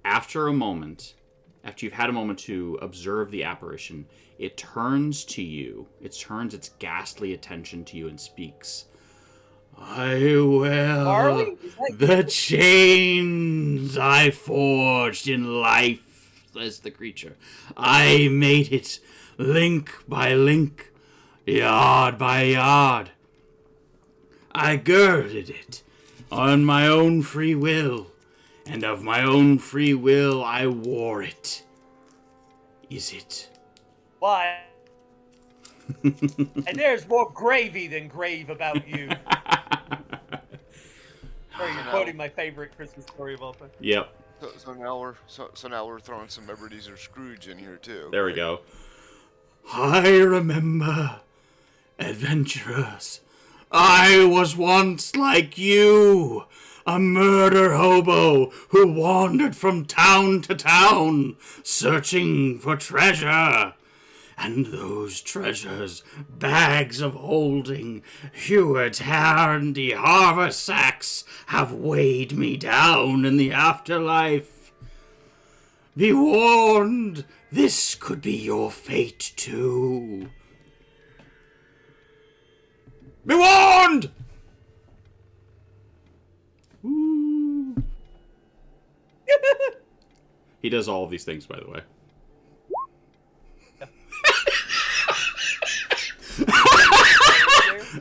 After you've had a moment to observe the apparition, it turns to you. It turns its ghastly attention to you and speaks. I will. Marley? The chains I forged in life, says the creature. I made it link by link, yard by yard. I girded it on my own free will, and of my own free will I wore it. Is it? Why? And there's more gravy than grave about you. Sorry, you're quoting my favorite Christmas story of all time. Yep. So now we're throwing some Ebenezer Scrooge in here too. There we go. I remember, adventurers. I was once like you, a murder hobo who wandered from town to town, searching for treasure. And those treasures, bags of holding, Hewart handy haversacks, have weighed me down in the afterlife. Be warned, this could be your fate too. Be warned! Ooh. He does all of these things, by the way.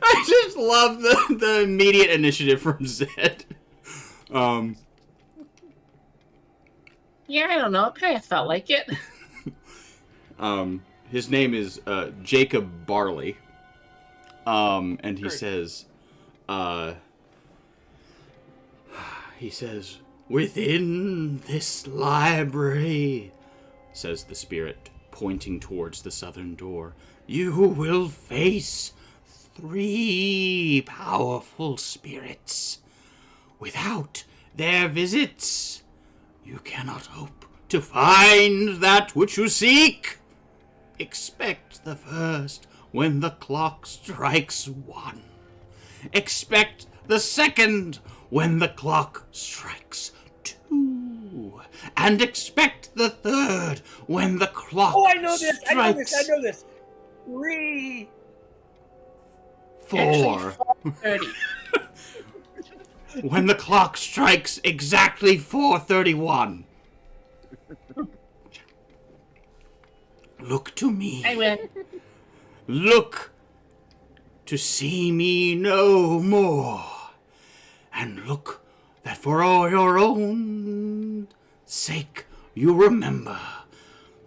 I just love the immediate initiative from Zed. Yeah, I don't know. It kind of felt like it. His name is Jacob Barley. And he says, within this library, says the spirit, pointing towards the southern door, you will face 3 powerful spirits. Without their visits, you cannot hope to find that which you seek. Expect the first when the clock strikes 1. Expect the second when the clock strikes 2. And expect the third when the clock Oh, I know this! strikes I know this! 3. 4. 30. When the clock strikes exactly 4:31. Look to me. I win. Look to see me no more. And look that for all your own sake you remember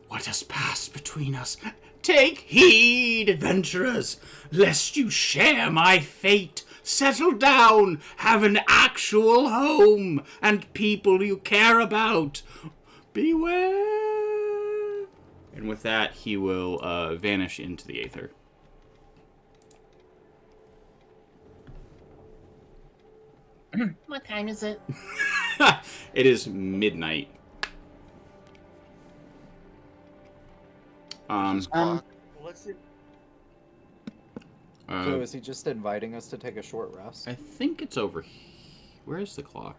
what has passed between us. Take heed, adventurers, lest you share my fate. Settle down, have an actual home, and people you care about. Beware. And with that, he will vanish into the aether. What time is it? It is midnight. Clock. Let's see. So is he just inviting us to take a short rest? I think it's over. Where is the clock?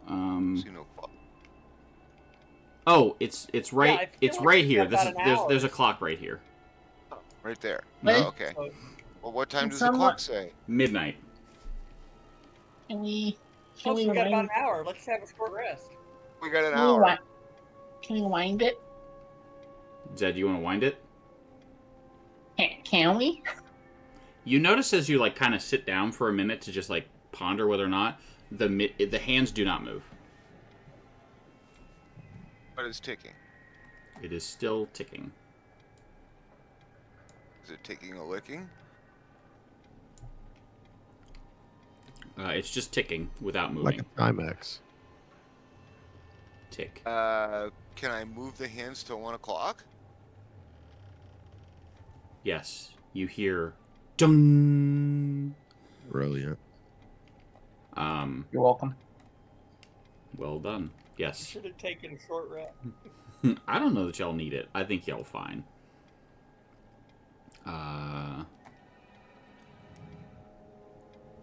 See no clock. Oh, it's right. Yeah, I feel It's like right it's here. got This about is an there's a hour. clock right here. Right there. What? Oh, okay. Oh. Well, what time Can does the someone- clock say? Midnight. Can we? Oh, Can so we we got about wind? an hour. Let's have a short rest. We got an Can we, hour. wi- can we wind it? Zed, do you want to wind it? Can we? You notice as you like kind of sit down for a minute to just like ponder whether or not the hands do not move. But it's ticking. It is still ticking. Is it taking a licking? It's just ticking without moving. Like a Timex. Tick. Can I move the hands to 1 o'clock? Yes, you hear dung. Brilliant. You're welcome. Well done. Yes. Should have taken a short rest. I don't know that y'all need it. I think y'all fine.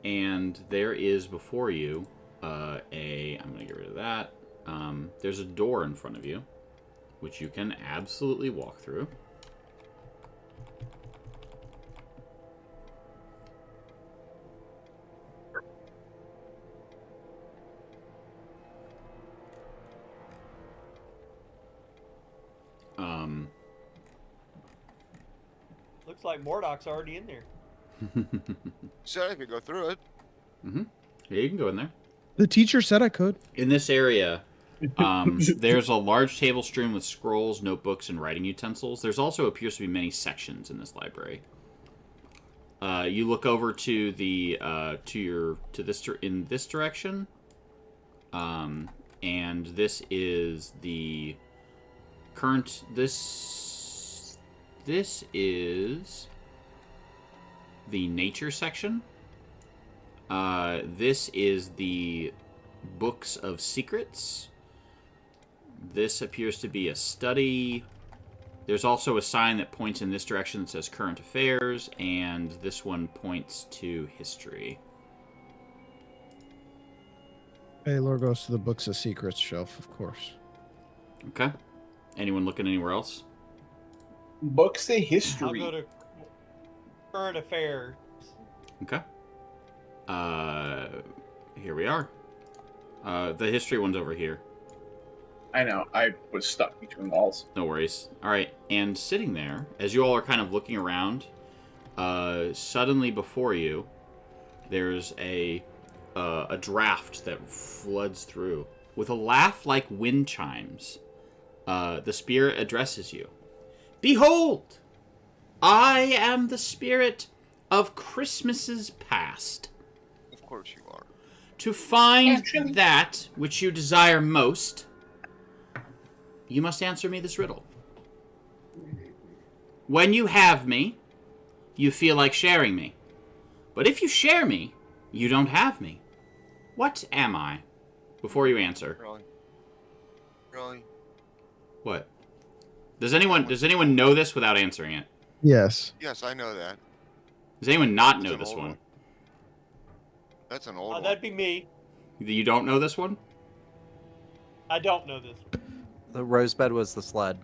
And there is before you I'm going to get rid of that. There's a door in front of you, which you can absolutely walk through. Looks like Mordoc's already in there. So I could go through it. Yeah, you can go in there. The teacher said I could. In this area, there's a large table strewn with scrolls, notebooks, and writing utensils. There's also appears to be many sections in this library. You look over to the in this direction, and this is the current. This is the nature section. This is the books of secrets. This appears to be a study. There's also a sign that points in this direction that says current affairs, and this one points to history. Baylor goes to the books of secrets shelf, of course. Okay. Anyone looking anywhere else? Books of I'll history. go to current affairs. Okay. Here we are. The history one's over here. I know. I was stuck between walls. No worries. All right. And sitting there, as you all are kind of looking around, suddenly before you, there's a draft that floods through. With a laugh like wind chimes, the spirit addresses you. Behold! I am the spirit of Christmases past. Of course you are. To find Actually- that which you desire most, you must answer me this riddle. When you have me, you feel like sharing me. But if you share me, you don't have me. What am I? Before you answer. Really? Really? What? Does anyone know this without answering it? Yes. Yes, I know that. Does anyone not That's know an this old one? one. That's an old one. That'd be me. You don't know this one? I don't know this. The rosebud was the sled.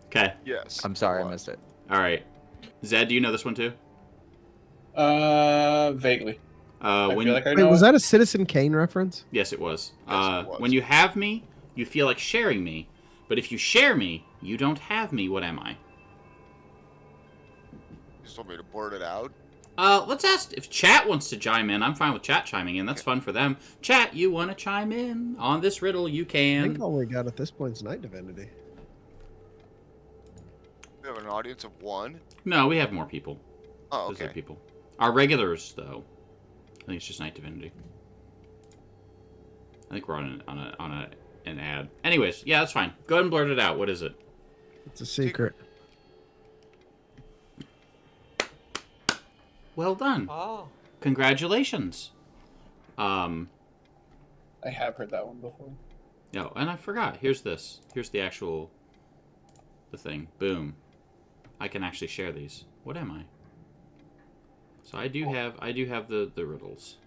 Okay. Yes. I'm sorry, I Go on. missed it. All right. Zed, do you know this one too? Vaguely. I When feel like I Wait, know. was that a Citizen Kane reference? Yes, it was. Yes, it was. When you have me, you feel like sharing me. But if you share me, you don't have me. What am I? You just told me to blurt it out. Let's ask if chat wants to chime in. I'm fine with chat chiming in. That's fun for them. Chat, you want to chime in on this riddle? You I think can. all we got at this point is Night Divinity. We have an audience of one. No, we have more people. Oh, Those are okay. people. Our regulars, though, I think it's just Night Divinity. I think we're on an ad. Anyways, yeah, that's fine. Go ahead and blurt it out. What is it? It's a secret. Well done. Oh. Congratulations. I have heard that one before. No, and I forgot. Here's this. Here's the actual the thing. Boom. I can actually share these. What am I? So I do have the riddles.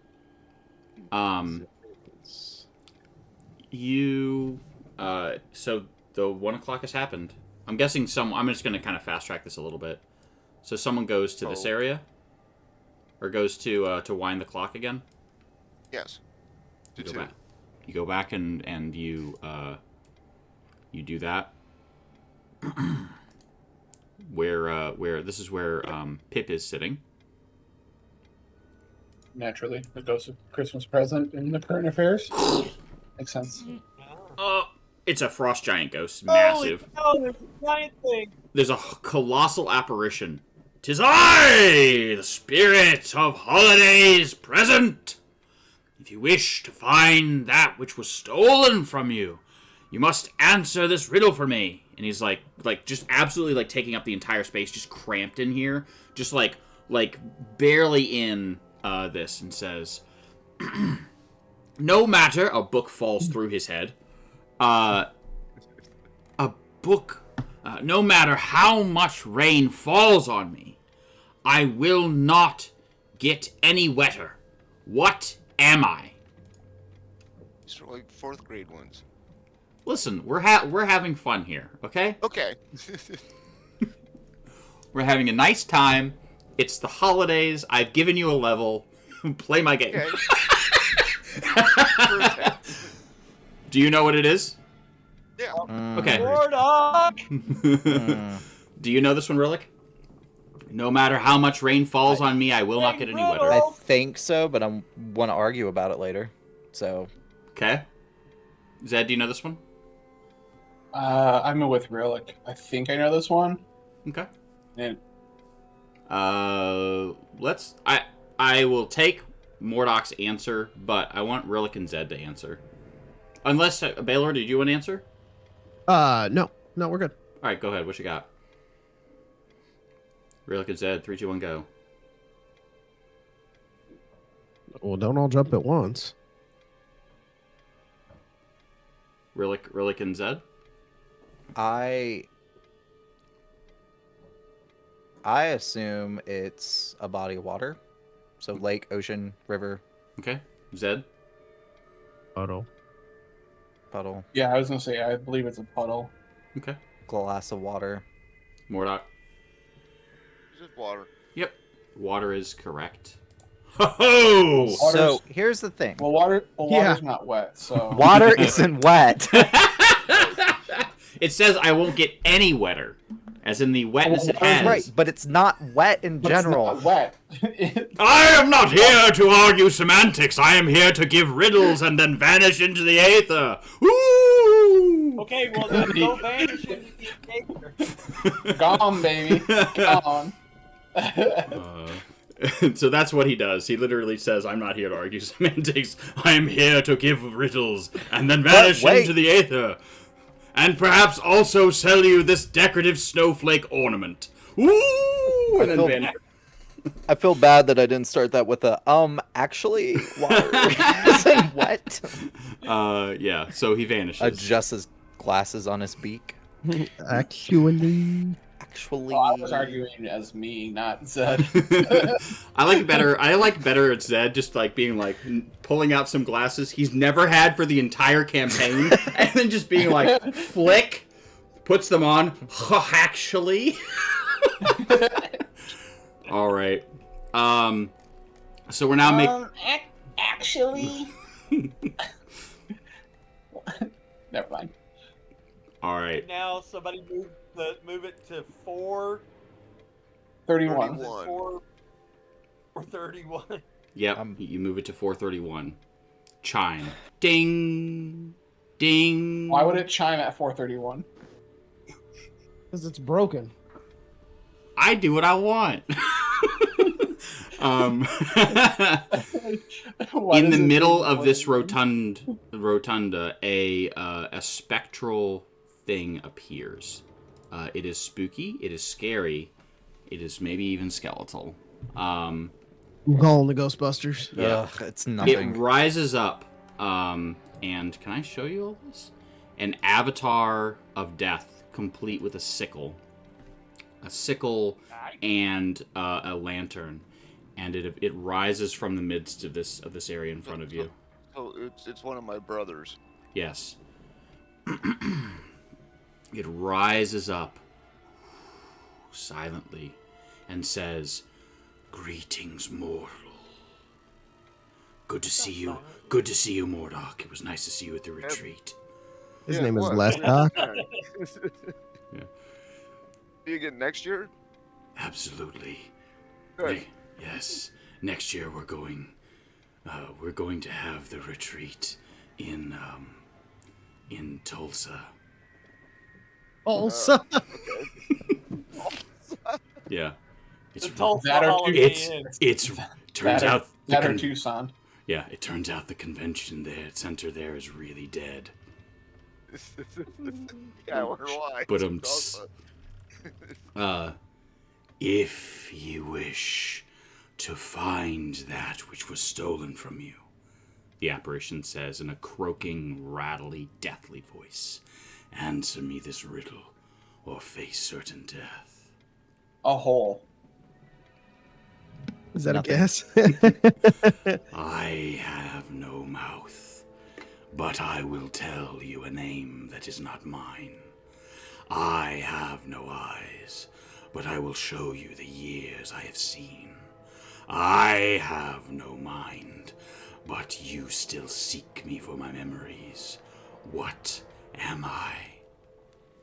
You so the 1 o'clock has happened. I'm guessing I'm just gonna kind of fast track this a little bit. So someone goes to this Oh. area? Or goes to wind the clock again? Yes. You To go two. back. You go back and you do that. where this is where Pip is sitting. Naturally, it goes to Christmas present in the current affairs. Makes sense. It's a frost giant ghost, massive. Oh, there's a giant thing. There's a colossal apparition. 'Tis I, the spirit of holidays present. If you wish to find that which was stolen from you, you must answer this riddle for me. And he's like just absolutely like taking up the entire space, just cramped in here, just like barely in this, and says, "No matter." A book falls through his head. A book. No matter how much rain falls on me, I will not get any wetter. What am I? These are like 4th grade ones. Listen, we're having fun here, okay? Okay. We're having a nice time. It's the holidays. I've given you a level. Play my game. Okay. Do you know what it is? Yeah. Okay. Mordok! Do you know this one, Relic? No matter how much rain falls on me, I will not get any wetter. I think so, but I want to argue about it later. So. Okay. Zed, do you know this one? I'm with Relic. I think I know this one. Okay. And I will take Mordok's answer, but I want Relic and Zed to answer. Unless Baylor, did you want to answer? No, we're good. All right, go ahead. What you got? Relic and Zed, 3, 2, 1, go. Well, don't all jump at once. Relic and Zed. I assume it's a body of water. So lake, ocean, river, Okay. Zed. Puddle. puddle, yeah, I was gonna say I believe it's a puddle. Okay. glass of water. Mordok. It's just water. Yep. Water is correct. Ho-ho! Water's- So here's the thing. Well, water's Yeah. not wet, so Water isn't wet. It says I won't get any wetter. As in the wetness it Well, has. Right, but it's not wet in but it's general. not wet. I am not here to argue semantics. I am here to give riddles and then vanish into the aether. Woo! Okay, well then go vanish into the aether. Gone, baby. Gone. So that's what he does. He literally says, I'm not here to argue semantics. I am here to give riddles and then vanish wait. into the aether. And perhaps also sell you this decorative snowflake ornament. Woo! And then feel- vanish. I feel bad that I didn't start that with a actually water isn't wet. Yeah, so he vanishes. Adjusts his glasses on his beak. Actually. Actually, Well, I was arguing as me, not Zed. I like better at Zed just like being like pulling out some glasses he's never had for the entire campaign and then just being like flick, puts them on. Actually. All right. So we're now making. Actually, Never mind. All right. Now somebody move it to 4. 31. 31. 4 or 31. Yep. You move it to 431. Chime. Ding. Ding. Why would it chime at 4:31? Because it's broken. I do what I want. In the middle of this rotunda, a spectral thing appears. It is spooky. It is scary. It is maybe even skeletal. I'm calling the Ghostbusters. Yeah. Ugh, it's nothing. It rises up. And can I show you all this? An avatar of death, complete with a sickle. A sickle and a lantern. And it rises from the midst of this area in front of you. Oh, it's one of my brothers. Yes. It rises up silently and says, "Greetings, mortal. Good to see you. Good to see you, Mordok. It was nice to see you at the retreat." His name is what? Lesdoc. Yeah. See you again next year? Absolutely. Good. Yes. Next year we're going to have the retreat in Tulsa. Also. Yeah. It's The Tulsa That or Holiday it's Inn. it's turns out the That or con- Tucson. yeah, it turns out the convention center there is really dead. Yeah, I wonder why. But Also, if you wish to find that which was stolen from you, the apparition says in a croaking, rattly, deathly voice, answer me this riddle, or face certain death. A hole. Is that Nothing. a guess? I have no mouth, but I will tell you a name that is not mine. I have no eyes, but I will show you the years I have seen. I have no mind, but you still seek me for my memories. What am I?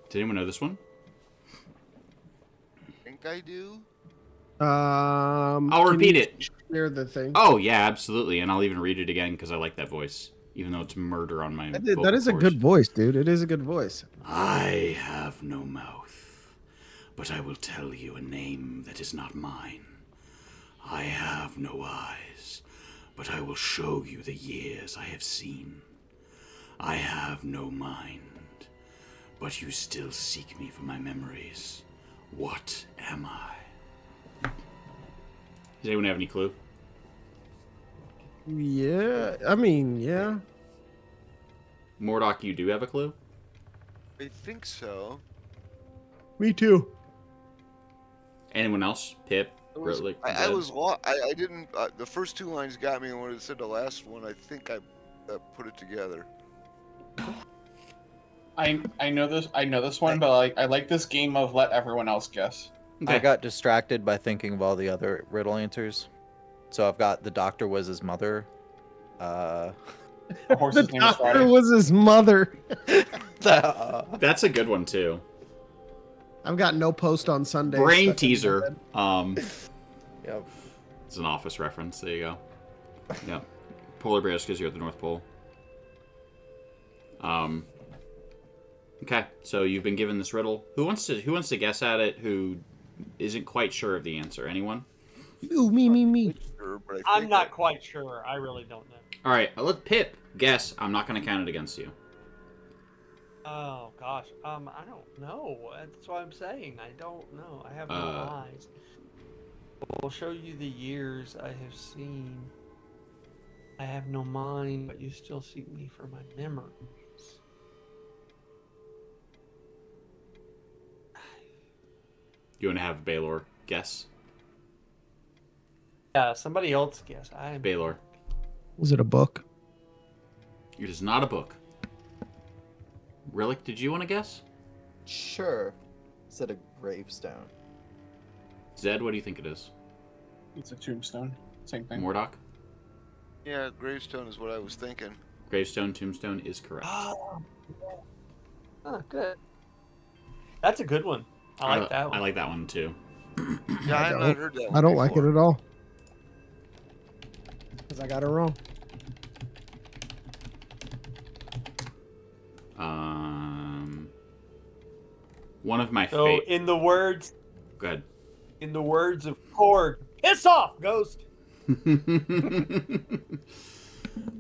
Did anyone know this one? I think I do. I'll repeat it. Share the thing. Oh, yeah, absolutely. And I'll even read it again because I like that voice, even though it's murder on my vocal That is a cords. good voice, dude. It is a good voice. I have no mouth, but I will tell you a name that is not mine. I have no eyes, but I will show you the years I have seen. I have no mind, but you still seek me for my memories. What am I? Does anyone have any clue? Yeah, I mean, yeah. Mordock, you do have a clue? I think so. Me too. Anyone else? Pip? I was, Ridley, I Zed? was I didn't. The first two lines got me, and when it said the last one, I think I put it together. I know this one, but I like this game of let everyone else guess. Okay. I got distracted by thinking of all the other riddle answers. So I've got the doctor was his mother. The The horse's name is doctor Friday. was his mother. That's a good one, too. I've got no post on Sunday. Brain stuck in my teaser. head. Yep. It's an Office reference. There you go. Yep. Polar bears because you're at the North Pole. Okay, so you've been given this riddle. Who wants to guess at it? Who isn't quite sure of the answer? Anyone? Ooh, me. Sure, but I'm think not quite sure. I really don't know. All right, let Pip guess. I'm not going to count it against you. Oh gosh, I don't know. That's what I'm saying. I don't know. I have no eyes. I'll show you the years I have seen. I have no mind, but you still seek me for my memories. You want to have Baylor guess? Yeah, somebody else guess. Baylor. Was it a book? It is not a book. Relic, did you want to guess? Sure. Is it a gravestone? Zed, what do you think it is? It's a tombstone. Same thing. Mordock? Yeah, gravestone is what I was thinking. Gravestone, tombstone is correct. Oh, good. That's a good one. I like that one. I like that one too. Yeah, I have not heard that one I don't like it before. at all. Because I got it wrong. One of my So, favorite. in the words Go ahead. of Korg, piss off, Ghost.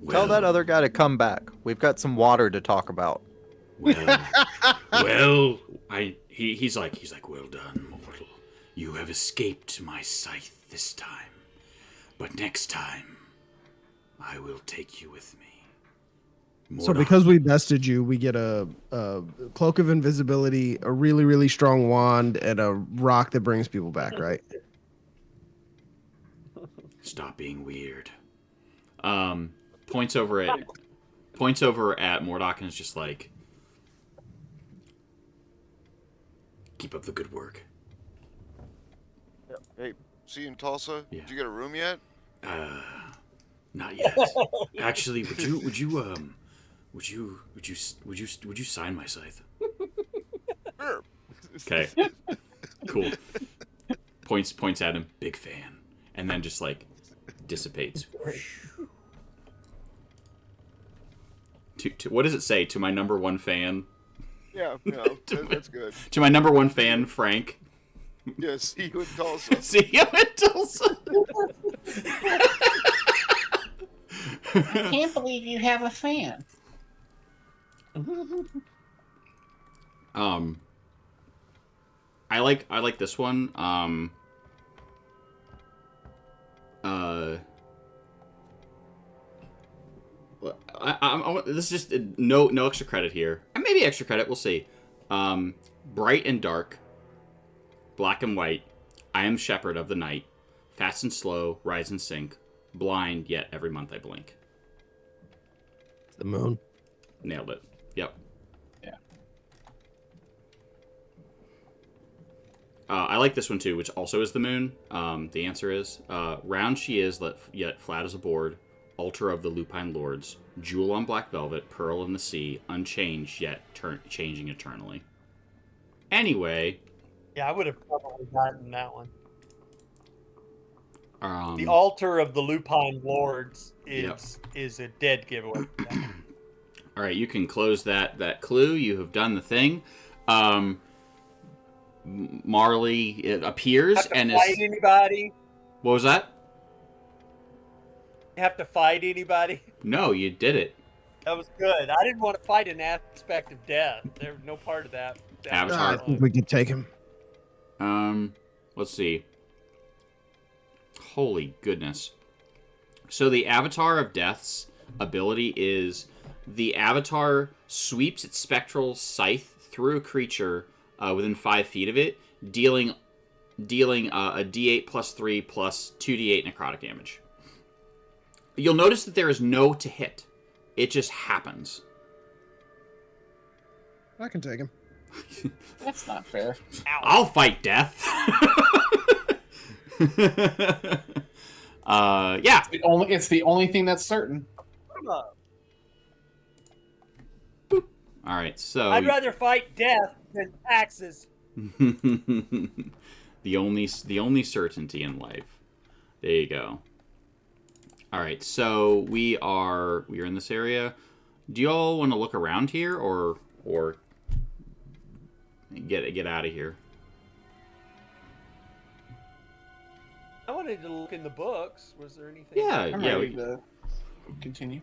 Tell that other guy to come back. We've got some water to talk about. Well, he's like, well done, mortal. You have escaped my scythe this time, but next time, I will take you with me. So Mordock. because we bested you, we get a cloak of invisibility, a really, really strong wand, and a rock that brings people back, right? Stop being weird. Points over at Mordock and is just like, keep up the good work. Hey, see you in Tulsa? Yeah. Did you get a room yet? Not yet. Actually, would you sign my scythe? Sure. Okay. Cool. Points at him. Big fan. And then just like dissipates. What does it say? To my number one fan? Yeah, no, that's good. To my number one fan, Frank. Yeah, see you in Tulsa. See you in Tulsa. I can't believe you have a fan. I like this one. This is just no extra credit here. And maybe extra credit, we'll see. Bright and dark, black and white, I am shepherd of the night. fast and slow, rise and sink, blind, yet every month I blink. The moon. Nailed it. Yep. Yeah. I like this one too, which also is the moon. The answer is round she is, yet flat as a board. Altar of the lupine lords, jewel on black velvet, pearl in the sea, unchanged yet changing eternally. Anyway, Yeah, I would have probably gotten that one. um, The altar of the lupine lords Yep. is a dead giveaway. all right, you can close that clue. You have done the thing. Marley appears Have to and fight is. anybody? What was that? You have to fight anybody? No, you did it. That was good. I didn't want to fight an aspect of death. There was no part of that. Avatar. I think we could take him. Let's see. Holy goodness. So the Avatar of Death's ability is the Avatar sweeps its spectral scythe through a creature within 5 feet of it, dealing a D8 plus 3 plus 2D8 necrotic damage. You'll notice that there is no to hit. It just happens. I can take him. That's not fair. I'll fight death. Yeah. It's the only thing that's certain. All right, so I'd rather fight death than taxes. the only certainty in life. There you go. All right, so we are in this area. Do y'all want to look around here or get out of here? I wanted to look in the books. Was there anything? Yeah, I'm yeah. ready to continue.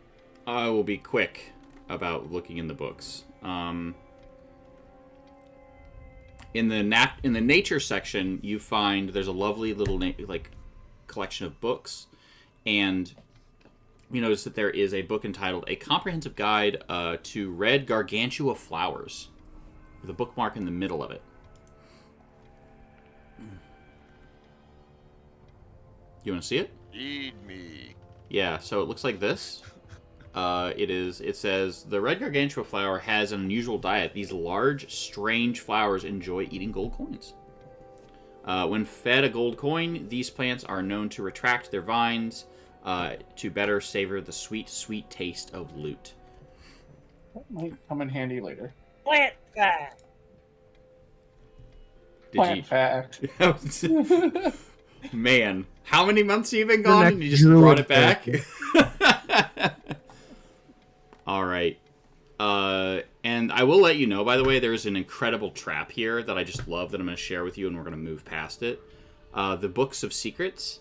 I will be quick about looking in the books. In the nature section, you find there's a lovely little collection of books, and you notice that there is a book entitled "A Comprehensive Guide to Red Gargantua Flowers," with a bookmark in the middle of it. You want to see it? Feed me. Yeah, so it looks like this. It says, the red gargantua flower has an unusual diet. These large, strange flowers enjoy eating gold coins. When fed a gold coin, these plants are known to retract their vines to better savor the sweet, sweet taste of loot. That might come in handy later. Plant fact. Plant fact. Man, how many months have you been gone next and you just druid brought it back? All right. And I will let you know, by the way, there's an incredible trap here that I just love that I'm going to share with you, and we're going to move past it. The Books of Secrets.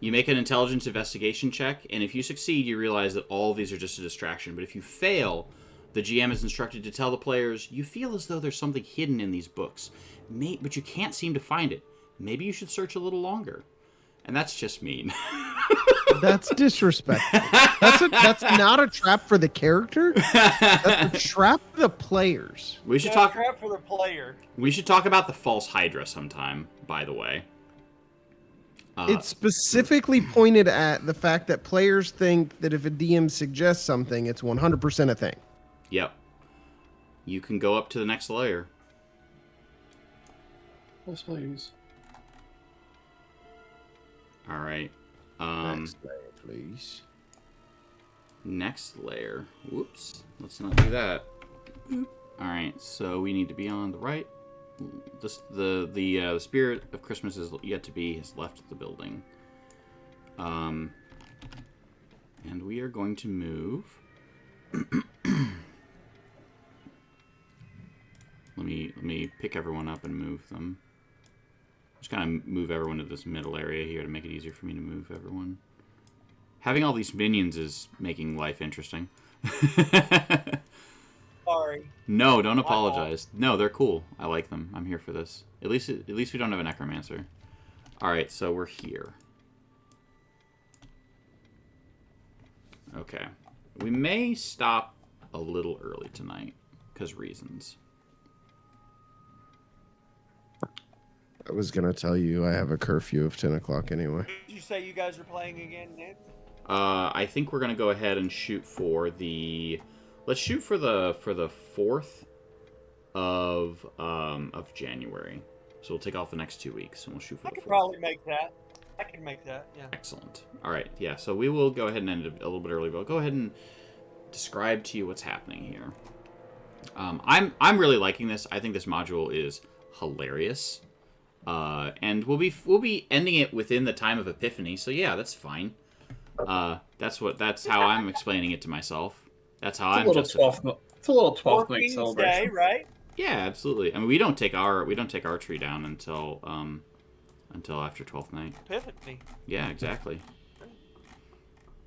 You make an intelligence investigation check, and if you succeed, you realize that all of these are just a distraction. But if you fail, the GM is instructed to tell the players, you feel as though there's something hidden in these books, but you can't seem to find it. Maybe you should search a little longer. And that's just mean. That's disrespectful. That's not a trap for the character. That's a trap for the players. We should talk. Trap for the player. We should talk about the false Hydra sometime. By the way, It's specifically pointed at the fact that players think that if a DM suggests something, it's 100% a thing. Yep. You can go up to the next layer. Yes, please. All right. Next layer, please. Next layer. Whoops. Let's not do that. All right. So we need to be on the right. The spirit of Christmas is yet to be has left the building. And we are going to move. Let me pick everyone up and move them. Just kind of move everyone to this middle area here to make it easier for me to move everyone. Having all these minions is making life interesting. Sorry. No, don't apologize. No, they're cool. I like them. I'm here for this. At least we don't have a necromancer. All right, so we're here. Okay. We may stop a little early tonight because reasons. I was gonna tell you I have a curfew of 10 o'clock anyway. Did you say you guys are playing again, Nick? I think we're gonna go ahead and shoot for the. Let's shoot for the 4th of January. So we'll take off the next 2 weeks and we'll shoot for I the could 4th. probably make that. I can make that. Yeah. Excellent. All right. Yeah. So we will go ahead and end it a little bit early, but I'll go ahead and describe to you what's happening here. I'm really liking this. I think this module is hilarious. And we'll be ending it within the time of Epiphany. So yeah, that's fine. That's how I'm explaining it to myself. That's how I'm just. It's a little 12th night King's celebration. Day, right? Yeah, absolutely. I mean, we don't take our tree down until after 12th night. Epiphany. Yeah, exactly.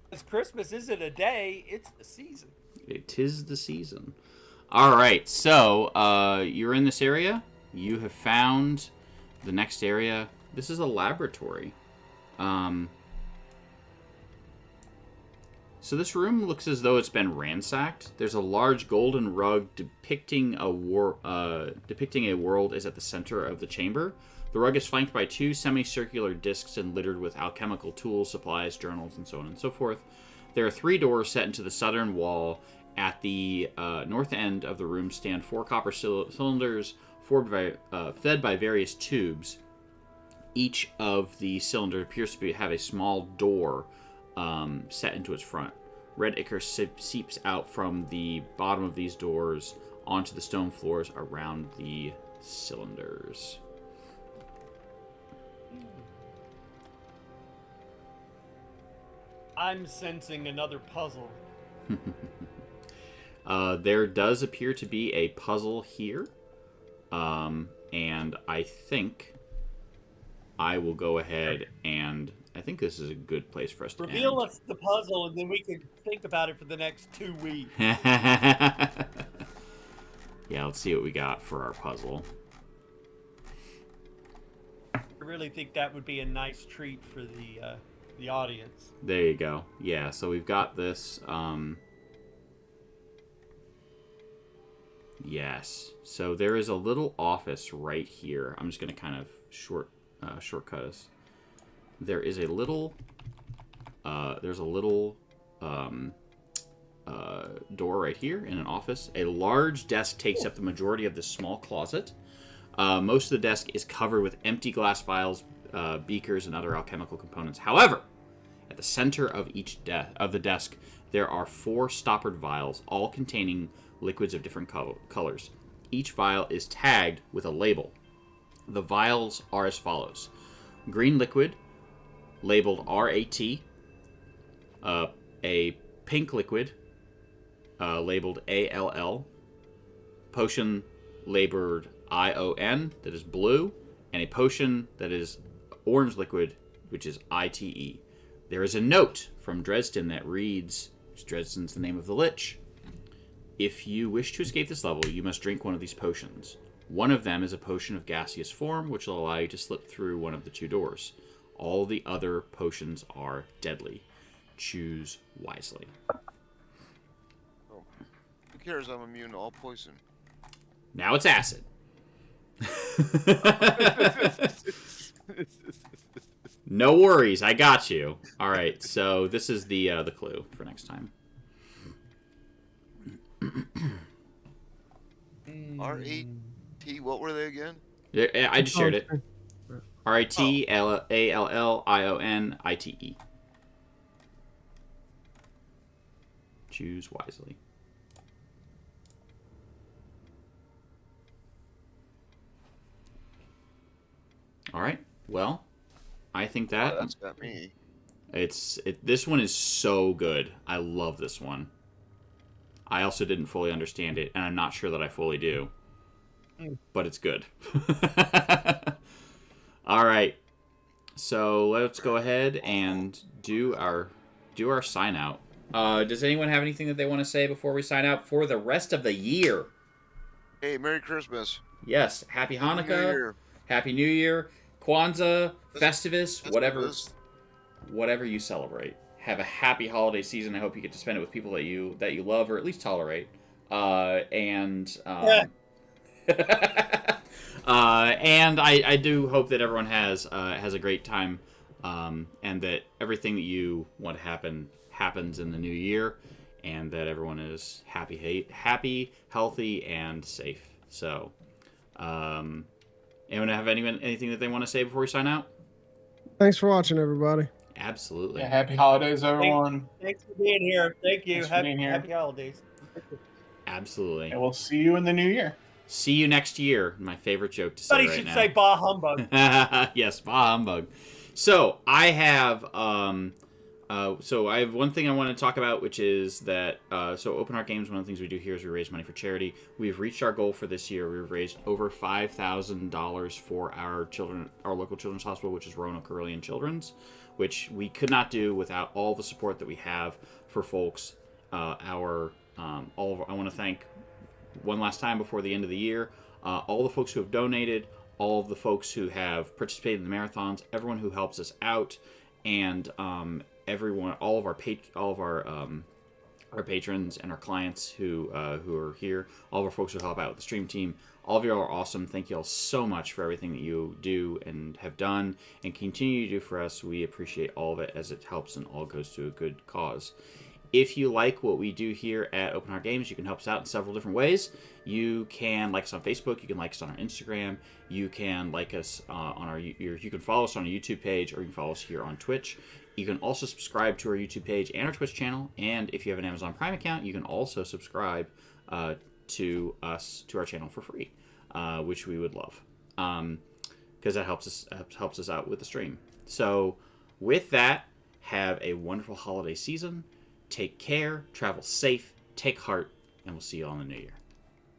Because Christmas isn't a day; it's the season. It is the season. All right, so you're in this area. You have found the next area. This is a laboratory. So this room looks as though it's been ransacked. There's a large golden rug depicting a world is at the center of the chamber. The rug is flanked by 2 semicircular discs and littered with alchemical tools, supplies, journals, and so on and so forth. There are 3 doors set into the southern wall. At the north end of the room stand 4 copper cylinders fed by various tubes. Each of the cylinders appears to have a small door set into its front. Red ichor seeps out from the bottom of these doors onto the stone floors around the cylinders. I'm sensing another puzzle. There does appear to be a puzzle here. And I think I will go ahead and I think this is a good place for us to Reveal end. us the puzzle, and then we can think about it for the next 2 weeks. Yeah, let's see what we got for our puzzle. I really think that would be a nice treat for the audience. There you go. Yeah, so we've got this. Yes. So there is a little office right here. I'm just going to kind of shortcut us. There is a little. There's a little door right here in an office. A large desk takes up the majority of this small closet. Most of the desk is covered with empty glass vials, beakers, and other alchemical components. However, at the center of each of the desk, there are 4 stoppered vials, all containing liquids of different colors. Each vial is tagged with a label. The vials are as follows: green liquid, labeled RAT, a pink liquid, labeled ALL, potion labeled ION, that is blue, and a potion that is orange liquid, which is ITE. There is a note from Dresden that reads, Dresden's the name of the Lich: if you wish to escape this level, you must drink one of these potions. One of them is a potion of gaseous form, which will allow you to slip through one of the 2 doors. All the other potions are deadly. Choose wisely. Oh, who cares? I'm immune to all poison. Now it's acid. No worries, I got you. All right, so this is the clue for next time. R-A-T, what were they again? Yeah, I just shared it. RITALLIONITE. Choose wisely. All right. Well, I think that Oh, that's got me. this one is so good. I love this one. I also didn't fully understand it, and I'm not sure that I fully do. But it's good. All right. So let's go ahead and do our sign out. Does anyone have anything that they want to say before we sign out for the rest of the year? Hey, Merry Christmas. Yes. Happy Hanukkah. New Year. Happy New Year. Kwanzaa, Festivus, Festivus. whatever you celebrate. Have a happy holiday season. I hope you get to spend it with people that you love or at least tolerate. And I do hope that everyone has a great time, and that everything that you want to happen happens in the new year, and that everyone is happy, healthy, and safe. So, anyone have anything that they want to say before we sign out? Thanks for watching, everybody. Absolutely. Yeah, happy holidays, everyone. Thanks for being here. Thank you. Thanks for being here. Happy holidays. Absolutely. And we'll see you in the new year. See you next year. My favorite joke to say Somebody right should now. say bah humbug. Yes, bah humbug. So I have one thing I want to talk about, which is that so Open Heart Games, one of the things we do here is we raise money for charity. We've reached our goal for this year. We've raised over $5,000 for our local children's hospital, which is Roanoke Aurelian Children's, which we could not do without all the support that we have for folks. I want to thank one last time before the end of the year all the folks who have donated, all of the folks who have participated in the marathons, everyone who helps us out, and everyone, all of our patrons and our clients who are here, all of our folks who help out with the stream team. All of you are awesome. Thank you all so much for everything that you do and have done and continue to do for us. We appreciate all of it, as it helps and all goes to a good cause. If you like what we do here at Open Heart Games, you can help us out in several different ways. You can like us on Facebook. You can like us on our Instagram. You can like us you can follow us on our YouTube page, or you can follow us here on Twitch. You can also subscribe to our YouTube page and our Twitch channel. And if you have an Amazon Prime account, you can also subscribe to our channel for free, which we would love, because that helps us out with the stream. So, with that, have a wonderful holiday season. Take care, travel safe, take heart, and we'll see you all in the new year.